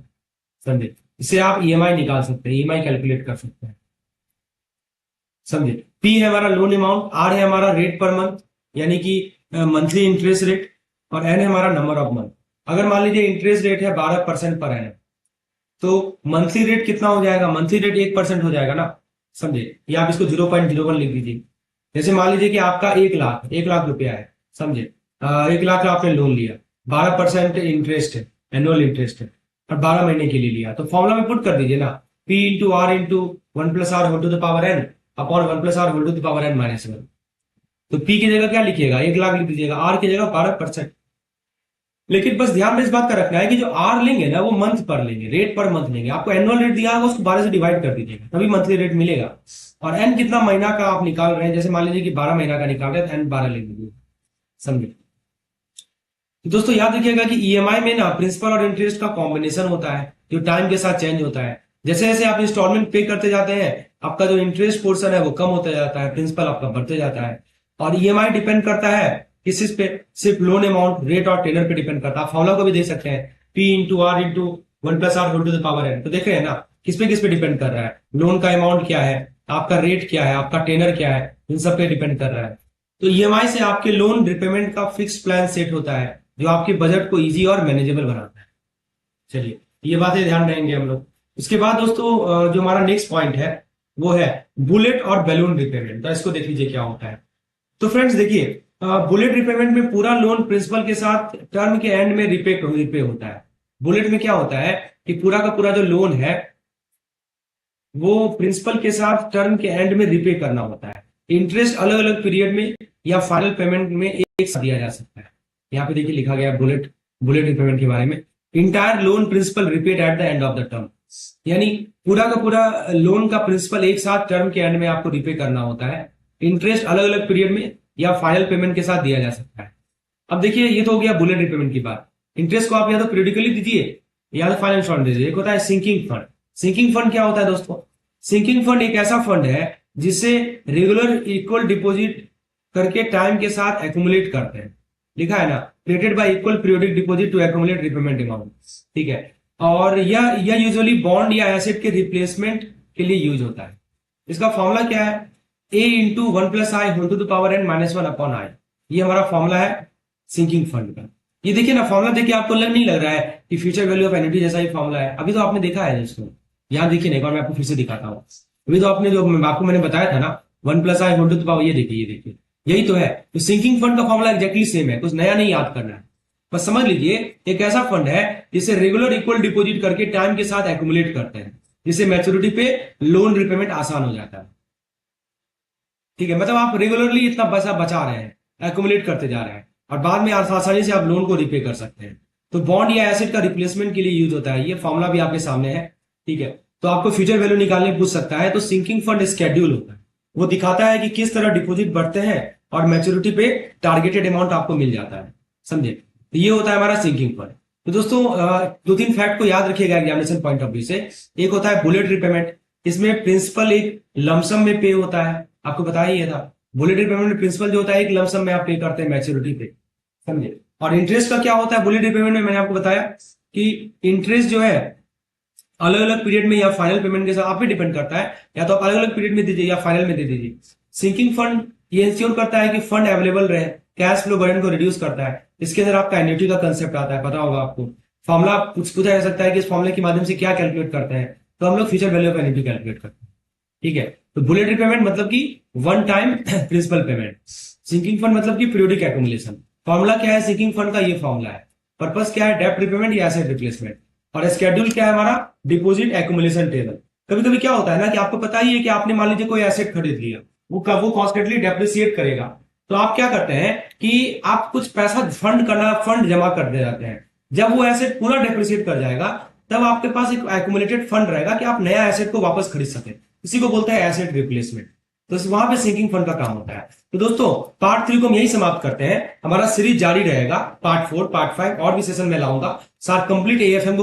समझे, इससे आप ईएमआई निकाल सकते हैं, ईएमआई कैलकुलेट कर सकते हैं। समझे, P है हमारा लोन अमाउंट, R है हमारा रेट पर मंथ यानी कि मंथली इंटरेस्ट रेट, और N है हमारा नंबर ऑफ मंथ। अगर मान लीजिए इंटरेस्ट रेट है 12% पर एनम, तो मंथली रेट कितना हो जाएगा, मंथली रेट 1% हो जाएगा ना। समझे, या आप इसको 0.01 लिख दीजिए। जैसे मान लीजिए कि आपका 1 लाख रुपया है। समझे, 1 लाख का आपने लोन लिया, 12% इंटरेस्ट है, एनुअल इंटरेस्ट है, और 12 महीने के लिए लिया, तो फॉर्मूला में पुट कर दीजिए ना, P into r into 1 plus r whole to the power n upon 1 plus r whole to the power n minus 1। तो P की जगह क्या लिखिएगा, 1 लाख लिख दीजिएगा, R की जगह 12%। लेकिन बस ध्यान में इस बात का रखना है कि जो R लेंगे ना वो मंथ पर लेंगे, रेट पर मंथ लेंगे। आपको एनुअल रेट दिया होगा उसको 12 से डिवाइड कर दीजिएगा, तभी मंथली रेट मिलेगा। और N कितना महीना का आप निकाल रहे हैं, जैसे मान लीजिए कि 12 महीना का निकाल रहे हैं तो N 12 ले लीजिए। समझे, तो दोस्तों याद रखिएगा कि ईएमआई में ना प्रिंसिपल और इंटरेस्ट का कॉम्बिनेशन होता है जो टाइम के साथ चेंज होता है। जैसे जैसे आप इंस्टॉलमेंट पे करते जाते हैं आपका जो इंटरेस्ट पोर्शन है वो कम होता जाता है, प्रिंसिपल आपका बढ़ते जाता है। और ईएमआई डिपेंड करता है किस पे, सिर्फ लोन अमाउंट, रेट और टेनर पे डिपेंड करता है। आप फॉर्मूला को भी देख सकते हैं, P into r into 1 + r whole to the power n। तो देख रहे हैं ना किस पे डिपेंड कर रहा है, लोन का अमाउंट क्या है, आपका रेट क्या है, आपका टेनर क्या है, इन सब पे डिपेंड कर रहा है। तो ईएमआई से आपके लोन रिपेमेंट का फिक्स प्लान सेट होता है जो आपके बजट को इजी और मैनेजेबल बनाता है। चलिए ये बातें ध्यान रहेंगे हम लोग। उसके बाद दोस्तों जो हमारा नेक्स्ट पॉइंट है वो है बुलेट और बैलून रिपेमेंट। तो इसको देख लीजिए क्या होता है। तो फ्रेंड्स देखिए, बुलेट रिपेमेंट में पूरा लोन प्रिंसिपल के साथ टर्म के एंड में रिपे होता है। बुलेट में क्या होता है कि पूरा का पूरा जो लोन है वो प्रिंसिपल के साथ टर्म के एंड में रिपे करना होता है। इंटरेस्ट अलग अलग पीरियड में या फाइनल पेमेंट में एक साथ दिया जा सकता है। यहाँ पे देखिए लिखा गया है बुलेट रिपेमेंट के बारे में, entire loan principal repaid at the end of the term. यानी पूरा का पूरा लोन का प्रिंसिपल एक साथ टर्म के एंड में आपको रिपे करना होता है। इंटरेस्ट अलग अलग पीरियड में या फाइनल पेमेंट के साथ दिया जा सकता है। अब देखिए ये तो हो गया बुलेट रिपेमेंट की बात। इंटरेस्ट को आप या तो पीरियडिकली दीजिए या तो फाइनल इंस्टॉलमेंट दीजिए। एक होता है सिंकिंग फंड। सिंकिंग फंड क्या होता है दोस्तों? सिंकिंग फंड एक ऐसा फंड है जिसे रेगुलर इक्वल डिपॉजिट करके टाइम के साथ एक्यूमुलेट करते हैं। लिखा है ना, created by equal periodic deposit to accumulate repayment amount. ठीक है, और यह यूजुअली बॉन्ड या एसेट के रिप्लेसमेंट के लिए यूज होता है। इसका फॉर्मूला क्या है? a into 1 + i whole to the power n -1/i। ये हमारा फॉर्मूला है सिंकिंग फंड का। ये देखिए ना, फॉर्मूला देखिए आपको नहीं लग रहा है कि फ्यूचर वैल्यू ऑफ एन्युटी जैसा ही फॉर्मूला है? अभी तो आपने देखा है इसको। यहाँ देखिए एक बार मैं आपको फिर से दिखाता हूँ। अभी तो आपने जो आपको मैंने बताया था ना 1 + i whole to the power, ये देखिए यही तो है। तो सिंकिंग फंड का फॉर्मूला एग्जैक्टली सेम है, कुछ नया नहीं याद करना है। बस समझ लीजिए एक ऐसा फंड है जिसे रेगुलर इक्वल डिपॉजिट करके टाइम के साथ एक्यूमुलेट करते हैं, जिससे मैच्योरिटी पे लोन रिपेमेंट आसान हो जाता है। ठीक है, मतलब आप रेगुलरली इतना पैसा बचा रहे हैं, एक्यूमुलेट करते जा रहे हैं और बाद में आसानी से आप लोन को रिपे कर सकते हैं। तो बॉन्ड या एसेट का रिप्लेसमेंट के लिए यूज होता है। ये फॉर्मूला भी आपके सामने है। ठीक है, तो आपको फ्यूचर वैल्यू निकालने पूछ सकता है। तो सिंकिंग फंड स्केड्यूल होता है, वो दिखाता है कि किस तरह डिपॉजिट बढ़ते हैं और मैच्योरिटी पे टारगेटेड अमाउंट आपको मिल जाता है। समझे? तो ये होता है हमारा सिंकिंग फंड। तो दोस्तों 2-3 फैक्ट को याद रखिएगा एग्जामिनेशन पॉइंट ऑफ व्यू से। एक होता है बुलेट रिपेमेंट, इसमें प्रिंसिपल एक लमसम में पे होता है, आपको बताया ही था। बुलेट रिपेमेंट में प्रिंसिपल जो होता है एक लमसम में आप पे करते हैं मैच्योरिटी पे। समझे? और इंटरेस्ट का क्या होता है बुलेट रिपेमेंट में? मैंने आपको बताया कि इंटरेस्ट जो है अलग अलग पीरियड में या फाइनल पेमेंट के साथ आप पे डिपेंड करता है, या तो आप अलग अलग पीरियड में दीजिए या फाइनल में दे दीजिए। सिंकिंग फंड ये इंश्योर करता है कि फंड अवेलेबल रहे, कैश फ्लो बर्डन को रिड्यूस करता है। इसके अंदर आपका एन्युटी का कंसेप्ट आता है, पता होगा आपको। फॉर्मूला पूछा जा सकता है कि इस फॉर्मूले के माध्यम से क्या कैलकुलेट करते हैं, तो हम लोग future value of annuity calculate करते हैं। ठीक है, तो बुलेट रिपेमेंट मतलब कि one time principal payment. Sinking fund मतलब कि पीरियोडिक एक्यूमुलेशन। फॉर्मूला क्या है सिंकिंग फंड का? ये फॉर्मूला है। पर्पस क्या है? डेब्ट रिपेमेंट या एसेट रिप्लेसमेंट। और स्केड्यूल क्या है हमारा? Deposit accumulation table. कभी कभी क्या होता है ना कि आपको पता ही है कि आपने मान लीजिए कोई एसेट खरीद लिया, वो कॉन्स्टेंटली डेप्रिसिएट करेगा। तो आप क्या करते हैं कि आप कुछ पैसा फंड जमा कर दे जाते हैं। जब वो एसेट पूरा डेप्रिसिएट कर जाएगा तब आपके पास एक एक्यूमुलेटेड फंड रहेगा कि आप नया एसेट को वापस खरीद सके। इसी को बोलते हैं एसेट रिप्लेसमेंट। तो वहां पे सिंकिंग फंड का काम होता है। तो दोस्तों पार्ट 3 को हम यही समाप्त करते हैं। हमारा सीरीज जारी रहेगा, पार्ट 4 पार्ट 5 और भी सेशन में लाऊंगा। साथ कंप्लीट एएफएम